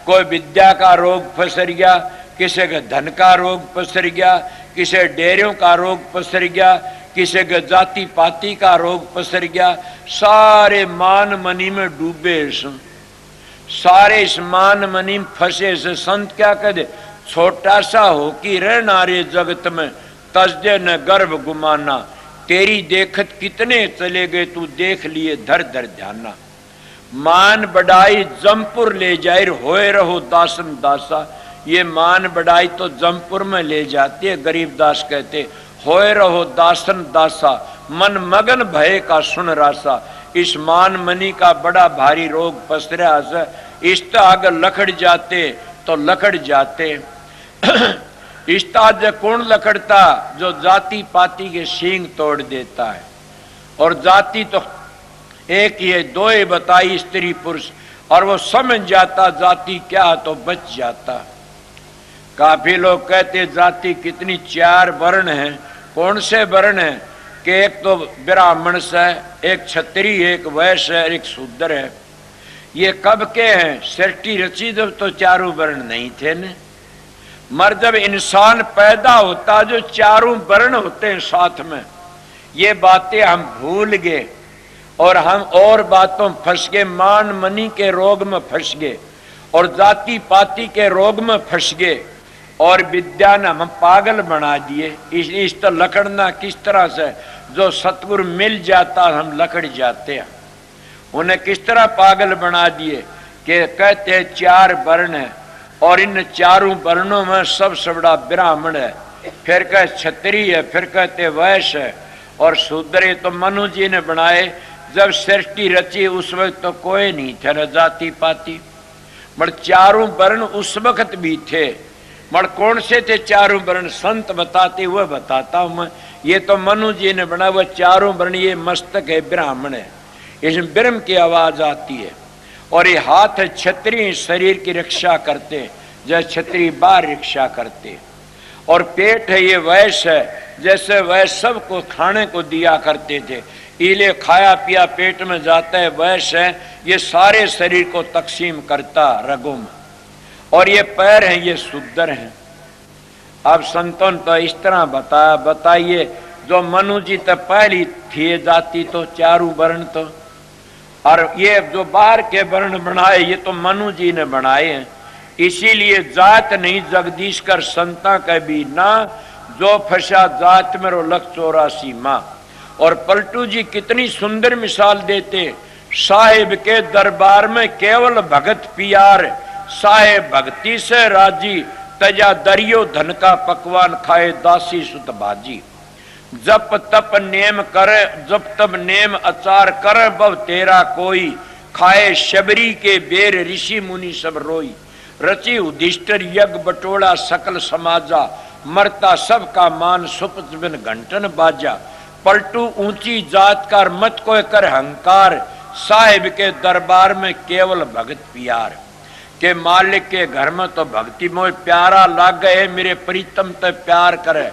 कोई विद्या का रोग पसर गया, किसी के धन का रोग पसर गया, किसी डेरों का रोग पसर गया, किसी के जाति पाति का रोग पसर गया। सारे मान मनी में डूबे, सारे इस मान मनी में फंसे से। संत क्या कहते? छोटा सा हो कि रहना रे जगत में, तजदे न गर्भ गुमाना। तेरी देखत कितने चले गए, तू देख लिए धर धर ध्याना। मान बढ़ाई जमपुर ले जाए, होए रहो दासन दासा। ये मान बढ़ाई तो जमपुर में ले जाती है। गरीबदास कहते, होए रहो दासन दासा, मन मगन भय का सुन रासा। इस मान मनी का बड़ा भारी रोग पसरा है। इस आगे लकड़ जाते तो लकड़ जाते। इस कौन लकड़ता? जो जाति पाति के सींग तोड़ देता है। और जाति तो एक ही है, दो ही बताई, स्त्री पुरुष। और वो समझ जाता जाति क्या तो बच जाता। काफी लोग कहते जाति कितनी, 4 वर्ण हैं। कौन से वर्ण हैं? कि एक तो ब्राह्मण से, एक क्षत्रिय, एक वैश्य, एक शूद्र है। ये कब के हैं? सृष्टि रची जब तो 4 वर्ण नहीं थे न। मर जब इंसान पैदा होता जो 4 वर्ण होते हैं साथ में। ये बातें हम भूल गए और हम और बातों फंस गए। मान मनी के रोग में फंस गए और जाति पाति के रोग में फंस गए और विद्या ने हम पागल बना दिए। इस तो लकड़ना किस तरह से? जो सतगुरु मिल जाता हम लकड़ जाते हैं। उन्हें किस तरह पागल बना दिए कि कहते हैं 4 वर्ण है और इन 4 वर्णों में सबसे बड़ा ब्राह्मण है, फिर कह क्षत्रिय है, फिर कहते वैश्य है और शूद्र। तो मनु जी ने बनाए। जब सृष्टि रची उस वक्त तो कोई नहीं थे न जाति पाति, मगर 4 वर्ण उस वक्त भी थे। मगर कौन से थे 4 वर्ण? संत बताते हुए बताता हूं मैं। ये तो मनु जी ने बनाया वह 4 वर्ण। ये मस्तक है ब्राह्मण है, इसमें ब्रह्म की आवाज आती है। और ये हाथ है क्षत्रिय, शरीर की रक्षा करते, जैसे क्षत्रिय बाहर रक्षा करते। और पेट है ये वैश्य है, जैसे वैश्य सबको खाने को दिया करते थे। इले खाया पिया पेट में जाता है। वैश्य है ये सारे शरीर को तकसीम करता रगों में। और ये पैर हैं, ये शूद्र हैं। अब संतों तो इस तरह बताइए। जो मनु जी तो पहली थी जाति तो 4 वर्ण तो, और ये जो बाहर के वर्ण बनाए ये तो मनु जी ने बनाए हैं। इसीलिए जात नहीं जगदीश कर संता के भी ना, जो फंसा जात में रो 184 माँ। और पलटू जी कितनी सुंदर मिसाल देते। साहिब के दरबार में केवल भगत पियार, साहेब भक्ति से राजी, तजा दरियो धन का पकवान खाए दासी सुत बाजी। जप तप नेम करे, जप तप नेम अचार कर बव तेरा कोई, खाए शबरी के बेर ऋषि मुनि सब रोई, रची उदिष्टर यज्ञ बटोला सकल समाजा, मरता सबका मान सुपत बिन घंटन बाजा। पलटू ऊंची जात कर मत कोय कर हंकार, साहिब के दरबार में केवल भगत प्यार। के मालिक के घर में तो भक्ति मोह प्यारा लाग गए, मेरे प्रीतम ते प्यार करे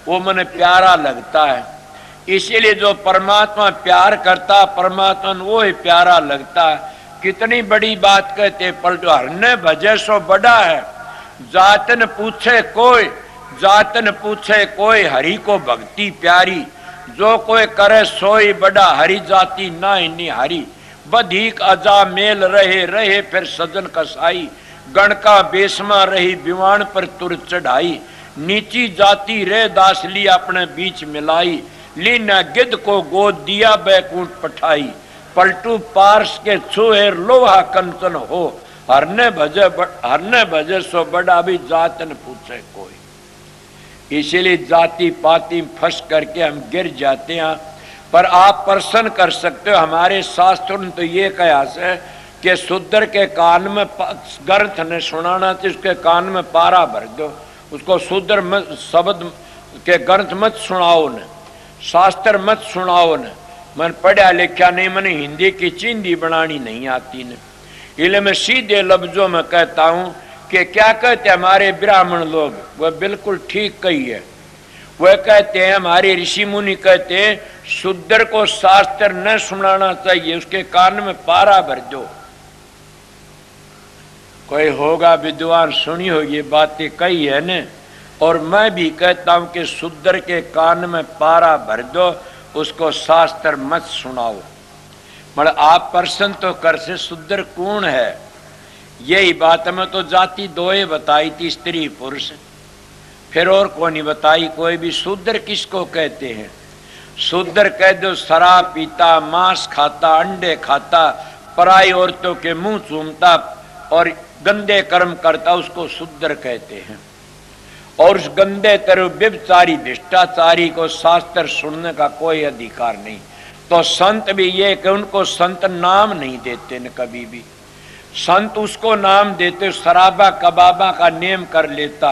वो मने प्यारा लगता है। इसीलिए जो परमात्मा प्यार करता परमात्मा वो ही प्यारा लगता है। कितनी बड़ी बात कहते पलटू, हरने भजे सो बड़ा है, जातन पूछे कोई, जातन पूछे कोई, हरि को भक्ति प्यारी। जो कोई करे सोई बड़ा, हरि जाति ना इन्नी हरि। बधिक अजा मेल रहे रहे फिर सजन कसाई, गण का बेसमा रही विवान पर तुर चढ़ाई। नीची जाति रे दास ली अपने बीच मिलाई, लीना गिद्ध को गोद दिया बैकुंठ पठाई। पलटू पार्स के छुए लोहा कंचन हो, हरने भजे सो बड़ा, भी जातन पूछे कोई। इसीलिए जाति पाति फंस करके हम गिर जाते हैं। पर आप प्रश्न कर सकते हो, हमारे शास्त्रों ने तो ये कयास है कि शूद्र के कान में ग्रंथ ने सुनाना चाहिए, उसके कान में पारा भर दो, उसको शूद्र शब्द के ग्रंथ मत सुनाओ ने, शास्त्र मत सुनाओ ने। मन पढ़ा लिखा नहीं, मैंने हिंदी की चिंदी बनानी नहीं आती ने। इसलिए मैं सीधे लफ्जों में कहता हूं कि क्या कहते हमारे ब्राह्मण लोग, वह बिल्कुल ठीक कही है। वह कहते हैं, हमारे ऋषि मुनि कहते हैं, शूद्र को शास्त्र न सुनाना चाहिए, उसके कान में पारा भर दो। कोई होगा विद्वान सुनी हो ये बातें कही है ने। और मैं भी कहता हूं कि शूद्र के कान में पारा भर दो, उसको शास्त्र मत सुनाओ। मतलब आप प्रश्न तो कर से शूद्र कौन है, यही बात में तो जाति दोए बताई थी, स्त्री पुरुष, फिर और कौन नहीं बताई कोई भी। शूद्र किसको कहते हैं? शूद्र कह दो शराब पीता, मांस खाता, अंडे खाता, पराई औरतों के मुंह चूमता और गंदे कर्म करता, उसको शूद्र कहते हैं। और उस गंदे तरह व्यभिचारी भ्रष्टाचारी को शास्त्र सुनने का कोई अधिकार नहीं। तो संत भी ये कि उनको संत नाम नहीं देते न कभी भी। संत उसको नाम देते, शराबा कबाबा का नेम कर लेता,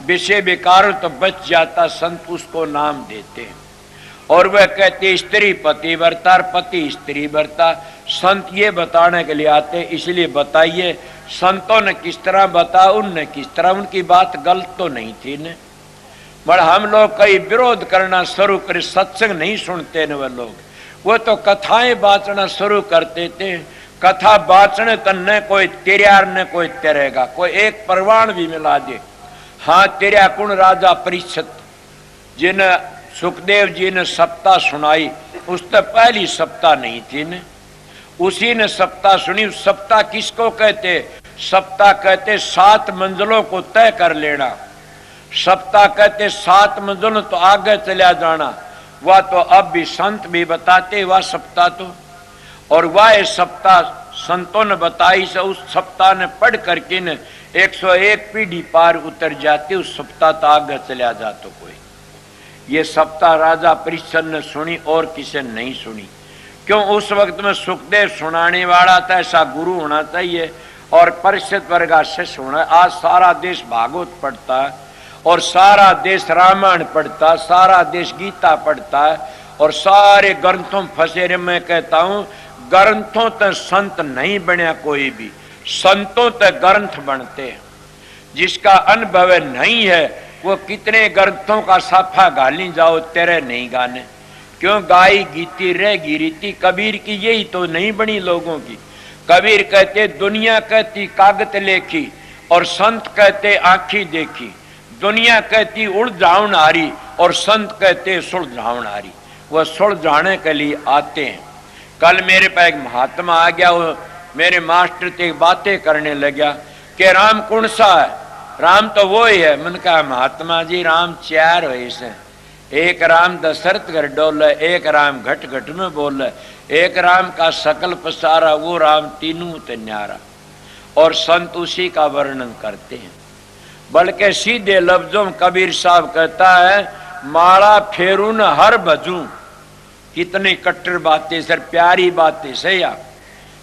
विषय विकार तो बच जाता, संत उसको नाम देते हैं। और वह कहते स्त्री पति वर्ता, पति स्त्री वर्ता। संत ये बताने के लिए आते, इसलिए बताइए संतों ने किस तरह बताया, उनने किस तरह, उनकी बात गलत तो नहीं थी ने। पर हम लोग कई विरोध करना शुरू करे, सत्संग नहीं सुनते न वह लोग, वो तो कथाएं बाचना शुरू करते थे। कथा बाचने तन्ने कोई तिरयार ने कोई तेरेगा, कोई एक परवान भी मिला दे। हाँ, तिरया कुण राजा परीक्षित जिन सुखदेव जी ने सप्ताह सुनाई, उस तक पहली सप्ताह नहीं थी ने, उसी ने सप्ताह सुनी। उस सप्ताह किसको कहते? सप्ताह कहते 7 मंजिलों को तय कर लेना। सप्ताह कहते 7 मंजिलों तो आगे चला जाना। वह तो अब भी संत भी बताते वह सप्ताह तो, और वह सप्ताह संतों ने बताई से उस सप्ताह ने पढ़ करके न 101 पीढ़ी पार उतर जाती, उस सप्ताह तो आगे चला जाता कोई। ये सप्ताह राजा परीक्षित ने सुनी और किसी ने नहीं सुनी। क्यों? उस वक्त में सुखदेव सुनाने वाला था, ऐसा गुरु होना चाहिए और परीक्षित वर्गा शिष्य होना। आज सारा देश भागवत पढ़ता है और सारा देश रामायण पढ़ता है, सारा देश गीता पढ़ता है और सारे ग्रंथों फंसे रहे। मैं कहता हूं ग्रंथों तक संत नहीं बने कोई भी, संतों तक ग्रंथ बनते हैं। जिसका अनुभव नहीं है वो कितने ग्रंथों का साफा गाली जाओ, तेरे नहीं गाने। क्यों? गाई गीती रहेगी रीति। कबीर की यही तो नहीं बनी लोगों की। कबीर कहते दुनिया कहती कागत लेखी और संत कहते आंखी देखी। दुनिया कहती उलझाउन हारी और संत कहते सुलझाउन हारी। वह सुलझाने के लिए आते हैं। कल मेरे पास एक महात्मा आ गया, वो मेरे मास्टर से बातें करने लगा कि राम कौन सा है? राम तो वो ही है। मैंने कहा महात्मा जी राम 4 है इसे, एक राम दशरथ घर डोल है, एक राम घट घट में बोल है, एक राम का सकल पसारा, वो राम तीनों ते न्यारा। और संत उसी का वर्णन करते हैं। बल्कि सीधे लफ्जों में कबीर साहब कहता है माला फेरू न हर भजू। कितनी कट्टर बातें सर, प्यारी बातें से या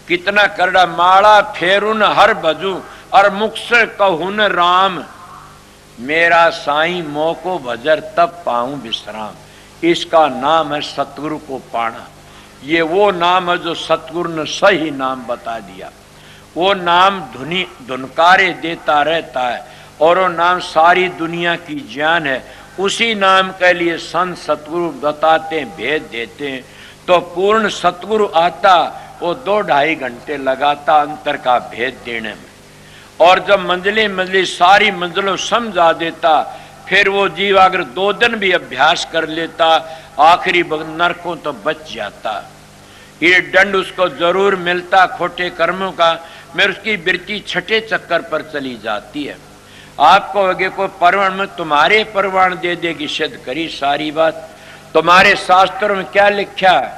कितना करड़ा माला फेरुन हर भजू और मुख से कहून राम, मेरा साईं मोको भजर तब पाऊं विश्राम। इसका नाम है सतगुरु को पाना। ये वो नाम है जो सतगुरु ने सही नाम बता दिया। वो नाम धुनकारे देता रहता है और वो नाम सारी दुनिया की जान है। उसी नाम के लिए संत सतगुरु बताते हैं, भेद देते हैं। तो पूर्ण सतगुरु आता, वो 2-2.5 घंटे लगाता अंतर का भेद देने में। और जब मंजिली सारी मंजिलों समझा देता, फिर वो जीव अगर 2 दिन भी अभ्यास कर लेता, आखिरी नरकों तो बच जाता। ये दंड उसको जरूर मिलता खोटे कर्मों का, मेरे उसकी वृत्ति छठे चक्कर पर चली जाती है। आपको आगे कोई परवान में तुम्हारे परवान दे देगी, सिद्ध करी सारी बात। तुम्हारे शास्त्रों में क्या लिखा है?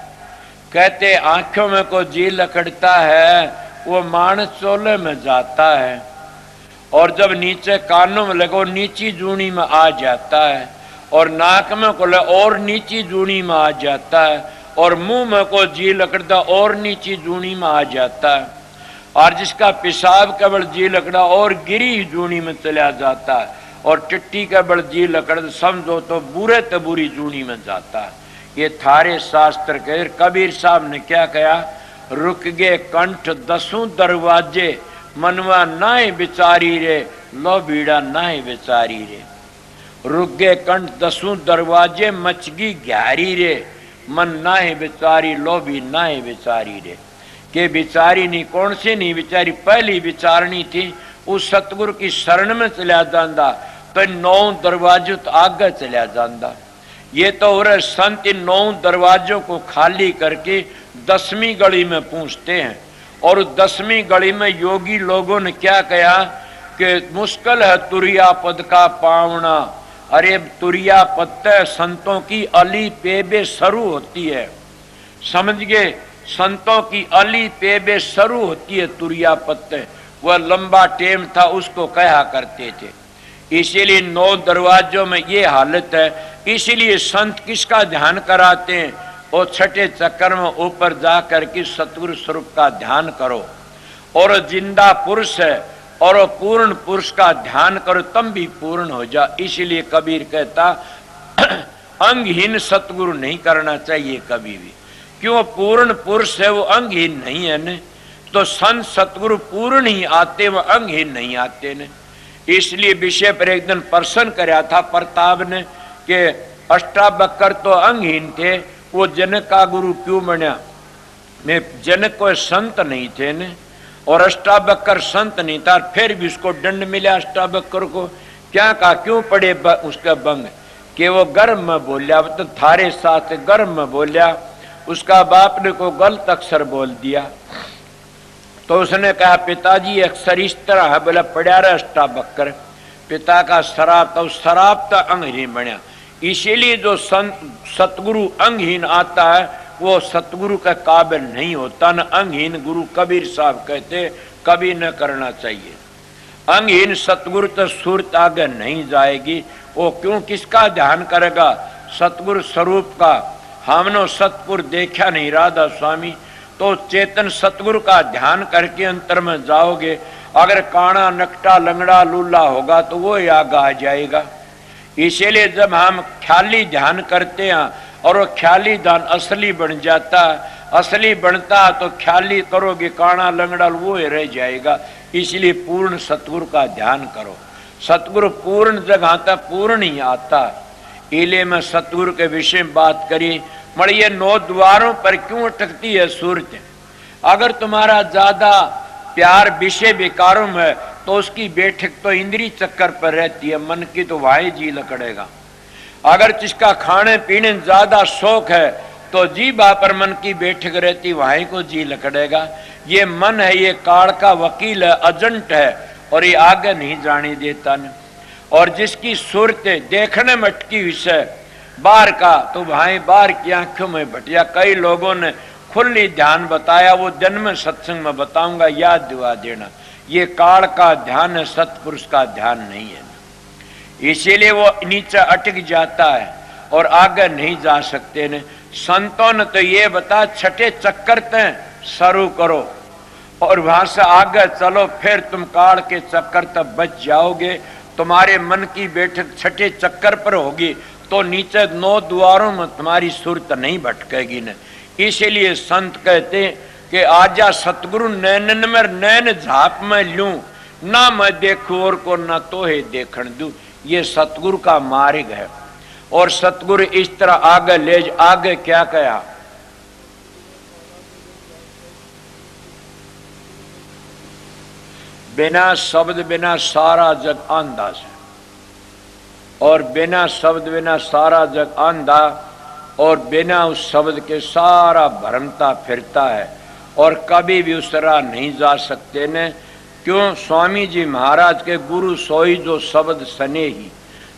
कहते आंखों में को जी लकड़ता है, वो मानस चोले में जाता है, और जब नीचे कानों में लगो नीची जूनी में आ जाता है, और नाक में को लगे और नीची जूनी में आ जाता है, और मुंह में को जी लकड़ता और नीची जूनी में आ जाता है, और जिसका पेशाब का बल जी लकड़ा और गिरी जूनी में चला जाता है, और टिट्टी का बल जी लकड़ समझो तो बुरे तो बुरी जूनी में जाता है। ये थारे शास्त्र के कबीर साहब ने क्या कहा? रुक गए कंठ 10 दरवाजे, मनवा नाए बिचारी रे, लो बीड़ा नाए बिचारी रे। रुक गए कंठ 10 दरवाजे, मचगी ग्यारी रे, मन नाए बिचारी, लो भी नाए बिचारी रे। के बिचारी नहीं, कौन सी नहीं बिचारी? पहली विचारणी थी, उस सतगुरु की शरण में चला जाता तो 9 दरवाजों तो आगे चला जाता। ये तो और संत इन 9 दरवाजों को खाली करके 10वीं गली में पहुंचते हैं, और 10वीं गली में योगी लोगों ने क्या कहा कि मुश्किल है तुरिया पद का पावना। अरे तुरिया पद संतों की अली पेबे शुरू होती है, समझ गए? संतों की अली पेबे शुरू होती है तुरिया पत्ते। वह लंबा टेम था, उसको कहा करते थे। इसीलिए 9 दरवाजों में ये हालत है। इसीलिए संत किसका ध्यान कराते हैं? वो छठे चक्कर में ऊपर जाकर के सतगुरु स्वरूप का ध्यान करो, और जिंदा पुरुष है और वो पूर्ण पुरुष का ध्यान करो, तब भी पूर्ण हो जा। इसीलिए कबीर कहता अंगहीन सतगुरु नहीं करना चाहिए कभी भी। क्यों? पूर्ण पुरुष है, वो अंगहीन नहीं है न। तो संत सतगुरु पूर्ण ही आते, वो अंगहीन नहीं आते न। इसलिए विषय पर एक दिन प्रश्न कराया था प्रताप ने कि अष्टावक्र तो अंगहीन थे, वो जनक का गुरु क्यों बना? मैं जनक कोई संत नहीं थे न, और अष्टावक्र संत नहीं था, फिर भी उसको दंड मिला अष्टावक्र को। क्या कहा? क्यों पड़े उसका बंग? कि वो गर्भ में बोलिया, तो थारे साथ गर्भ में बोलिया, उसका बाप ने को गलत अक्षर बोल दिया। तो उसने कहा पिताजी अक्षर इस तरह है, बोला पढ़ा रहा अष्टावक्र। पिता का शराब, तो शराब तो अंगहीन बना। इसीलिए जो सतगुरु अंगहीन आता है, वो सतगुरु का काबिल नहीं होता। न अंगहीन गुरु कबीर साहब कहते कभी न करना चाहिए। अंगहीन सतगुरु तो सूरत आगे नहीं जाएगी। वो क्यों? किसका ध्यान करेगा? सतगुरु स्वरूप का। हमने सतपुर देखा नहीं राधा स्वामी, तो चेतन सतगुरु का ध्यान करके अंतर में जाओगे। अगर काना नकटा लंगड़ा लूला होगा तो वो आगे आ जाएगा। इसीलिए जब हम ख्याली ध्यान करते हैं और वो ख्याली ध्यान असली बन जाता, असली बनता तो ख्याली करोगे काना लंगड़ा वो रह जाएगा। इसलिए पूर्ण सतगुरु का ध्यान करो। सतगुरु पूर्ण जगह तक पूर्ण ही आता। इले में सतगुरु के विषय में बात करी, मगर ये 9 द्वारों पर क्यों अटकती है सूरत? अगर तुम्हारा ज्यादा प्यार विषय विकारों में, तो उसकी बैठक तो इंद्री चक्कर पर रहती है, मन की तो वहीं जी लकड़ेगा। अगर जिसका खाने पीने ज्यादा शौक है, तो जीभा पर मन की बैठक रहती, वहीं को जी लकड़ेगा। ये मन है, ये काल का वकील है, एजेंट है, और ये आगे नहीं जाने देता न। और जिसकी सूरत देखने में अटकी हुई है बाहर का, तो वहीं बाहर की आंखों में भटिया। कई लोगों ने खुली ध्यान बताया, वो जन्म सत्संग में बताऊंगा, याद दिवा देना। ये काल का ध्यान है, सतपुरुष का ध्यान नहीं है। इसीलिए वो नीचे अटक जाता है और आगे नहीं जा सकते ने। संतों ने तो ये बता छठे चक्कर ते शुरू करो। और वहां से आगे चलो, फिर तुम काल के चक्कर तक बच जाओगे। तुम्हारे मन की बैठक छठे चक्कर पर होगी तो नीचे 9 द्वारों में तुम्हारी सुरत नहीं भटकेगी न। इसीलिए संत कहते कि आजा सतगुरु नैनन में नैन झाप में लूं, ना मैं देखूं और को ना तोहे देखण दूं। ये सतगुरु का मार्ग है। और सतगुरु इस तरह आगे ले आगे क्या कहा, बिना शब्द बिना सारा जग आंधा से, और बिना शब्द बिना सारा जग आंधा, और बिना उस शब्द के सारा भरमता फिरता है और कभी भी उस राह नहीं जा सकते ने। क्यों? स्वामी जी महाराज के गुरु सोई जो शब्द सने ही,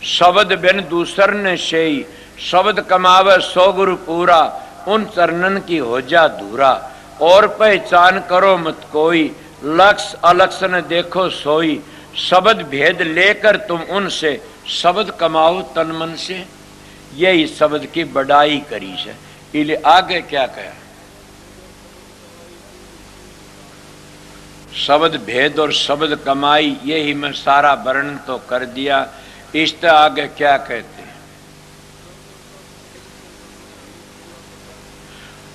शब्द बिन दूसर ने शेई, शब्द कमावे सो गुरु पूरा, उन चरणन की हो जा धूरा। और पहचान करो मत कोई, लक्ष्य अलक्ष्य न देखो सोई, शब्द भेद लेकर तुम उनसे, शब्द कमाओ तन मन से। यही शब्द की बड़ाई करी है। इसलिए आगे क्या कहा, शब्द भेद और शब्द कमाई, यही मैं सारा वर्णन तो कर दिया। इस तरह आगे क्या कहते हैं,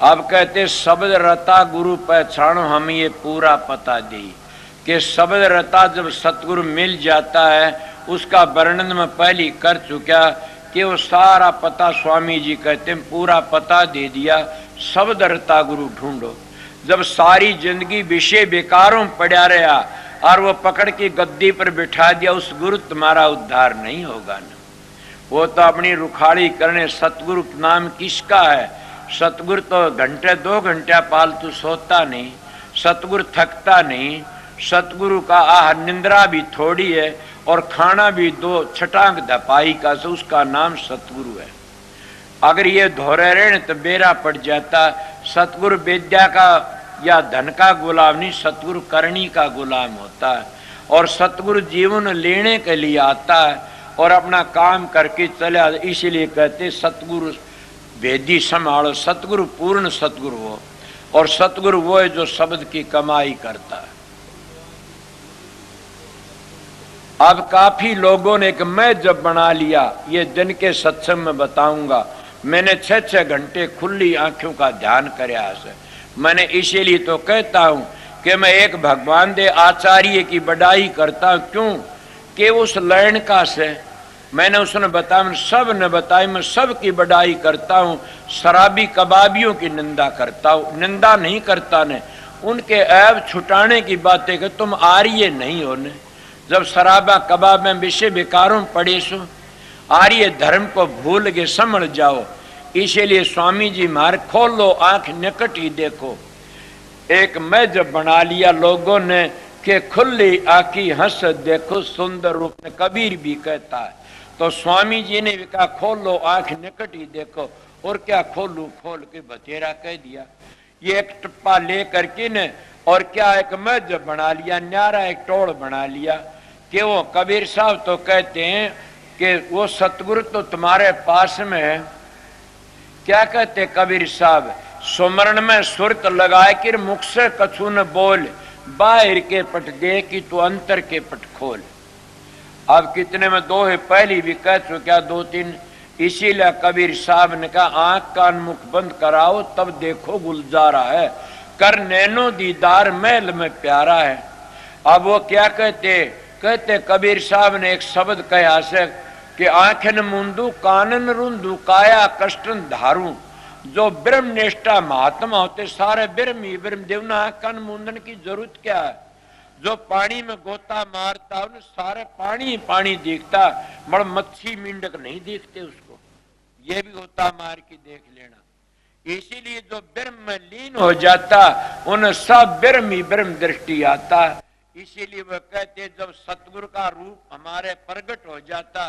अब कहते शब्द रता गुरु पहचानो, हम ये पूरा पता दी कि शब्द रता जब सतगुरु मिल जाता है, उसका वर्णन में पहले कर चुका कि वो सारा पता स्वामी जी कहते हैं पूरा पता दे दिया। शब्द रता गुरु ढूंढो। जब सारी जिंदगी विषय बेकारों पड़ा रहा और वो पकड़ के गद्दी पर बिठा दिया, उस गुरु तुम्हारा उद्धार नहीं होगा ना। वो तो अपनी रुखाड़ी करने, सतगुरु नाम किसका है? सतगुरु तो घंटे 2 घंटे पालतू सोता नहीं, सतगुरु थकता नहीं, सतगुरु का आह निंद्रा भी थोड़ी है और खाना भी 2 छटांग धपाई का, से उसका नाम सतगुरु है। अगर ये धोरे रहने तो बेरा पड़ जाता। सतगुरु विद्या का या धन का गुलाम नहीं, सतगुरु करनी का गुलाम होता है। और सतगुरु जीवन लेने के लिए आता है और अपना काम करके चले। इसीलिए कहते सतगुरु भेदी संभालो। सतगुरु पूर्ण सतगुरु हो, और सतगुरु वो है जो शब्द की कमाई करता है। अब काफी लोगों ने एक मैं जब बना लिया, ये दिन के सत्संग में बताऊंगा। मैंने 6-6 घंटे खुली आंखों का ध्यान करया है। मैंने इसीलिए तो कहता हूं कि मैं एक भगवान दे आचार्य की बड़ाई करता हूं। क्यों? कि उस लैन का से मैंने उसने बताया, सब ने बताई, मैं सब की बड़ाई करता हूं। शराबी कबाबियों की निंदा करता हूं, निंदा नहीं करता ने, उनके ऐब छुटाने की बातें कि तुम आर्य नहीं हो ने। जब शराबा कबाब में विषय विकारों पड़े सो, आर्य धर्म को भूल के समझ जाओ। इसीलिए स्वामी जी मार खोलो आंख निकट ही देखो। एक मैं जब बना लिया लोगों ने कि खुली आंखी हंस देखो सुंदर रूप में, कबीर भी कहता है। तो स्वामी जी ने भी कहा खोलो आंख निकट ही देखो। और क्या खोलू, खोल के बतेरा कह दिया। ये एक टप्पा ले करके ने और क्या एक मैं जब बना लिया, न्यारा एक टोड़ बना लिया। कि वो कबीर साहब तो कहते हैं कि वो सतगुरु तो तुम्हारे पास में है। क्या कहते कबीर साहब, सुमरण में सुरत लगाए कि मुख से कछु न बोल, बाहर के पट दे कि तू अंतर के पट खोल। अब कितने में 2 है, पहली भी कह चुका 2-3। इसीलिए कबीर साहब ने कहा आंख कान मुख बंद कराओ तब देखो गुलजारा है, कर नैनो दीदार महल में प्यारा है। अब वो क्या कहते कबीर साहब ने एक शब्द कहा से कि आंखन मुंदू कानन रुंदू काया कष्टन धारू। जो ब्रह्म निष्ठा महात्मा होते सारे ब्रह्म ही ब्रह्म, देवना कान मुंदन की जरूरत क्या है। जो पानी में गोता मारता उन्हें सारे पानी पानी दिखता, मगर मच्छी मेंढक नहीं दिखते उसको। ये भी गोता मार के देख लेना। इसीलिए जो ब्रह्म में लीन हो जाता उन्हें सब ब्रह्म ही ब्रह्म दृष्टि आता। इसीलिए वह कहते जब सतगुरु का रूप हमारे प्रकट हो जाता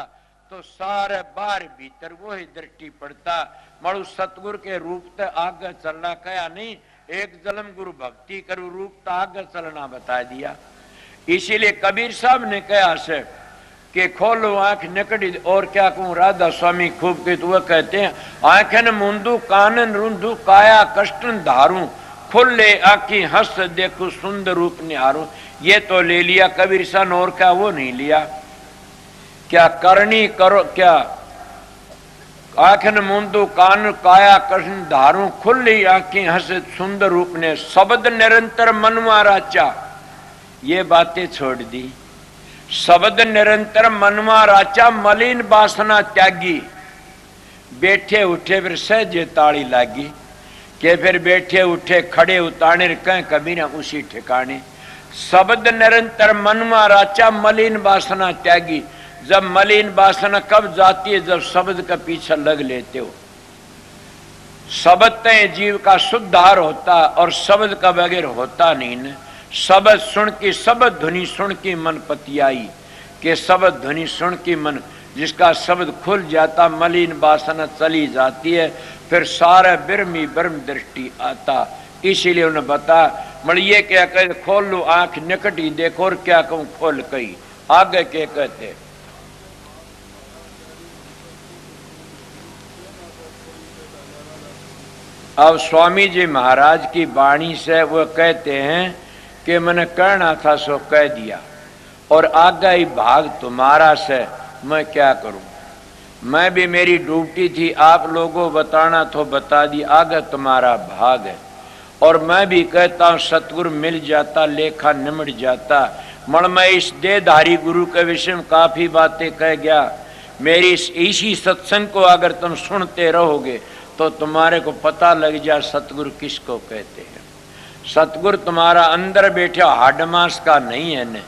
तो सारे बाहर भीतर वो ही दृष्टि पड़ता। मगर सतगुरु के रूप ते आगे चलना कया नहीं, एक जन्म गुरु भक्ति करू रूप तो आगे चलना बता दिया। इसीलिए कबीर साहब ने कहा से कि खोलो आंख निकटी। और क्या कहूं, राधा स्वामी खूब के तो वह कहते हैं आंखन मुंदू कानन रुंदू काया कष्टन धारू। खुले आंखी हंस देखो सुंदर रूप निहारो। ये तो ले लिया कबीर सन, और क्या वो नहीं लिया? क्या करनी करो, क्या आखन मुंदो कान काया कृष्ण धारू, खुली आंखें हंस सुंदर रूप ने, शब्द निरंतर मनवा राचा। ये बातें छोड़ दी। शब्द निरंतर मनवा राचा, मलिन वासना त्यागी। बैठे उठे फिर सहजे ताड़ी लागी, के फिर बैठे उठे खड़े उताने कहीं कभी ना उसी ठिकाने। शब्द निरंतर मनवा राचा, मलिन वासना त्यागी। जब मलिन वासना कब जाती है? जब शब्द का पीछे लग लेते हो। शब्द तय जीव का शुद्धार होता, और शब्द का बगैर होता नहीं न। शब्द सुन की, शब्द ध्वनि सुन की मन पतियाई, के शब्द ध्वनि सुन की मन, जिसका शब्द खुल जाता मलिन वासना चली जाती है, फिर सारा ब्रह्मी ब्रह्म दृष्टि आता। इसीलिए उन्हें बता मड़िए क्या कहे, खोल लो आंख निकट ही देखो, और क्या कहूं खोल कही। आगे के कहते, अब स्वामी जी महाराज की वाणी से वो कहते हैं कि मैंने कहना था सो कह दिया, और आगे ही भाग तुम्हारा से मैं क्या करूं। मैं भी मेरी ड्यूटी थी आप लोगों बताना तो बता दी, आगे तुम्हारा भाग है। और मैं भी कहता हूं सतगुरु मिल जाता लेखा निमट जाता। मण मैं इस देहधारी गुरु के विषय में काफी बातें कह गया। मेरी इसी सत्संग को अगर तुम सुनते रहोगे तो तुम्हारे को पता लग जाए सतगुरु किसको कहते हैं। सतगुरु तुम्हारा अंदर बैठा हाड मांस का नहीं है न,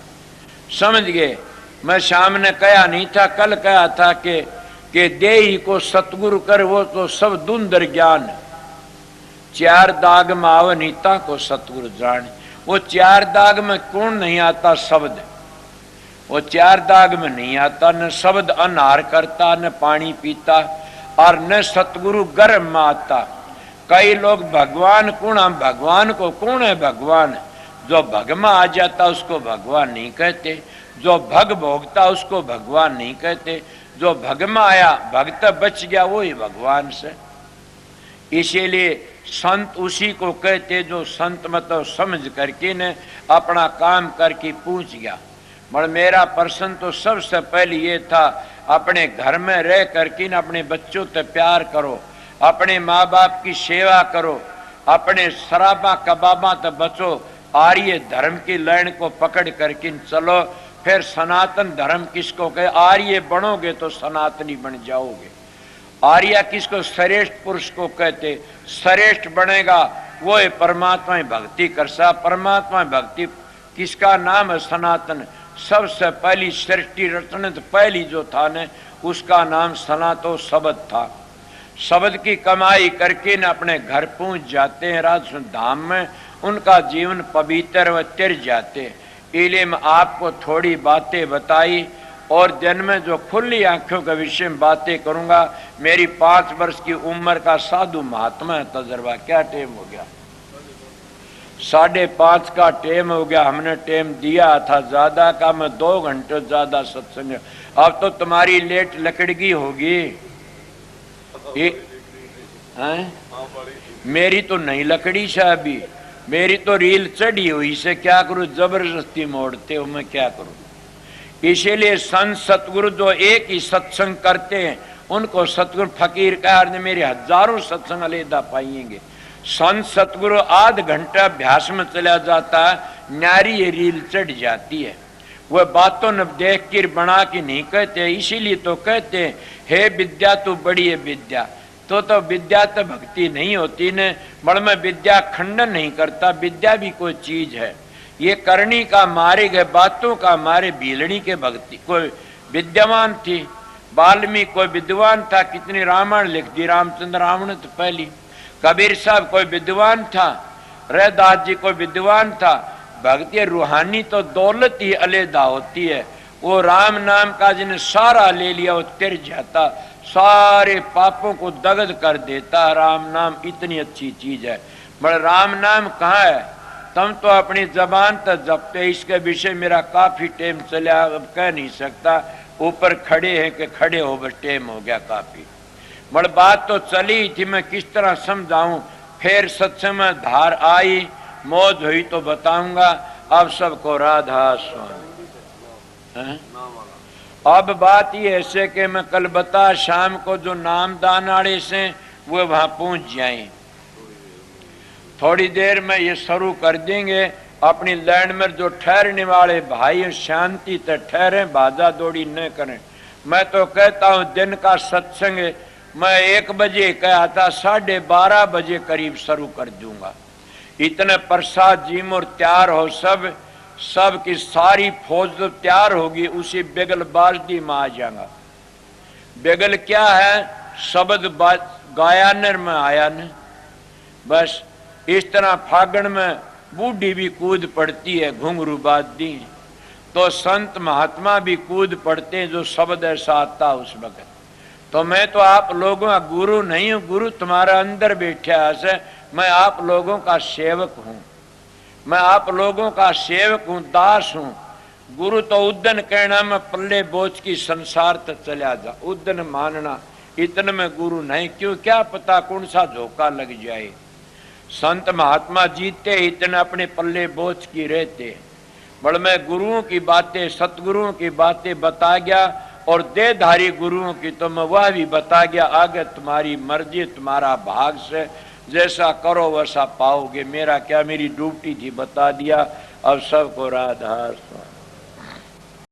समझ गए। मैं शाम ने कहा नहीं था, कल कहा था कि देही को सतगुरु कर, वो तो सब दुंदर ज्ञान। चार दाग में आव नीता को सतगुरु जान। वो चार दाग में कौन नहीं आता? शब्द। वो चार दाग में नहीं आता, न शब्द अनहार करता, न पानी पीता, और न सतगुरु गर्भ में आता। कई लोग भगवान कौन, हम भगवान को कौन है? भगवान जो भग में आ जाता उसको भगवान नहीं कहते, जो भग भोगता उसको भगवान नहीं कहते, जो भग में आया भक्त बच गया वो ही भगवान से। इसीलिए संत उसी को कहते जो संत मतलब समझ करके ने अपना काम करके पूछ गया। मगर मेरा प्रश्न तो सबसे पहले ये था, अपने घर में रह करके न अपने बच्चों से प्यार करो, अपने माँ बाप की सेवा करो, अपने शराबा कबाबा से बचो, आर्य धर्म की लाइन को पकड़ करके चलो। फिर सनातन धर्म किसको कहे? आर्य बनोगे तो सनातनी बन जाओगे। आर्य किसको? श्रेष्ठ पुरुष को कहते। श्रेष्ठ बनेगा वो है परमात्मा भक्ति कर सा। परमात्मा भक्ति किसका नाम है? सनातन। सबसे पहली सृष्टि रचना पहली जो था न, उसका नाम सनातो शब्द था। शब्द की कमाई करके न अपने घर पहुंच जाते हैं राज धाम में, उनका जीवन पवित्र व तिर जाते। इले में आपको थोड़ी बातें बताई, और दिन में जो खुली आंखों के विषय में बातें करूंगा। मेरी 5 वर्ष की उम्र का साधु महात्मा है तजर्बा। क्या टेम हो गया? 5:30 का टेम हो गया। हमने टेम दिया था ज्यादा का, मैं 2 घंटे ज्यादा सत्संग। अब तो तुम्हारी लेट लकड़गी होगी। मेरी तो नहीं लकड़ी से, अभी मेरी तो रील चढ़ी हुई से क्या करूं? जबरदस्ती मोड़ते हो, मैं क्या करूं? इसीलिए संत सतगुरु जो एक ही सत्संग करते हैं उनको सतगुरु फकीर कहा। मेरे हजारों सत्संग अलहदा पाएंगे। संत सतगुरु आध घंटा अभ्यास में चला जाता है, न्यारी ये रील चढ़ जाती है। वह बातों न देख कर बना के नहीं कहते। इसीलिए तो कहते हैं हे विद्या तू बड़ी है विद्या। तो विद्या तो भक्ति नहीं होती न। बड़ में विद्या खंडन नहीं करता, विद्या भी कोई चीज है। ये करनी का मारे गए बातों का मारे भीलनी के भक्ति। कोई विद्यमान थी, वाल्मीकि कोई विद्वान था, कितनी रामायण लिख दी रामचंद्र रावण तो पहली। कबीर साहब कोई विद्वान था, रैदास जी कोई विद्वान था। भक्ति रूहानी तो दौलत ही अलहदा होती है। वो राम नाम का जिन्हें सारा ले लिया वो तिर जाता, सारे पापों को दग्ध कर देता। राम नाम इतनी अच्छी चीज है। बड़े राम नाम कहाँ है? तुम तो अपनी जबान तक जपते। इसके विषय मेरा काफी टाइम चला, अब कह नहीं सकता। ऊपर खड़े हैं कि खड़े हो, बस टाइम हो गया काफी। बड़ बात तो चली थी, मैं किस तरह समझाऊं। फिर सत्संग में धार आई, मौज हुई तो बताऊंगा। अब सबको राधा स्वामी। हैं? अब बात ये ऐसे कि मैं कल बता शाम को जो नाम दान वाले से वो वहां पहुंच जाए। थोड़ी देर में ये शुरू कर देंगे। अपनी लैंड में जो ठहरने वाले भाई शांति से ठहरे, भाजा दौड़ी न करें। मैं तो कहता हूं दिन का सत्संग मैं 1 बजे कहा था, 12:30 बजे करीब शुरू कर दूंगा। इतने प्रसाद जी मोर तैयार हो, सब की सारी फौज तो तैयार होगी, उसी बेगल बाजदी में आ जाऊंगा। बेगल क्या है? शब्द गाया नर में आया न। बस इस तरह फागण में बूढ़ी भी कूद पड़ती है, घुंघरू बाजदी, तो संत महात्मा भी कूद पड़ते हैं जो शब्द ऐसा आता उस वक्त। तो मैं तो आप लोगों का गुरु नहीं हूं, गुरु तुम्हारा अंदर बैठा है। मैं आप लोगों का सेवक हूं, मैं आप लोगों का सेवक हूं, दास हूं। गुरु तो उद्दन कहना मैं पल्ले बोझ की संसार तक चला जा, उद्दन मानना, इतने में गुरु नहीं। क्यों? क्या पता कौन सा धोखा लग जाए। संत महात्मा जीते इतने अपने पल्ले बोझ की रहते। बड़ मैं गुरुओं की बातें, सतगुरुओं की बातें बता गया, और देहधारी गुरुओं की तो मैं वह भी बता गया। आगे तुम्हारी मर्जी, तुम्हारा भाग से जैसा करो वैसा पाओगे। मेरा क्या, मेरी ड्यूटी थी बता दिया। अब सबको राधा।